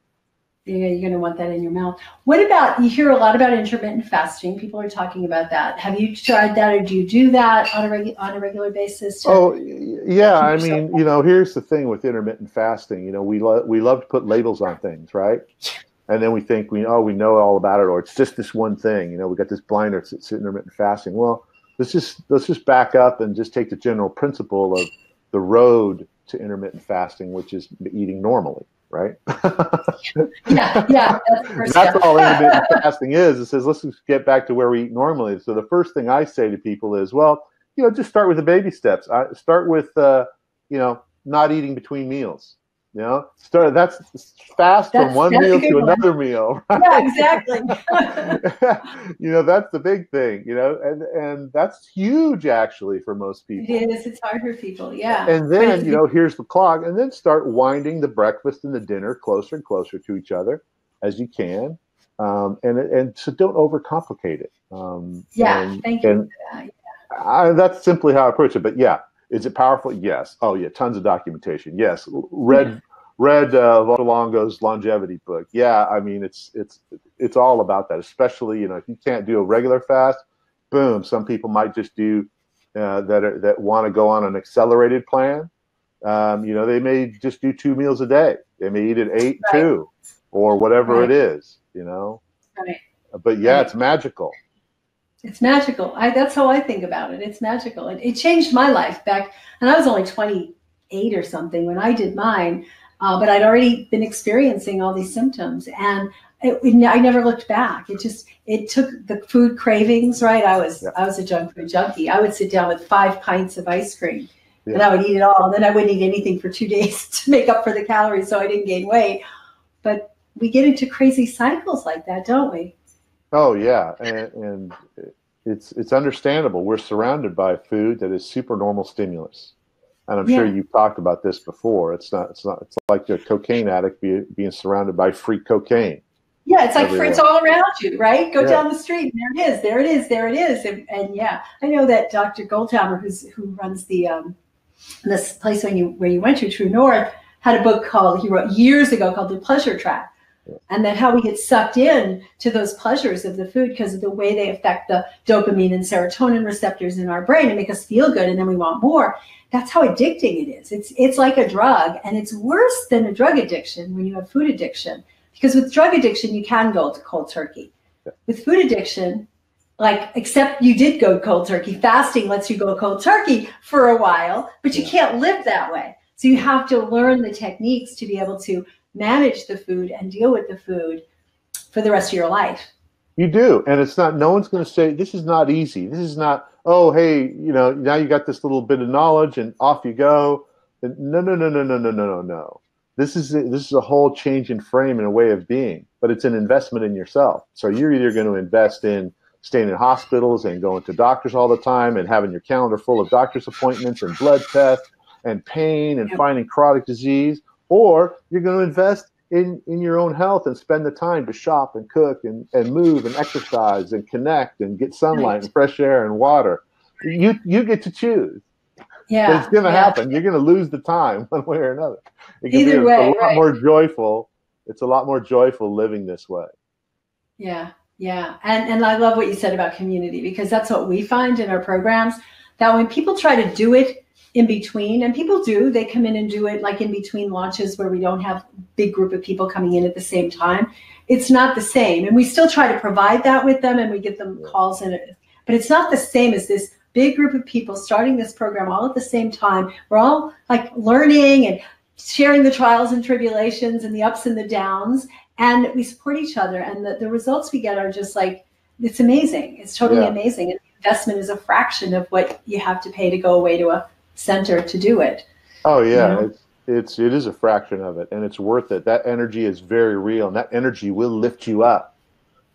Yeah, you're going to want that in your mouth. What about, you hear a lot about intermittent fasting. People are talking about that. Have you tried that, or do you do that on a regular basis? Oh, yeah. I mean, here's the thing with intermittent fasting. We love to put labels on things, right? And then we think we know all about it, or it's just this one thing. We got this blinder. It's intermittent fasting. Well, let's just back up and just take the general principle of the road to intermittent fasting, which is eating normally, right? That's all intermittent fasting is. It says, let's just get back to where we eat normally. So the first thing I say to people is, well, just start with the baby steps. Start with, not eating between meals. That's fast from one meal to another meal. Right? Yeah, exactly. That's the big thing, and that's huge actually for most people. It is. It's hard for people. Yeah. And then, here's the clock, and then start winding the breakfast and the dinner closer and closer to each other as you can. And so don't overcomplicate it. Thank you. That's simply how I approach it. But yeah. Is it powerful? Yes. Oh yeah, tons of documentation. Yes. Read Longo's longevity book. Yeah, I mean it's all about that. Especially if you can't do a regular fast, boom. Some people might just do that want to go on an accelerated plan. They may just do 2 meals a day. They may eat at 8, Right. 2, or whatever Right. it is. Right. But yeah, Right. it's magical. It's magical. That's how I think about it. It's magical. It changed my life back, and I was only 28 or something when I did mine, but I'd already been experiencing all these symptoms, and I never looked back. It took the food cravings, right? I was a junk food junkie. I would sit down with 5 pints of ice cream, and I would eat it all, and then I wouldn't eat anything for 2 days to make up for the calories, so I didn't gain weight. But we get into crazy cycles like that, don't we? Oh yeah, and it's understandable. We're surrounded by food that is super normal stimulus, and I'm sure you've talked about this before. It's like a cocaine addict being surrounded by free cocaine. Yeah, it's like it's all around you, right? Go down the street, and there it is, and yeah, I know that Dr. Goldhammer, who runs this place where you went to, True North, had a book he wrote years ago called The Pleasure Trap. And then how we get sucked in to those pleasures of the food because of the way they affect the dopamine and serotonin receptors in our brain and make us feel good, and then we want more. That's how addicting it is. It's like a drug, and it's worse than a drug addiction when you have food addiction. Because with drug addiction, you can go to cold turkey. With food addiction, except you did go cold turkey. Fasting lets you go cold turkey for a while, but you can't live that way. So you have to learn the techniques to be able to manage the food and deal with the food for the rest of your life. You do. And it's not, no one's going to say, this is not easy. This is not, oh, hey, now you got this little bit of knowledge and off you go. No. This is a whole change in frame and a way of being, but it's an investment in yourself. So you're either going to invest in staying in hospitals and going to doctors all the time and having your calendar full of doctor's appointments and blood tests and pain and finding chronic disease, or you're going to invest in your own health and spend the time to shop and cook and move and exercise and connect and get sunlight and fresh air and water. You get to choose. Yeah, but it's going to happen. You're going to lose the time one way or another. Either way, it's a lot more joyful. It's a lot more joyful living this way. Yeah. And I love what you said about community, because that's what we find in our programs, that when people try to do it in between, and people do, they come in and do it like in between launches where we don't have a big group of people coming in at the same time. It's not the same. And we still try to provide that with them, and we get them calls in it, but it's not the same as this big group of people starting this program all at the same time. We're all learning and sharing the trials and tribulations and the ups and the downs, and we support each other. And the results we get are just it's amazing. It's totally amazing. And investment is a fraction of what you have to pay to go away to a center to do it. Oh yeah, it is a fraction of it, and it's worth it. That energy is very real, and that energy will lift you up.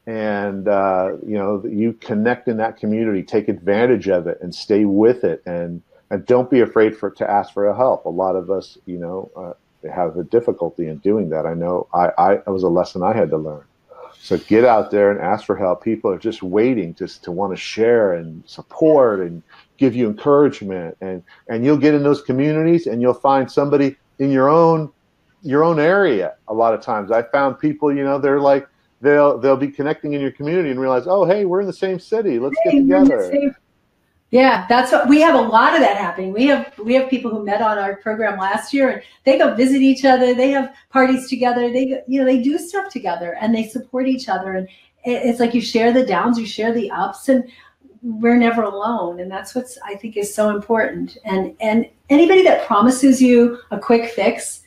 And you connect in that community, take advantage of it, and stay with it, and don't be afraid to ask for help. A lot of us, have a difficulty in doing that. I know it was a lesson I had to learn. So get out there and ask for help. People are just waiting to want to share and support and give you encouragement, and you'll get in those communities and you'll find somebody in your own area. A lot of times I found people, they're like, they'll be connecting in your community and realize, oh, hey, we're in the same city. Let's get together. Yeah, that's what we have. A lot of that happening. We have people who met on our program last year, and they go visit each other. They have parties together. They do stuff together, and they support each other. And it's like you share the downs, you share the ups, and we're never alone. And that's what I think is so important. And anybody that promises you a quick fix,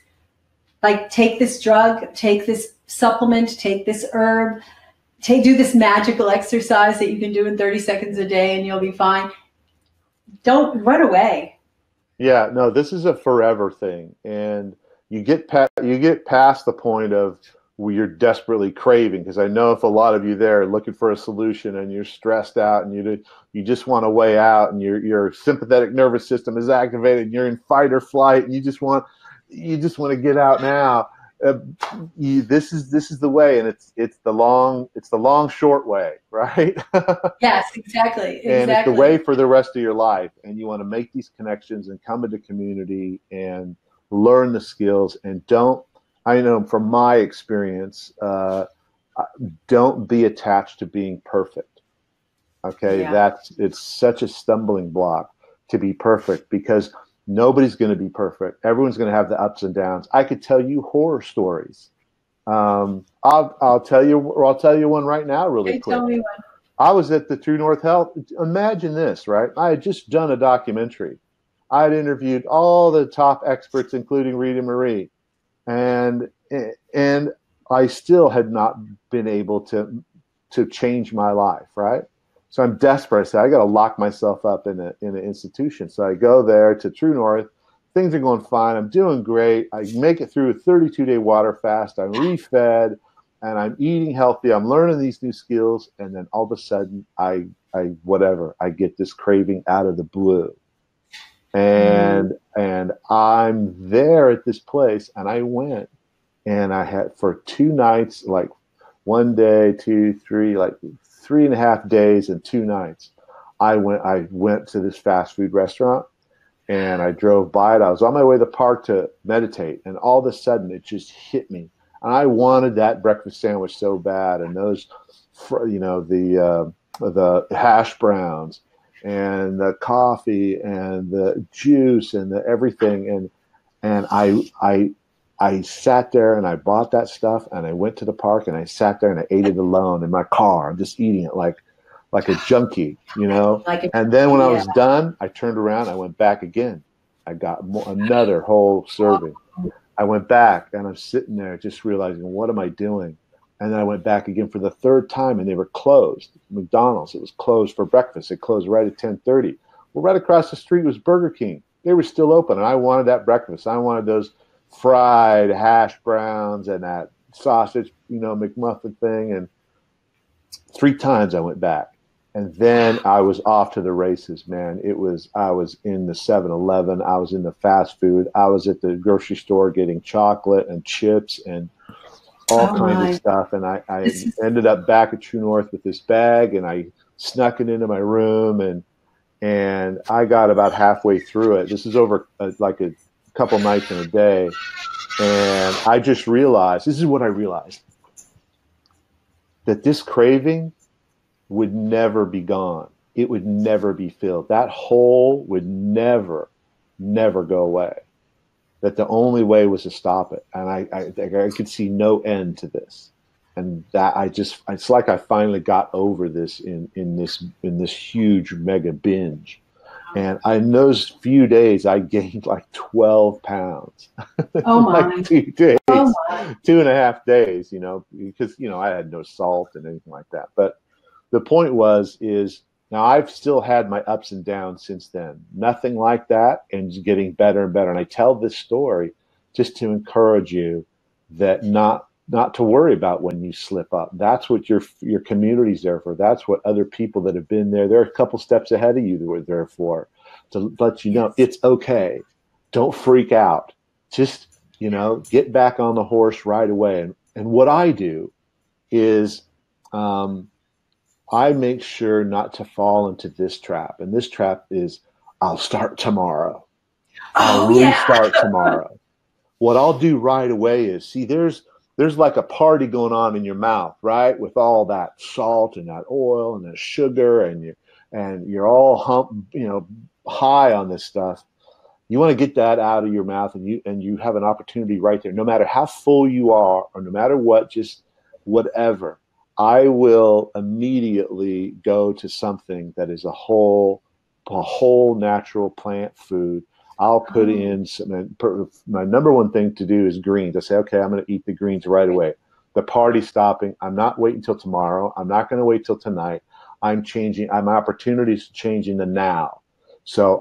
like take this drug, take this supplement, take this herb, do this magical exercise that you can do in 30 seconds a day and you'll be fine. Don't run away. Yeah, no, this is a forever thing. And you get past the point of where you're desperately craving, because I know if a lot of you there are looking for a solution and you're stressed out and you just want a way out, and your sympathetic nervous system is activated and you're in fight or flight and you just want to get out now. This is the way, and it's the long short way, right? Yes, exactly. And it's the way for the rest of your life. And you want to make these connections and come into community and learn the skills. And I know from my experience, don't be attached to being perfect. Okay, Yeah. it's such a stumbling block to be perfect, because nobody's going to be perfect. Everyone's going to have the ups and downs. I could tell you horror stories. I'll tell you one right now, really Okay, quick. tell me one. I was at the True North Health. Imagine this, right? I had just done a documentary. I had interviewed all the top experts, including Ritamarie, and I still had not been able to change my life, right? So I'm desperate. I said, I got to lock myself up in an institution. So I go there to True North. Things are going fine. I'm doing great. I make it through a 32-day water fast. I'm refed, and I'm eating healthy. I'm learning these new skills. And then all of a sudden, I get this craving out of the blue. And I'm there at this place, and I went, and I had for 2 nights, like 1 day, 2, 3, like 3.5 days and 2 nights. I went to this fast food restaurant, and I drove by it. I was on my way to the park to meditate, and all of a sudden it just hit me. And I wanted that breakfast sandwich so bad, and those, the hash browns, and the coffee, and the juice, and the everything. And I sat there, and I bought that stuff, and I went to the park, and I sat there, and I ate it alone in my car. I'm just eating it like a junkie, and then when I was done, I turned around, I went back again. I got another whole serving. I went back, and I'm sitting there just realizing, what am I doing? And then I went back again for the 3rd time, and they were closed. McDonald's, it was closed for breakfast. It closed right at 10:30. Well, right across the street was Burger King. They were still open, and I wanted that breakfast. I wanted those fried hash browns and that sausage, McMuffin thing. And 3 times I went back. And then I was off to the races, man. I was in the 7-Eleven. I was in the fast food. I was at the grocery store getting chocolate and chips and all kinds of stuff. And I ended up back at True North with this bag, and I snuck it into my room, and I got about halfway through it. This is over like a couple nights in a day. And I just realized, this is what I realized, that this craving would never be gone. It would never be filled. That hole would never go away. That the only way was to stop it. And I could see no end to this. And that it's like I finally got over this in this huge mega binge. And in those few days, I gained like 12 pounds. Oh my! Like 2 days, 2.5 days, because I had no salt and anything like that. But the point is now I've still had my ups and downs since then. Nothing like that, and just getting better and better. And I tell this story just to encourage you that not to worry about when you slip up. That's what your community's there for. That's what other people that have been there. They're a couple steps ahead of you that were there for, to let you know it's okay. Don't freak out. Just, get back on the horse right away. And what I do is I make sure not to fall into this trap. And this trap is, I'll start tomorrow. I'll restart tomorrow. What I'll do right away is, see, there's like a party going on in your mouth, right? With all that salt and that oil and the sugar, and you're all high on this stuff. You want to get that out of your mouth, and you have an opportunity right there. No matter how full you are, or no matter what, just whatever. I will immediately go to something that is a whole natural plant food. I'll put in my number one thing to do is greens. I say, okay, I'm going to eat the greens right away. The party's stopping. I'm not waiting till tomorrow. I'm not going to wait till tonight. I'm opportunities to change in the now. So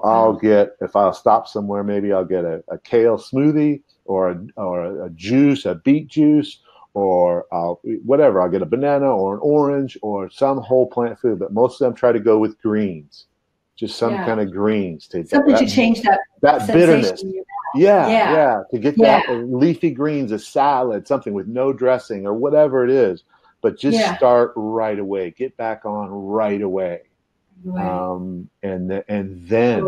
if I'll stop somewhere, maybe I'll get a kale smoothie or a juice, a beet juice, or whatever. I'll get a banana or an orange or some whole plant food. But most of them try to go with greens. Just some kind of greens to change that bitterness. Yeah. To get that leafy greens, a salad, something with no dressing or whatever it is. But just start right away. Get back on right away. And then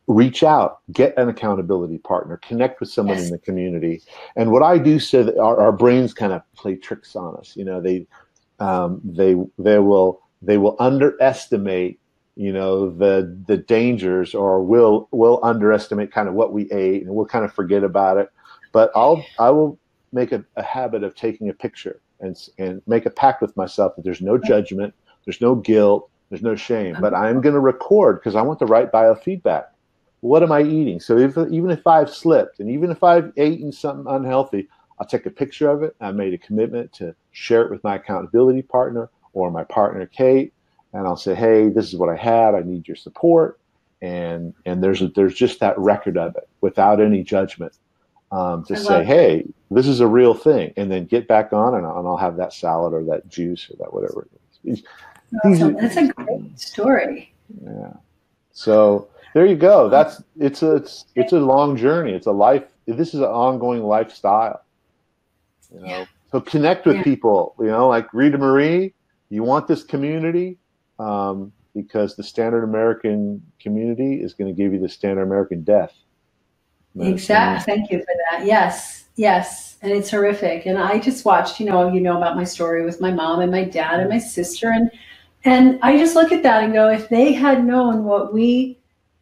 reach out, get an accountability partner, connect with someone in the community. And what I do, so that our brains kind of play tricks on us. They will they will underestimate, you know, the dangers, or will underestimate kind of what we ate, and we'll kind of forget about it. But I will make a habit of taking a picture and make a pact with myself that there's no judgment, there's no guilt, there's no shame, but I'm going to record because I want the right biofeedback. What am I eating? So even if I've slipped, and even if I've eaten something unhealthy, I'll take a picture of it. I made a commitment to share it with my accountability partner or my partner, Kate, and I'll say, hey, this is what I had. I need your support. And there's just that record of it without any judgment, to say, hey, this is a real thing, and then get back on, and I'll have that salad or that juice or that whatever it is. Awesome. That's a great story. Yeah. So there you go. It's a long journey. It's a life. This is an ongoing lifestyle. You know. Yeah. So connect with people. You know, like Ritamarie. You want this community, because the standard American community is going to give you the standard American death. Exactly. Thank you for that. Yes. Yes. And it's horrific. And I just watched, you know about my story with my mom and my dad and my sister. And I just look at that and go, if they had known what we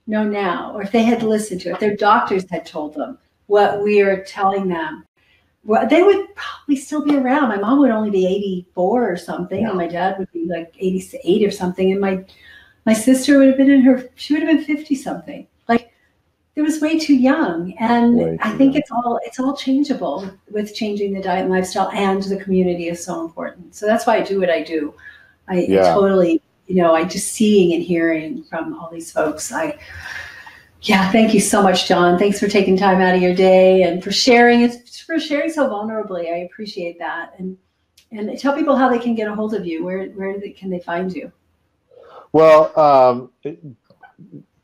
know now, or if they had listened to it, if their doctors had told them what we are telling them, well, they would probably still be around. My mom would only be 84 or something, and my dad would be like 88 or something. And my sister would have been she would have been 50 something. Like, it was way too young. And I think it's all changeable with changing the diet and lifestyle, and the community is so important. So that's why I do what I do. I totally, I just seeing and hearing from all these folks. Thank you so much, John. Thanks for taking time out of your day and for sharing so vulnerably. I appreciate that. And tell people how they can get a hold of you. Where can they find you? Well,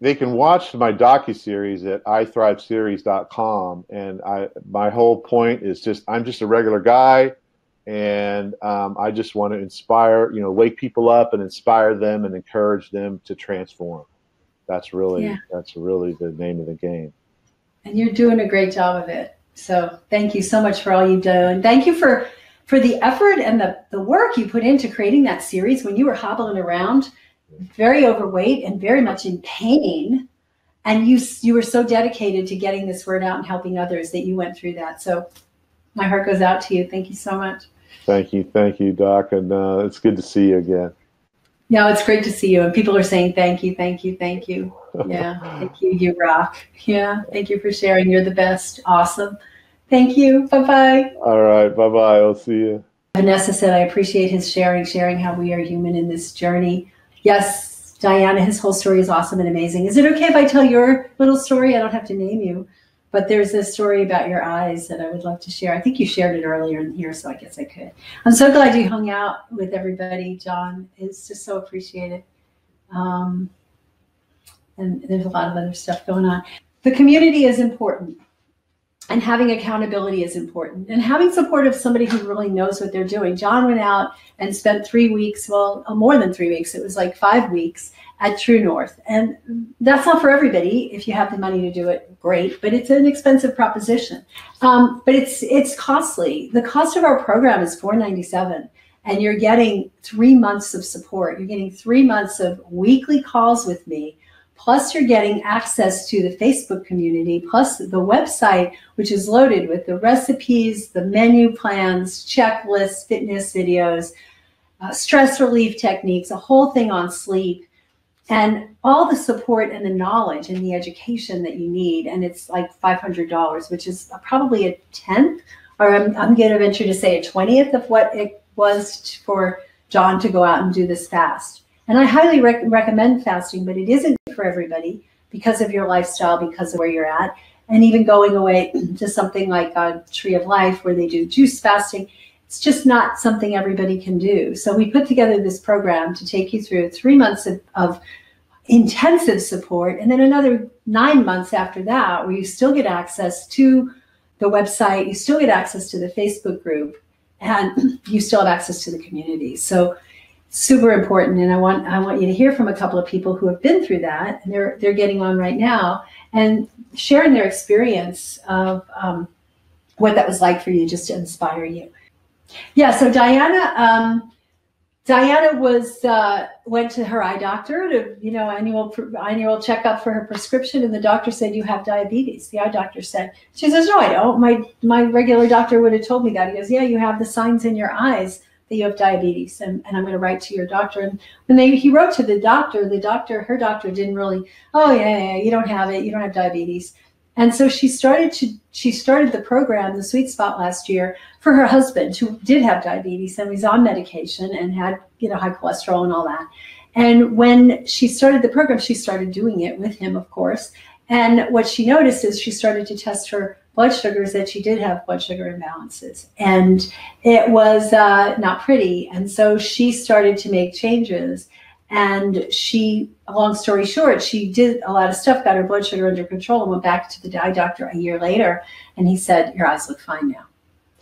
they can watch my docuseries at iThriveSeries.com. And my whole point is I'm just a regular guy. And I just want to inspire, wake people up and inspire them and encourage them to transform. That's really the name of the game. And you're doing a great job of it. So thank you so much for all you've done. And thank you for the effort and the work you put into creating that series when you were hobbling around, very overweight and very much in pain. And you were so dedicated to getting this word out and helping others that you went through that. So my heart goes out to you. Thank you so much. Thank you, Doc. And it's good to see you again. No, it's great to see you. And people are saying thank you, thank you, thank you. Yeah, thank you. You rock. Yeah, thank you for sharing. You're the best. Awesome. Thank you. Bye-bye. All right. Bye-bye. I'll see you. Vanessa said, I appreciate his sharing how we are human in this journey. Yes, Diana, his whole story is awesome and amazing. Is it okay if I tell your little story? I don't have to name you. But there's this story about your eyes that I would love to share. I think you shared it earlier in here, so I guess I could. I'm so glad you hung out with everybody, John. It's just so appreciated. And there's a lot of other stuff going on. The community is important. And having accountability is important. And having support of somebody who really knows what they're doing. John went out and spent 3 weeks, more than 3 weeks. It was like 5 weeks at True North. And that's not for everybody. If you have the money to do it, great. But it's an expensive proposition. But it's costly. The cost of our program is $497. And you're getting 3 months of support. You're getting 3 months of weekly calls with me. Plus, you're getting access to the Facebook community, plus the website, which is loaded with the recipes, the menu plans, checklists, fitness videos, stress relief techniques, a whole thing on sleep, and all the support and the knowledge and the education that you need. And it's like $500, which is probably a 10th, or I'm going to venture to say a 20th of what it was for John to go out and do this fast. And I highly recommend fasting, but it isn't for everybody because of your lifestyle, because of where you're at. And even going away to something like a Tree of Life where they do juice fasting, it's just not something everybody can do. So we put together this program to take you through 3 months of intensive support, and then another 9 months after that where you still get access to the website, you still get access to the Facebook group, and you still have access to the community. So super important. And I want you to hear from a couple of people who have been through that, and they're getting on right now and sharing their experience of what that was like for you, just to inspire you. Yeah, so Diana Diana went to her eye doctor to, annual checkup for her prescription, and the doctor said, you have diabetes. The eye doctor said, she says, no, I don't. My regular doctor would have told me that. He goes, yeah, you have the signs in your eyes that you have diabetes, and I'm going to write to your doctor. And when he wrote to her doctor didn't really, oh yeah, you don't have it, you don't have diabetes. And so she started the program, the Sweet Spot, last year for her husband, who did have diabetes and was on medication and had, high cholesterol and all that. And when she started the program, she started doing it with him, of course. And what she noticed is she started to test her blood sugars, that she did have blood sugar imbalances. And it was not pretty. And so she started to make changes. And she, long story short, she did a lot of stuff, got her blood sugar under control, and went back to the eye doctor a year later. And he said, your eyes look fine now.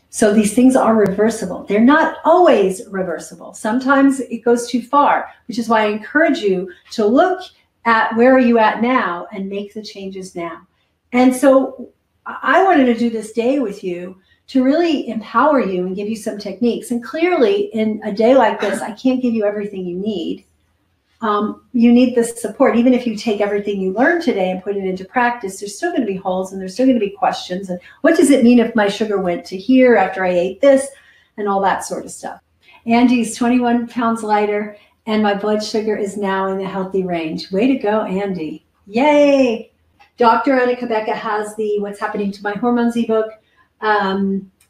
So these things are reversible. They're not always reversible. Sometimes it goes too far, which is why I encourage you to look at where are you at now and make the changes now. And so I wanted to do this day with you to really empower you and give you some techniques. And clearly, in a day like this, I can't give you everything you need. You need this support. Even if you take everything you learned today and put it into practice, there's still going to be holes and there's still going to be questions. And what does it mean if my sugar went to here after I ate this, and all that sort of stuff. Andy's 21 pounds lighter, and my blood sugar is now in the healthy range. Way to go, Andy. Yay. Dr. Anna Quebeca has the What's Happening to My Hormones ebook.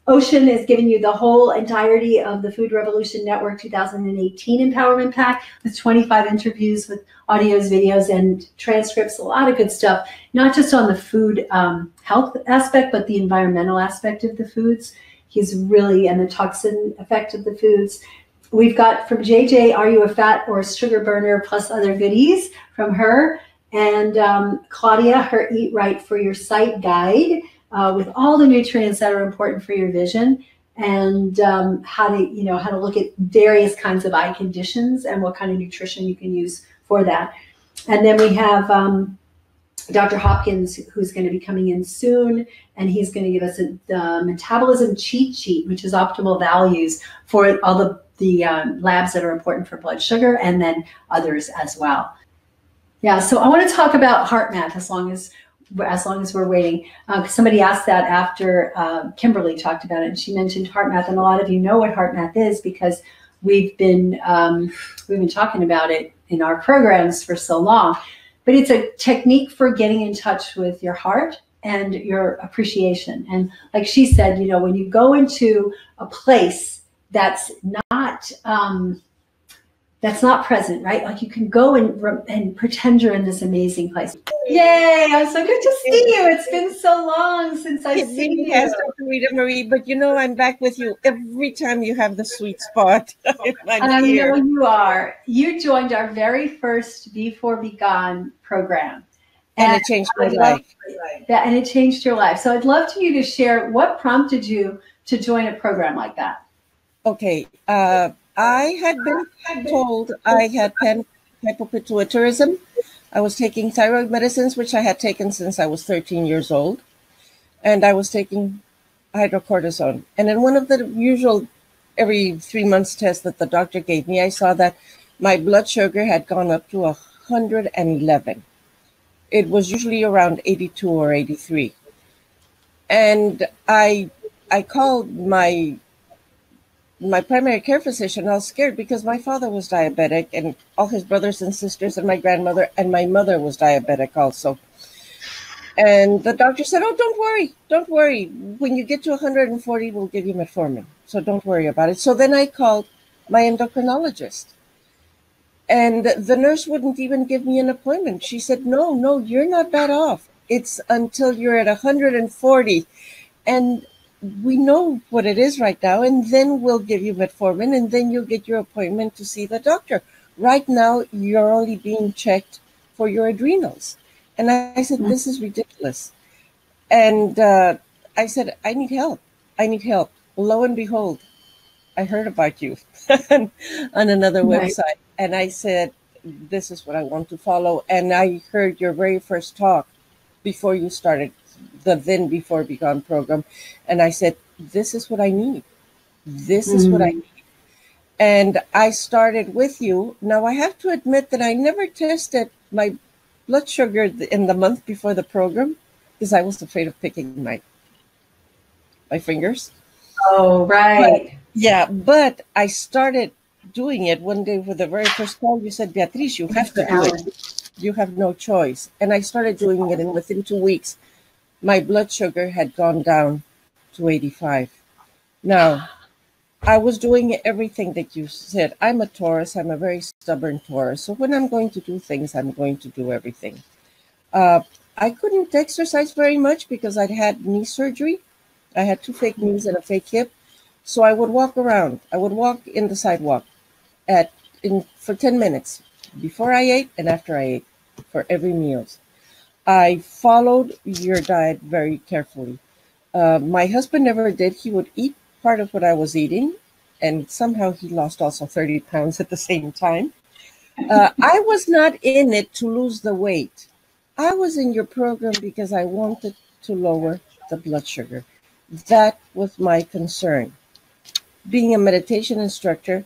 Ocean is giving you the whole entirety of the Food Revolution Network 2018 Empowerment Pack with 25 interviews with audios, videos, and transcripts. A lot of good stuff, not just on the food health aspect, but the environmental aspect of the foods. He's really, and the toxin effect of the foods. We've got from JJ, Are You a Fat or a Sugar Burner, plus other goodies from her. And Claudia, her Eat Right for Your Sight guide, with all the nutrients that are important for your vision, and how to look at various kinds of eye conditions and what kind of nutrition you can use for that. And then we have Dr. Hopkins, who's going to be coming in soon, and he's going to give us the metabolism cheat sheet, which is optimal values for all the labs that are important for blood sugar, and then others as well. Yeah, so I want to talk about heart math as long as we're waiting. Somebody asked that after Kimberly talked about it, and she mentioned heart math, and a lot of you know what heart math is because we've been talking about it in our programs for so long. But it's a technique for getting in touch with your heart and your appreciation. And like she said, when you go into a place that's not present, right? Like you can go and pretend you're in this amazing place. Yay! I'm so good to see you. It's been so long since I've seen you. Yes, Dr. Ritamarie, but I'm back with you every time you have the sweet spot. I know you are. You joined our very first Before Be Gone program. And it changed my life. And it changed your life. So I'd love for you to share what prompted you to join a program like that. Okay. I had been told I had hypopituitarism. I was taking thyroid medicines, which I had taken since I was 13 years old. And I was taking hydrocortisone. And in one of the usual every 3 months tests that the doctor gave me, I saw that my blood sugar had gone up to 111. It was usually around 82 or 83. And I called my primary care physician. I was scared because my father was diabetic, and all his brothers and sisters, and my grandmother and my mother was diabetic also. And the doctor said, oh, don't worry. When you get to 140, we'll give you metformin. So don't worry about it. So then I called my endocrinologist, and the nurse wouldn't even give me an appointment. She said, no, you're not that off. It's until you're at 140. And we know what it is right now, and then we'll give you metformin, and then you'll get your appointment to see the doctor. Right now, you're only being checked for your adrenals. And I said, this is ridiculous. And I said, I need help. Lo and behold, I heard about you on another website. And I said, this is what I want to follow. And I heard your very first talk before you started the Then Before Be Gone program. And I said, this is what I need. This is what I need. And I started with you. Now, I have to admit that I never tested my blood sugar in the month before the program because I was afraid of picking my fingers. Oh, right. But I started doing it one day for the very first time. You said, Beatriz, you have to do it. You have no choice. And I started doing it, and within 2 weeks, my blood sugar had gone down to 85. Now, I was doing everything that you said. I'm a Taurus. I'm a very stubborn Taurus. So when I'm going to do things, I'm going to do everything. I couldn't exercise very much because I'd had knee surgery. I had 2 fake knees and a fake hip. So I would walk around. I would walk in the sidewalk for 10 minutes before I ate and after I ate for every meal. I followed your diet very carefully. My husband never did. He would eat part of what I was eating, and somehow he lost also 30 pounds at the same time. I was not in it to lose the weight. I was in your program because I wanted to lower the blood sugar. That was my concern. Being a meditation instructor,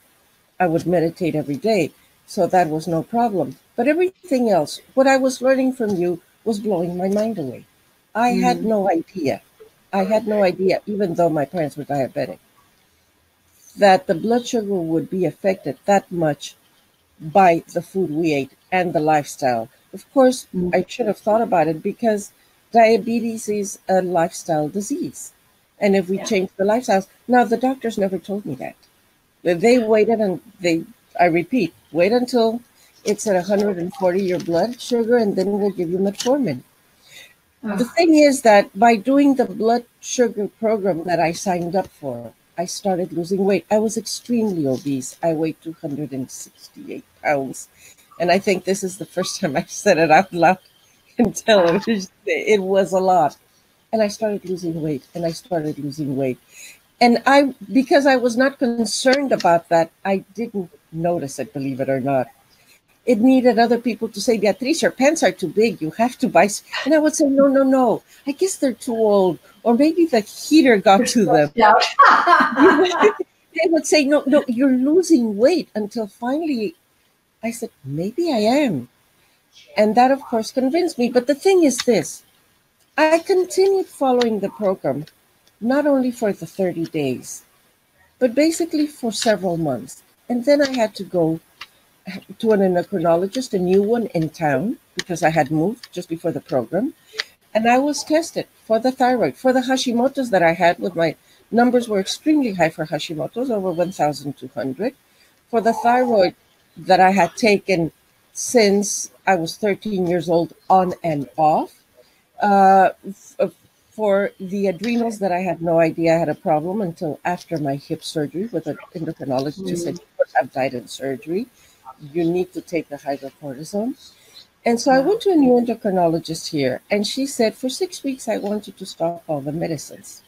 I would meditate every day, so that was no problem. But everything else, what I was learning from you was blowing my mind away. I had no idea. I had no idea, even though my parents were diabetic, that the blood sugar would be affected that much by the food we ate and the lifestyle. Of course, I should have thought about it because diabetes is a lifestyle disease. And if we change the lifestyles, now the doctors never told me that. They waited and I repeat, wait until it's at 140 your blood sugar and then we'll give you metformin. The thing is that by doing the blood sugar program that I signed up for, I started losing weight. I was extremely obese. I weighed 268 pounds. And I think this is the first time I said it out loud in television. It was a lot. And I started losing weight, and I started losing weight. And because I was not concerned about that, I didn't notice it, believe it or not. It needed other people to say, Beatriz, your pants are too big. You have to buy. And I would say, no. I guess they're too old. Or maybe the heater got to them. They would say, no, you're losing weight, until finally I said, maybe I am. And that, of course, convinced me. But the thing is this. I continued following the program, not only for the 30 days, but basically for several months. And then I had to go to an endocrinologist, a new one in town, because I had moved just before the program. And I was tested for the thyroid, for the Hashimoto's that I had. With my numbers were extremely high for Hashimoto's, over 1,200. For the thyroid that I had taken since I was 13 years old, on and off. For the adrenals that I had no idea I had a problem until after my hip surgery, with an endocrinologist who said, you have died in surgery. You need to take the hydrocortisone. And so I went to a new endocrinologist here, and she said, for 6 weeks, I want you to stop all the medicines.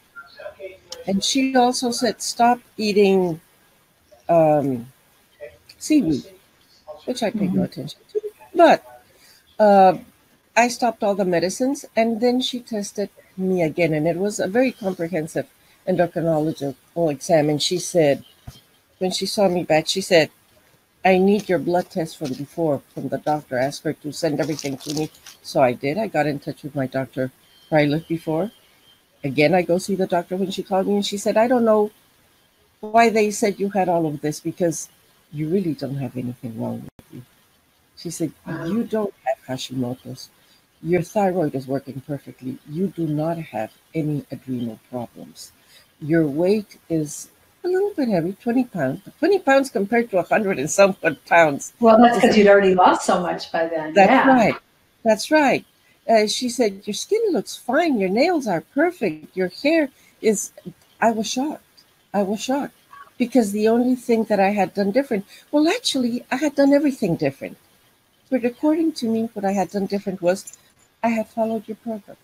And she also said, stop eating seaweed, which I paid no attention to. But I stopped all the medicines, and then she tested me again, and it was a very comprehensive endocrinological exam. And she said, when she saw me back, she said, I need your blood test from before, from the doctor. Asked her to send everything to me. So I did. I got in touch with my doctor where I lived before. Again, I go see the doctor when she called me, and she said, I don't know why they said you had all of this, because you really don't have anything wrong with you. She said, you don't have Hashimoto's. Your thyroid is working perfectly. You do not have any adrenal problems. Your weight is a little bit heavy, 20 pounds. 20 pounds compared to 100 and somewhat pounds. Well, that's because you'd already lost so much by then. That's right. That's right. She said, your skin looks fine. Your nails are perfect. Your hair is... I was shocked. Because the only thing that I had done different... Well, actually, I had done everything different. But according to me, what I had done different was I had followed your program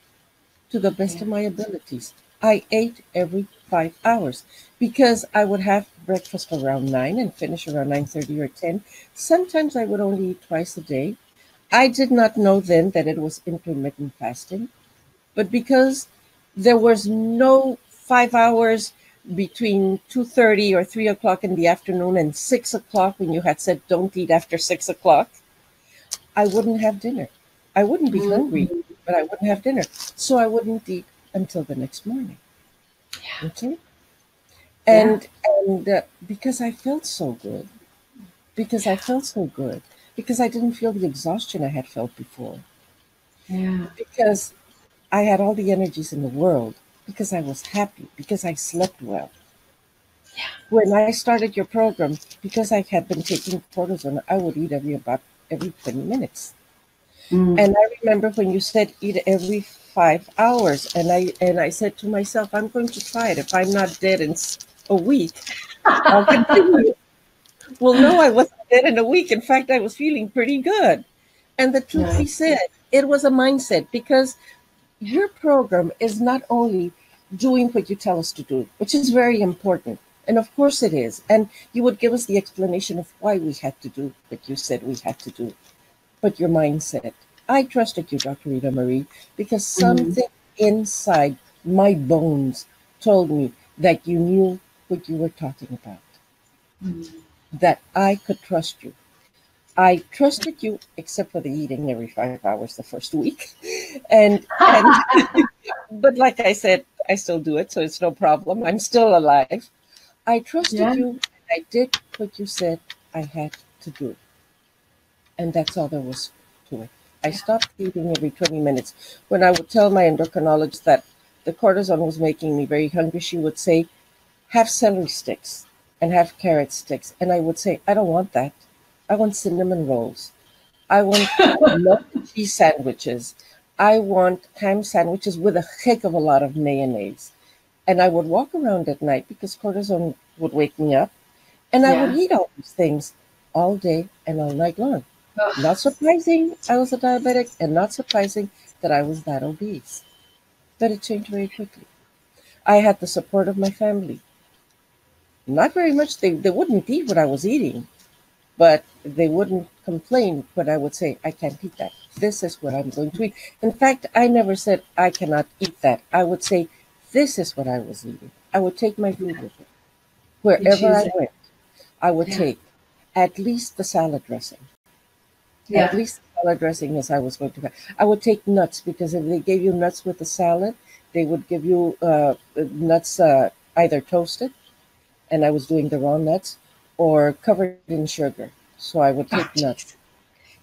to the best of my abilities. I ate every 5 hours because I would have breakfast around 9 and finish around 9:30 or 10. Sometimes I would only eat twice a day. I did not know then that it was intermittent fasting, but because there was no 5 hours between 2:30 or 3 o'clock in the afternoon and 6 o'clock when you had said don't eat after 6 o'clock, I wouldn't have dinner. I wouldn't be hungry, but I wouldn't have dinner. So I wouldn't eat until the next morning. Yeah. Okay? And because I felt so good, because I didn't feel the exhaustion I had felt before, because I had all the energies in the world, because I was happy, because I slept well. Yeah. When I started your program, because I had been taking cortisone, I would eat every 20 minutes. And I remember when you said eat every 5 hours, and I said to myself, I'm going to try it. If I'm not dead in a week, I'll continue. Well, no, I wasn't dead in a week. In fact, I was feeling pretty good. And the truth be said, it was a mindset, because your program is not only doing what you tell us to do, which is very important. And of course it is. And you would give us the explanation of why we had to do what you said we had to do. But your mindset. I trusted you, Dr. Ritamarie, because something inside my bones told me that you knew what you were talking about. That I could trust you. I trusted you, except for the eating every 5 hours the first week. And but like I said, I still do it, so it's no problem. I'm still alive. I trusted you. I did what you said I had to do. And that's all there was to it. I stopped eating every 20 minutes. When I would tell my endocrinologist that the cortisone was making me very hungry, she would say, have celery sticks and have carrot sticks. And I would say, I don't want that. I want cinnamon rolls. I want milk and cheese sandwiches. I want ham sandwiches with a heck of a lot of mayonnaise. And I would walk around at night because cortisone would wake me up. And I would eat all these things all day and all night long. Not surprising I was a diabetic, and not surprising that I was that obese. But it changed very quickly. I had the support of my family. Not very much. They wouldn't eat what I was eating, but they wouldn't complain when I would say, I can't eat that. This is what I'm going to eat. In fact, I never said, I cannot eat that. I would say, this is what I was eating. I would take my food with me. Wherever I went, I would take at least the salad dressing. At least the salad dressing as I was going to have. I would take nuts, because if they gave you nuts with the salad, they would give you nuts either toasted, and I was doing the raw nuts, or covered in sugar. So I would take nuts.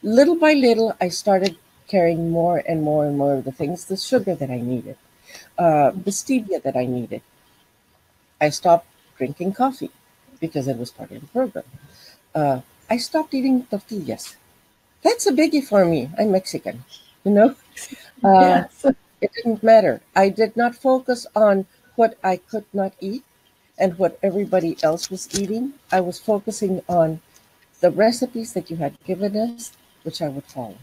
Little by little, I started carrying more and more and more of the things, the sugar that I needed, the stevia that I needed. I stopped drinking coffee because it was part of the program. I stopped eating tortillas. That's a biggie for me. I'm Mexican, you know? It didn't matter. I did not focus on what I could not eat and what everybody else was eating. I was focusing on the recipes that you had given us, which I would follow.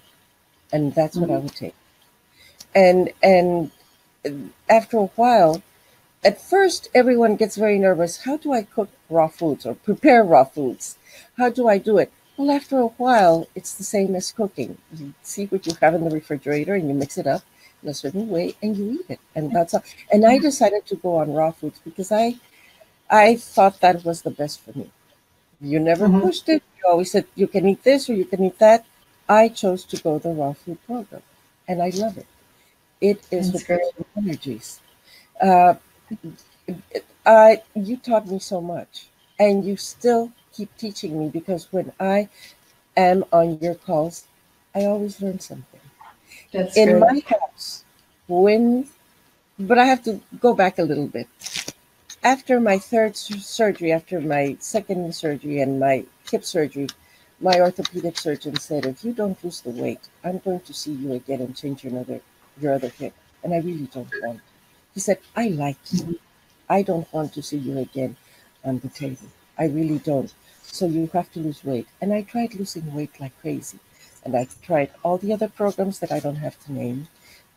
And that's what I would take. And after a while, at first, everyone gets very nervous. How do I cook raw foods or prepare raw foods? How do I do it? Well, after a while, it's the same as cooking. You see what you have in the refrigerator and you mix it up in a certain way and you eat it. And that's all. And I decided to go on raw foods because I thought that was the best for me. You never pushed it. You always said you can eat this or you can eat that. I chose to go the raw food program, and I love it. It is with energies. You taught me so much, and you still keep teaching me, because when I am on your calls, I always learn something. That's in great. My house, but I have to go back a little bit. After my third surgery, after my second surgery and my hip surgery, my orthopedic surgeon said, if you don't lose the weight, I'm going to see you again and change your other hip. And I really don't want to. He said, I like you. I don't want to see you again on the table. I really don't. So you have to lose weight. And I tried losing weight like crazy. And I tried all the other programs that I don't have to name.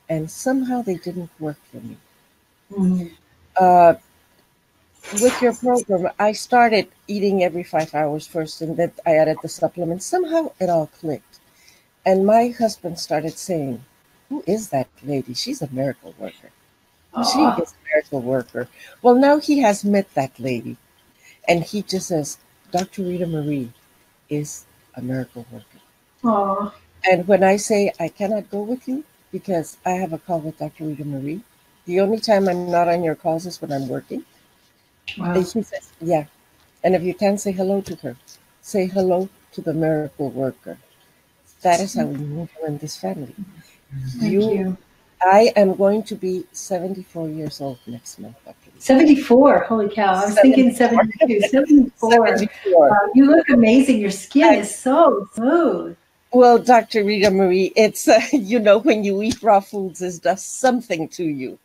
And somehow they didn't work for me. With your program, I started eating every 5 hours first, and then I added the supplements. Somehow it all clicked. And my husband started saying, who is that lady? She's a miracle worker. She is a miracle worker. Well, now he has met that lady, and he just says, Dr. Ritamarie is a miracle worker. Oh, And when I say I cannot go with you because I have a call with Dr. Ritamarie, the only time I'm not on your calls is when I'm working. wow. And he says, yeah. And if you can't say hello to her, say hello to the miracle worker. That is how we move in this family. Thank you. I am going to be 74 years old next month. 74. Holy cow. I was thinking 72. 74. 74. You look amazing. Your skin is so smooth. Well, Dr. Ritamarie, it's, when you eat raw foods, it does something to you.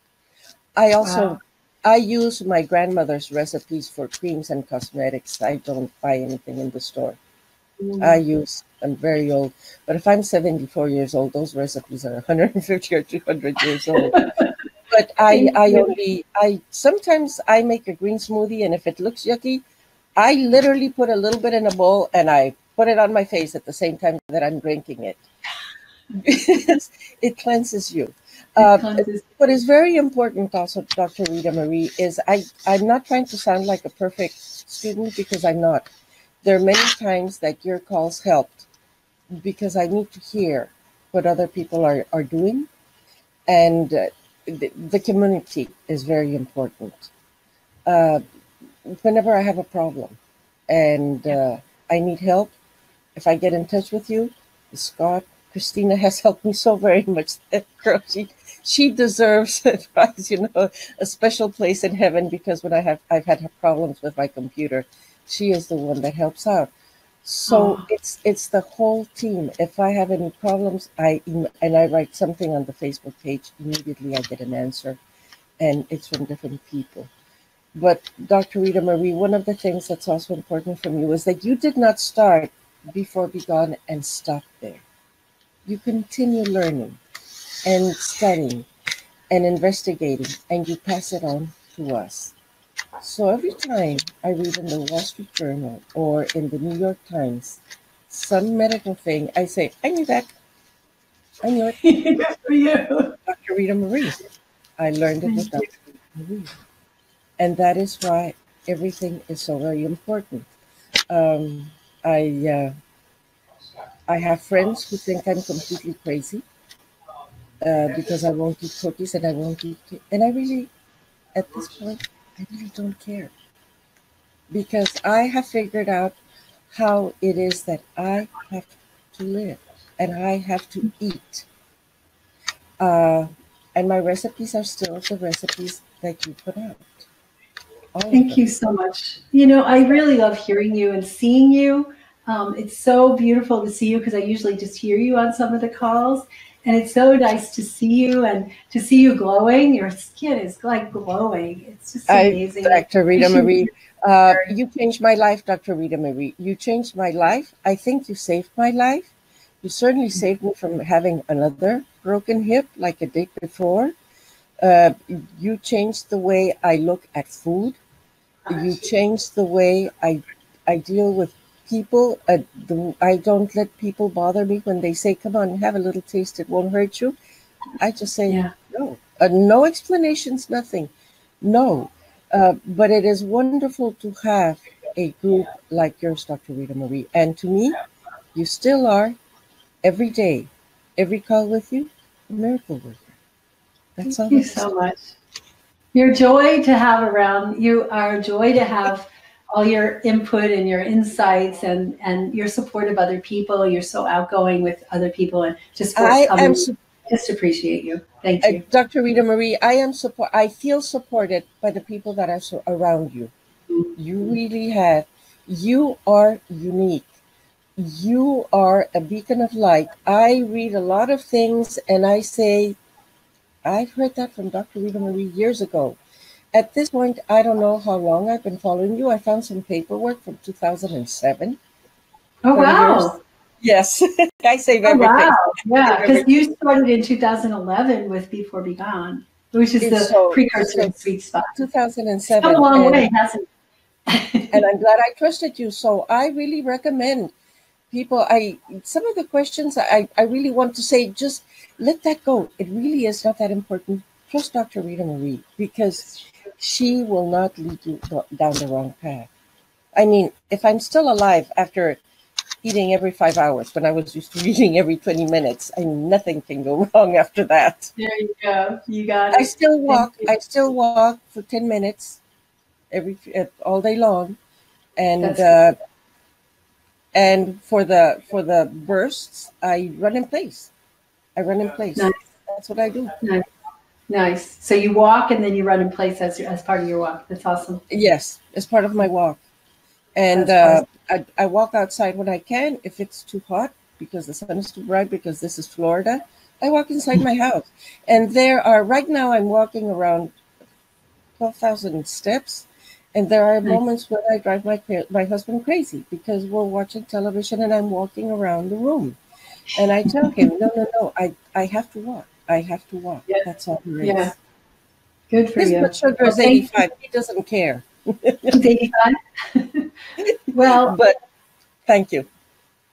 I use my grandmother's recipes for creams and cosmetics. I don't buy anything in the store. I'm very old, but if I'm 74 years old, those recipes are 150 or 200 years old. But sometimes I make a green smoothie, and if it looks yucky, I literally put a little bit in a bowl and I put it on my face at the same time that I'm drinking it. It cleanses you. What is very important also, Dr. Ritamarie, is I'm not trying to sound like a perfect student because I'm not. There are many times that your calls helped because I need to hear what other people are doing. And the community is very important. Whenever I have a problem and I need help, if I get in touch with you, Scott, Christina has helped me so very much. That girl, she deserves a special place in heaven because when I've had problems with my computer, she is the one that helps out. So it's the whole team. If I have any problems, I write something on the Facebook page, immediately I get an answer, and it's from different people. But Dr. Ritamarie, one of the things that's also important from you is that you did not start before Be Gone and stop there. You continue learning and studying and investigating, and you pass it on to us. So every time I read in the Wall Street Journal or in the New York Times some medical thing, I say, I knew that. I knew it. Good for you. Dr. Ritamarie. I learned it with Dr. Ritamarie. And that is why everything is so very important. I have friends who think I'm completely crazy because I won't eat cookies and I won't eat cake. And I really, at this point, I really don't care. Because I have figured out how it is that I have to live and I have to eat. And my recipes are still the recipes that you put out. Thank you so much. I really love hearing you and seeing you. It's so beautiful to see you because I usually just hear you on some of the calls. And it's so nice to see you and to see you glowing. Your skin is like glowing. It's just amazing. Dr. Ritamarie, you changed my life, Dr. Ritamarie. You changed my life. I think you saved my life. You certainly saved me from having another broken hip like I did before. You changed the way I look at food. You changed the way I deal with people. I don't let people bother me when they say, come on, have a little taste. It won't hurt you. I just say, no. No explanations, nothing. No. But it is wonderful to have a group like yours, Dr. Ritamarie. And to me, you still are, every day, every call with you, a miracle worker. That's all. Thank you so much. You're a joy to have around. You are a joy to have all your input and your insights and your support of other people. You're so outgoing with other people and just just appreciate you. Thank you. Dr. Ritamarie, I feel supported by the people that are around you. You really have. You are unique. You are a beacon of light. I read a lot of things and I say, I've heard that from Dr. Ritamarie years ago. At this point, I don't know how long I've been following you. I found some paperwork from 2007. Oh, wow. Yes, I save everything. Wow. Yeah, because you started in 2011 with Before Be Gone, which is the precursor of Sweet Spot. 2007. It's come a long way, hasn't it? And I'm glad I trusted you. So I really recommend people, some of the questions I really want to say, just let that go. It really is not that important. trust Dr. Ritamarie, because she will not lead you down the wrong path. I mean, if I'm still alive after eating every 5 hours, when I was used to eating every 20 minutes, I mean, nothing can go wrong after that. There you go. You got it. I still walk for 10 minutes all day long, and for the bursts, I run in place. Nice. That's what I do. Nice. So you walk and then you run in place as part of your walk. That's awesome. Yes, as part of my walk. And I walk outside when I can. If it's too hot because the sun is too bright, because this is Florida, I walk inside my house. And right now I'm walking around 12,000 steps. And there are moments when I drive my husband crazy because we're watching television and I'm walking around the room. And I tell him, no, I have to walk. I have to walk. Yeah. That's all there is. Yeah. Good for you. His blood sugar is 85. He doesn't care. He's 85? Well, but thank you.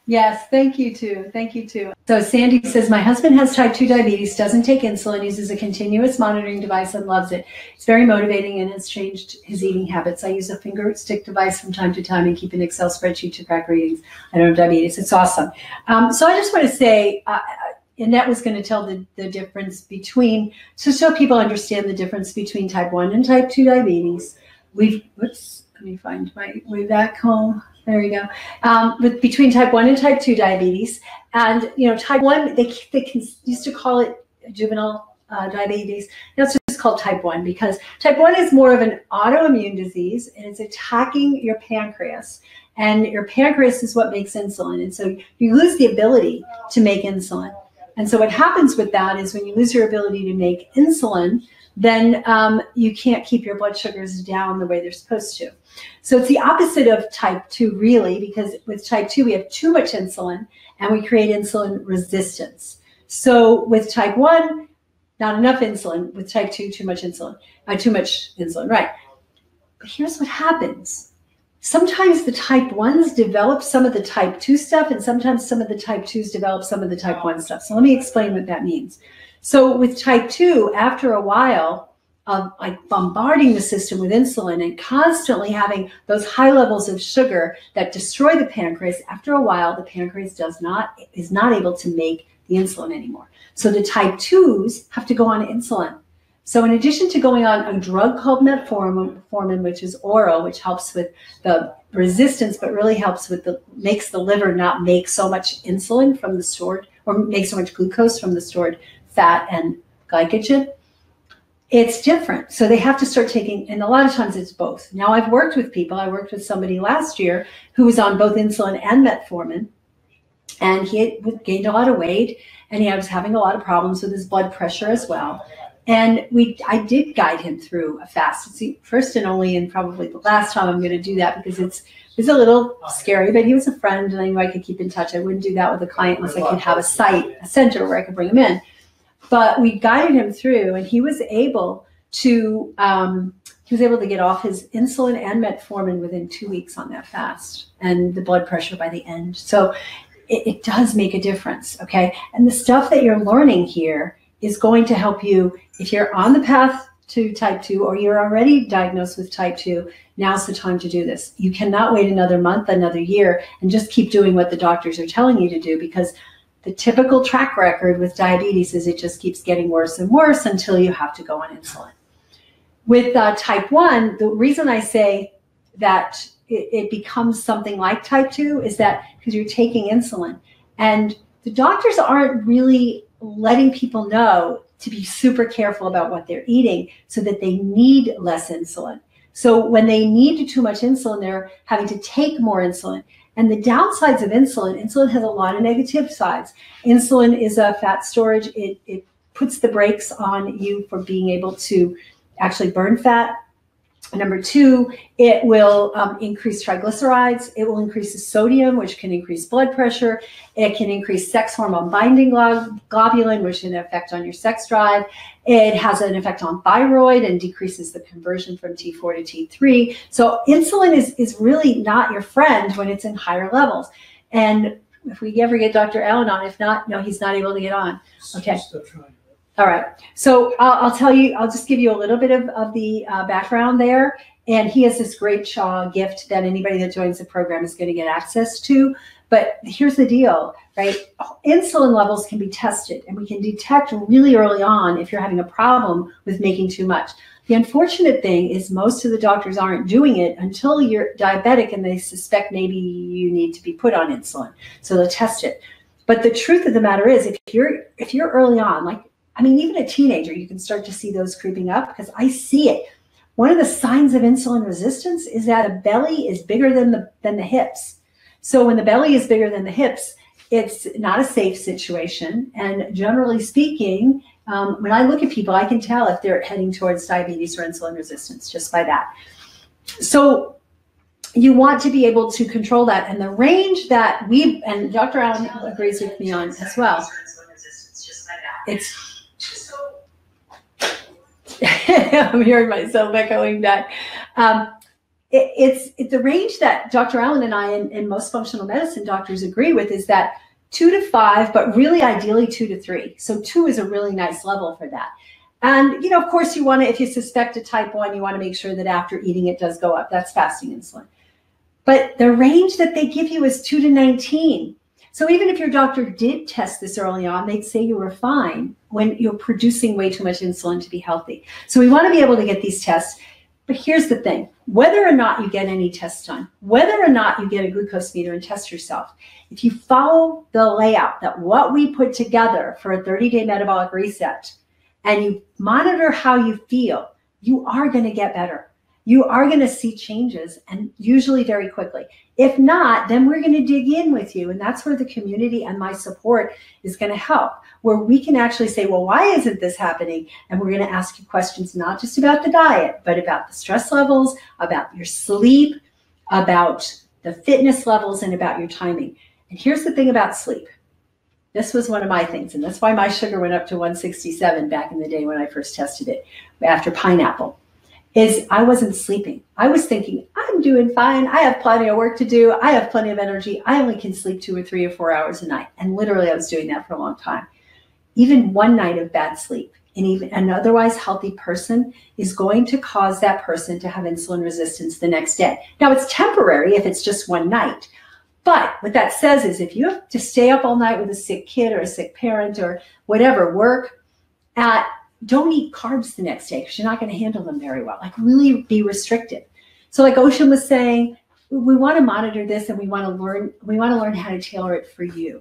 Yes, thank you too. Thank you too. So Sandy says, my husband has type 2 diabetes, doesn't take insulin, uses a continuous monitoring device and loves it. It's very motivating and has changed his eating habits. I use a finger stick device from time to time and keep an Excel spreadsheet to track readings. I don't have diabetes. It's awesome. So I just want to say, Annette was going to tell the difference between, so people understand the difference between type 1 and type 2 diabetes. Let me find my way back home. There you go. Between type 1 and type 2 diabetes, and type 1, they used to call it juvenile diabetes. Now it's just called type 1 because type 1 is more of an autoimmune disease, and it's attacking your pancreas. And your pancreas is what makes insulin, and so you lose the ability to make insulin. And so what happens with that is when you lose your ability to make insulin, then you can't keep your blood sugars down the way they're supposed to. So it's the opposite of type 2, really, because with type 2, we have too much insulin and we create insulin resistance. So with type 1, not enough insulin. With type 2, too much insulin. Right. But here's what happens. Sometimes the type 1s develop some of the type 2 stuff, and sometimes some of the type 2s develop some of the type 1 stuff. So let me explain what that means. So with type 2, after a while of bombarding the system with insulin and constantly having those high levels of sugar that destroy the pancreas, after a while the pancreas is not able to make the insulin anymore. So the type 2s have to go on insulin. So in addition to going on a drug called metformin, which is oral, which helps with the resistance, but really helps with makes the liver not make so much insulin from the stored, or make so much glucose from the stored fat and glycogen, it's different. So they have to start taking, and a lot of times it's both. Now I've worked with people. I worked with somebody last year who was on both insulin and metformin, and he had gained a lot of weight, and he was having a lot of problems with his blood pressure as well. And I did guide him through a fast. It's the first and only, and probably the last time I'm going to do that, because it's a little scary, but he was a friend and I knew I could keep in touch. I wouldn't do that with a client unless I could have a center where I could bring him in. But we guided him through, and he was able to get off his insulin and metformin within 2 weeks on that fast, and the blood pressure by the end. So it does make a difference, okay? And the stuff that you're learning here is going to help you if you're on the path to type 2 or you're already diagnosed with type 2. Now's the time to do this. You cannot wait another month, another year, and just keep doing what the doctors are telling you to do, because the typical track record with diabetes is it just keeps getting worse and worse until you have to go on insulin. With type 1, the reason I say that it becomes something like type 2 is that because you're taking insulin, and the doctors aren't really letting people know to be super careful about what they're eating so that they need less insulin. So when they need too much insulin, they're having to take more insulin. And the downsides of insulin has a lot of negative sides. Insulin is a fat storage. It puts the brakes on you for being able to actually burn fat. Number 2, it will increase triglycerides. It will increase the sodium, which can increase blood pressure. It can increase sex hormone binding globulin, which has an effect on your sex drive. It has an effect on thyroid and decreases the conversion from T4 to T3. So insulin is really not your friend when it's in higher levels. And if we ever get Dr. Allen on, if not, no, he's not able to get on. Okay. All right. So I'll tell you, I'll just give you a little bit of the background there. And he has this great gift that anybody that joins the program is going to get access to. But here's the deal, right? Insulin levels can be tested, and we can detect really early on if you're having a problem with making too much. The unfortunate thing is most of the doctors aren't doing it until you're diabetic and they suspect maybe you need to be put on insulin. So they'll test it. But the truth of the matter is, if you're early on, like, I mean, even a teenager, you can start to see those creeping up, because I see it. One of the signs of insulin resistance is that a belly is bigger than the hips. So when the belly is bigger than the hips, it's not a safe situation. And generally speaking, when I look at people, I can tell if they're heading towards diabetes or insulin resistance just by that. So you want to be able to control that. And the range that and Dr. Allen agrees with me on as well, it's I'm hearing myself echoing that. It's the range that Dr. Allen and I and most functional medicine doctors agree with is that 2 to 5, but really ideally 2 to 3. So 2 is a really nice level for that. And, of course you want to, if you suspect a type 1, you want to make sure that after eating it does go up. That's fasting insulin. But the range that they give you is 2 to 19. So even if your doctor did test this early on, they'd say you were fine when you're producing way too much insulin to be healthy. So we want to be able to get these tests. But here's the thing, whether or not you get any tests done, whether or not you get a glucose meter and test yourself, if you follow the layout that what we put together for a 30-day metabolic reset and you monitor how you feel, you are going to get better. You are going to see changes, and usually very quickly. If not, then we're going to dig in with you. And that's where the community and my support is going to help, where we can actually say, well, why isn't this happening? And we're going to ask you questions, not just about the diet, but about the stress levels, about your sleep, about the fitness levels, and about your timing. And here's the thing about sleep. This was one of my things, and that's why my sugar went up to 167 back in the day when I first tested it after pineapple. Is I wasn't sleeping. I was thinking, I'm doing fine. I have plenty of work to do. I have plenty of energy. I only can sleep 2 or 3 or 4 hours a night. And literally I was doing that for a long time. Even one night of bad sleep in even an otherwise healthy person is going to cause that person to have insulin resistance the next day. Now it's temporary if it's just one night. But what that says is if you have to stay up all night with a sick kid or a sick parent or whatever, work at, don't eat carbs the next day because you're not going to handle them very well. Like really be restricted. So like Ocean was saying, we want to monitor this and we want to learn how to tailor it for you.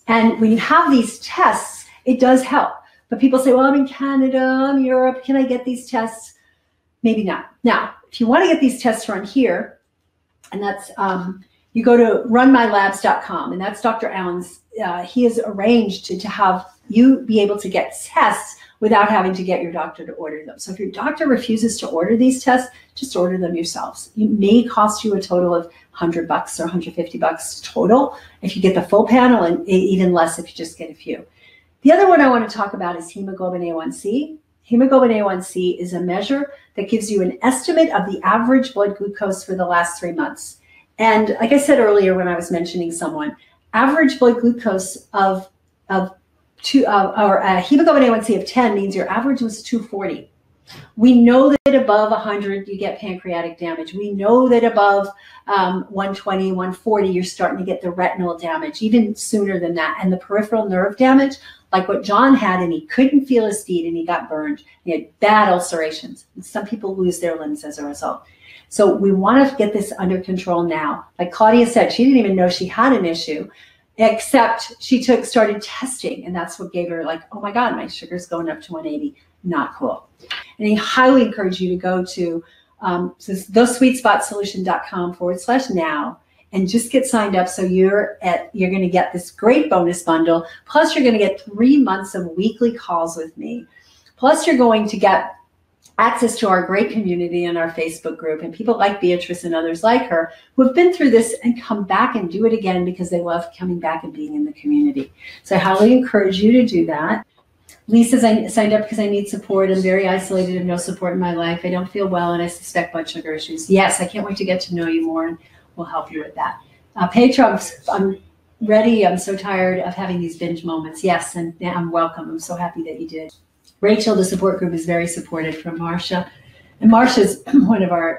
And when you have these tests, it does help. But people say, well, I'm in Canada, I'm in Europe. Can I get these tests? Maybe not. Now, if you want to get these tests run here, and that's, you go to runmylabs.com, and that's Dr. Allen's, he has arranged to have you be able to get tests without having to get your doctor to order them. So if your doctor refuses to order these tests, just order them yourselves. It may cost you a total of $100 or $150 total if you get the full panel, and even less if you just get a few. The other one I want to talk about is hemoglobin A1C. Hemoglobin A1C is a measure that gives you an estimate of the average blood glucose for the last 3 months. And like I said earlier when I was mentioning someone, average blood glucose of hemoglobin A1C of 10 means your average was 240. We know that above 100, you get pancreatic damage. We know that above 120, 140, you're starting to get the retinal damage, even sooner than that. And the peripheral nerve damage, like what John had, and he couldn't feel his feet and he got burned. He had bad ulcerations. And some people lose their limbs as a result. So we want to get this under control now. Like Claudia said, she didn't even know she had an issue, except she started testing, and that's what gave her like, oh my God, my sugar's going up to 180. Not cool. And I highly encourage you to go to thosweetspotsolution.com/now and just get signed up. So you're going to get this great bonus bundle. Plus you're going to get 3 months of weekly calls with me. Plus you're going to get access to our great community in our Facebook group, and people like Beatrice and others like her who have been through this and come back and do it again because they love coming back and being in the community. So I highly encourage you to do that. Lisa's, I signed up because I need support. I'm very isolated and no support in my life. I don't feel well and I suspect blood sugar issues. Yes, I can't wait to get to know you more and we'll help you with that. Petra, I'm ready. I'm so tired of having these binge moments. Yes, and I'm welcome. I'm so happy that you did. Rachel, the support group, is very supported from Marsha. And Marsha's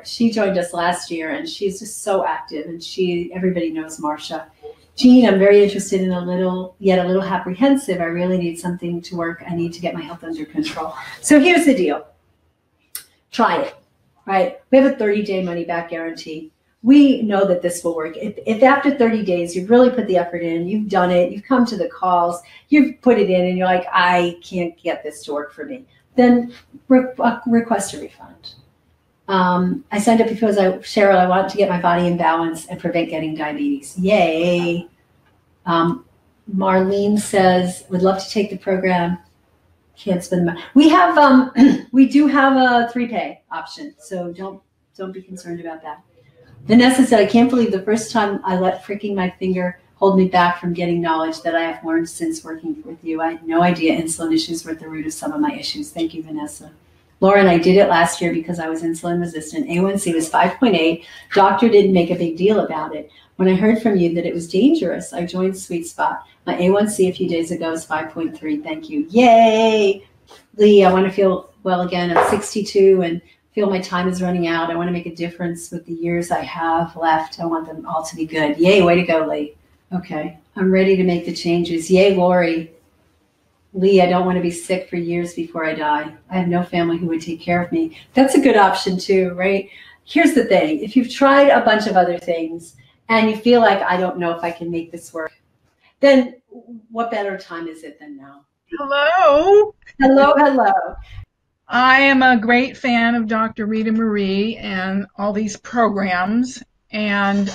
she joined us last year, and she's just so active, and everybody knows Marsha. Jean, I'm very interested in yet a little apprehensive. I really need something to work. I need to get my health under control. So here's the deal. Try it, right? We have a 30-day money-back guarantee. We know that this will work. If after 30 days you've really put the effort in, you've done it, you've come to the calls, you've put it in, and you're like, I can't get this to work for me, then request a refund. I signed up because Cheryl, I want to get my body in balance and prevent getting diabetes. Yay. Marlene says, would love to take the program. Can't spend the money. We do have a 3-pay option, so don't be concerned about that. Vanessa said, I can't believe the first time I let freaking my finger hold me back from getting knowledge that I have learned since working with you. I had no idea insulin issues were at the root of some of my issues. Thank you, Vanessa. Lauren, I did it last year because I was insulin resistant. A1C was 5.8. Doctor didn't make a big deal about it. When I heard from you that it was dangerous, I joined Sweet Spot. My A1C a few days ago was 5.3. Thank you. Yay. Lee, I want to feel well again. I'm 62 and feel my time is running out. I want to make a difference with the years I have left. I want them all to be good. Yay, way to go, Lee. Okay, I'm ready to make the changes. Yay, Lori. Lee, I don't want to be sick for years before I die. I have no family who would take care of me. That's a good option too, right? Here's the thing. If you've tried a bunch of other things and you feel like, I don't know if I can make this work, then what better time is it than now? Hello. Hello, hello. I am a great fan of Dr. Ritamarie and all these programs, and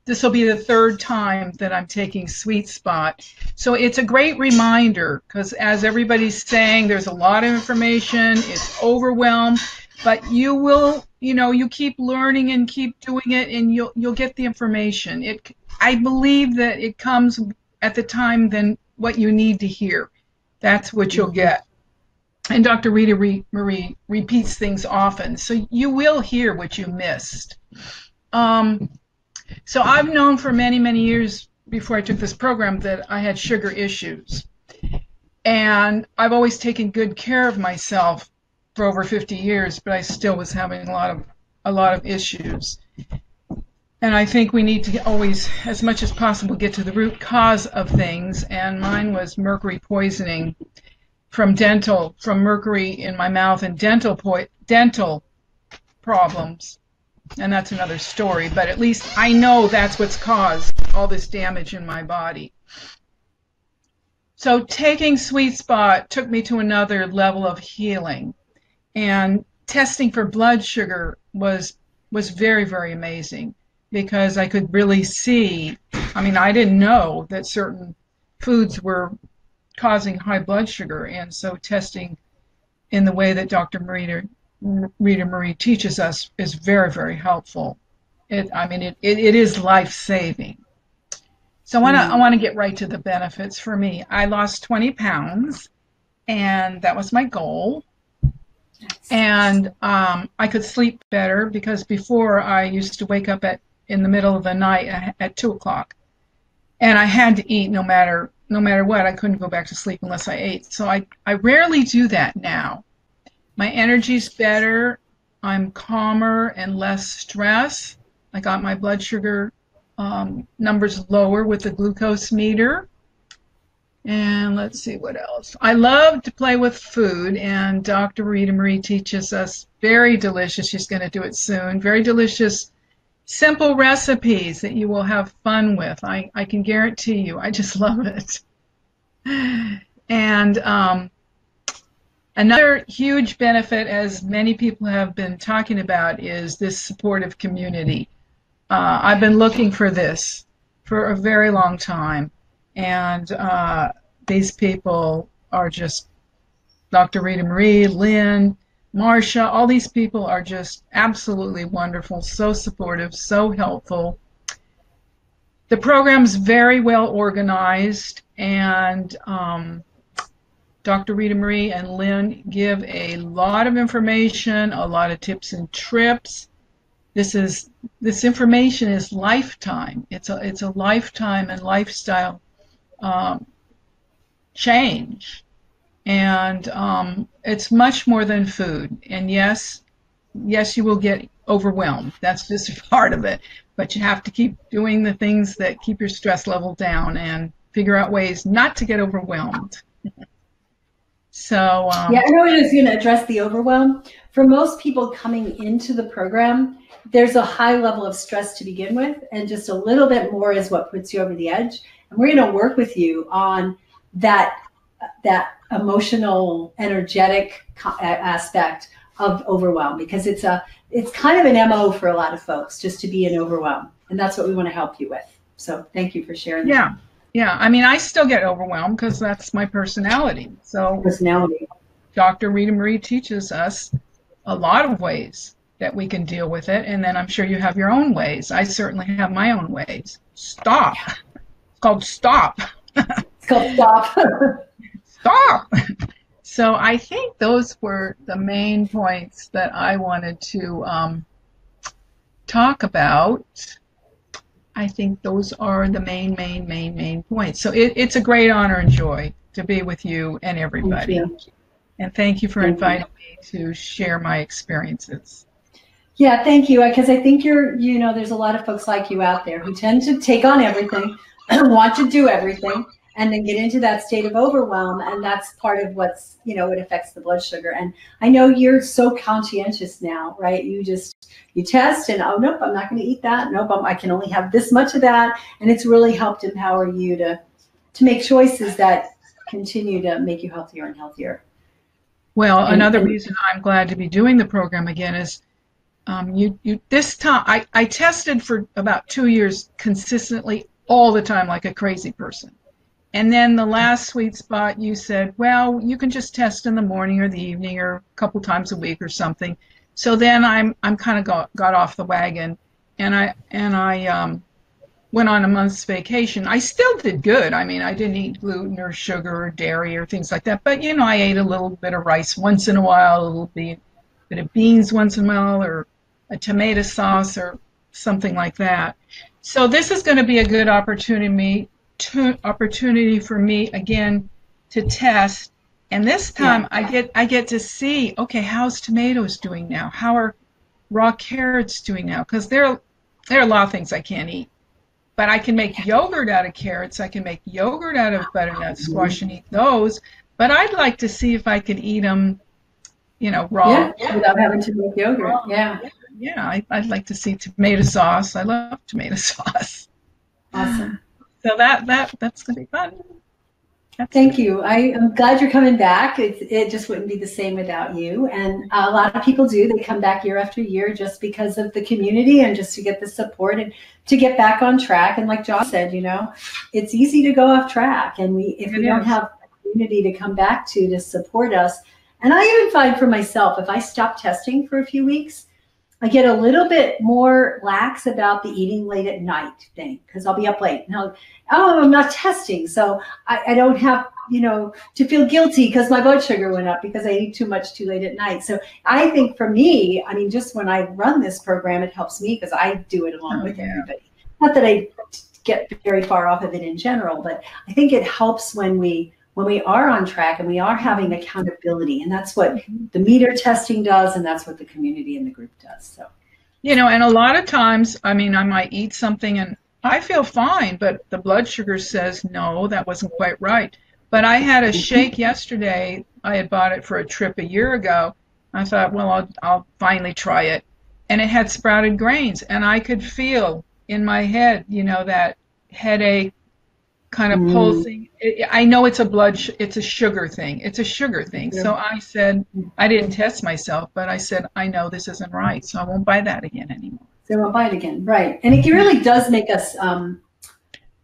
this will be the 3rd time that I'm taking Sweet Spot. So it's a great reminder, because as everybody's saying, there's a lot of information, it's overwhelmed, but you will, you keep learning and keep doing it, and you'll get the information. I believe that it comes at the time then what you need to hear. That's what you'll get. And Dr. Ritamarie repeats things often, so you will hear what you missed. So I've known for many, many years before I took this program that I had sugar issues. And I've always taken good care of myself for over 50 years, but I still was having a lot of issues. And I think we need to always, as much as possible, get to the root cause of things. And mine was mercury poisoning from mercury in my mouth and dental problems. And that's another story, but at least I know that's what's caused all this damage in my body. So taking Sweet Spot took me to another level of healing, and testing for blood sugar was very, very amazing, because I could really see, I didn't know that certain foods were causing high blood sugar, and so testing in the way that Dr. Ritamarie teaches us is very, very helpful. It is life-saving. So I want to get right to the benefits for me. I lost 20 pounds, and that was my goal. And I could sleep better, because before I used to wake up in the middle of the night at 2 o'clock, and I had to eat no matter what. I couldn't go back to sleep unless I ate. So I rarely do that now. My energy's better. I'm calmer and less stress. I got my blood sugar numbers lower with the glucose meter. And let's see what else. I love to play with food, and Dr. Ritamarie teaches us very delicious, she's going to do it soon, very delicious, simple recipes that you will have fun with. I can guarantee you. I just love it. And another huge benefit, as many people have been talking about, is this supportive community. I've been looking for this for a very long time, and these people are just, Dr. Ritamarie, Lynn, Marsha, all these people are just absolutely wonderful, so supportive, so helpful. The program's very well organized, and Dr. Ritamarie and Lynn give a lot of information, a lot of tips and trips. This information is lifetime. It's a lifetime and lifestyle change. And it's much more than food. And yes, you will get overwhelmed. That's just a part of it. But you have to keep doing the things that keep your stress level down and figure out ways not to get overwhelmed. So yeah, I know I was going to address the overwhelm. For most people coming into the program, there's a high level of stress to begin with, and just a little bit more is what puts you over the edge. And we're going to work with you on that emotional, energetic aspect of overwhelm, because it's kind of an MO for a lot of folks, just to be in overwhelm, and that's what we want to help you with. So thank you for sharing that. Yeah, I mean, I still get overwhelmed because that's my personality. So Dr. Ritamarie teaches us a lot of ways that we can deal with it, and then I'm sure you have your own ways. I certainly have my own ways. Stop. It's called stop. It's called stop. Stop. So I think those were the main points that I wanted to talk about. I think those are the main points. So it's a great honor and joy to be with you and everybody. Thank you. And thank you for inviting me to share my experiences. Yeah, thank you. Because I think there's a lot of folks like you out there who tend to take on everything, want to do everything, and then get into that state of overwhelm. And that's part of what's, it affects the blood sugar. And I know you're so conscientious now, right? You test and, oh, nope, I'm not going to eat that. Nope, I can only have this much of that. And it's really helped empower you to make choices that continue to make you healthier and healthier. Well, another reason I'm glad to be doing the program again is this time I tested for about 2 years consistently all the time like a crazy person. And then the last sweet spot, you said, well, you can just test in the morning or the evening or a couple times a week or something. So then I'm kind of got off the wagon, and I went on a month's vacation. I still did good. I mean, I didn't eat gluten or sugar or dairy or things like that. But I ate a little bit of rice once in a while, a little bit of beans once in a while, or a tomato sauce or something like that. So this is going to be a good opportunity for me again to test, and this time I get to see, okay, how's tomatoes doing now? How are raw carrots doing now? Because there are a lot of things I can't eat, but I can make yogurt out of carrots. I can make yogurt out of butternut squash and eat those. But I'd like to see if I can eat them, raw. Yeah, without having to make yogurt. Yeah, I'd like to see tomato sauce. I love tomato sauce. Awesome. So that's going to be fun. Thank you. I'm glad you're coming back. It just wouldn't be the same without you. And a lot of people do. They come back year after year just because of the community and just to get the support and to get back on track. And like John said, it's easy to go off track. And if we don't have a community to come back to support us. And I even find for myself, if I stop testing for a few weeks, I get a little bit more lax about the eating late at night thing, because I'll be up late. And I'm not testing. So I don't have, to feel guilty because my blood sugar went up because I ate too much too late at night. So I think for me, just when I run this program, it helps me because I do it along with everybody. Not that I get very far off of it in general, but I think it helps when we are on track and we are having accountability, and that's what the meter testing does, and that's what the community and the group does. So, and a lot of times, I might eat something and I feel fine, but the blood sugar says, no, that wasn't quite right. But I had a shake yesterday. I had bought it for a trip a year ago. I thought, well, I'll finally try it. And it had sprouted grains, and I could feel in my head, that headache, kind of pulsing. I know it's a sugar thing. It's a sugar thing. Yeah. So I said, I didn't test myself, but I said, I know this isn't right, so I won't buy that again anymore. So I won't buy it again, right? And it really does make us.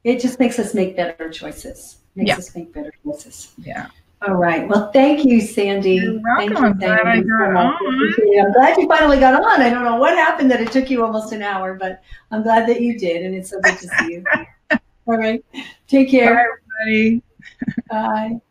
It just makes us make better choices. Makes us make better choices. Yeah. All right. Well, thank you, Sandy. You're welcome. I'm glad I got on. I'm glad you finally got on. I don't know what happened that it took you almost an hour, but I'm glad that you did, and it's so good to see you. All right. Take care. Bye, everybody. Bye.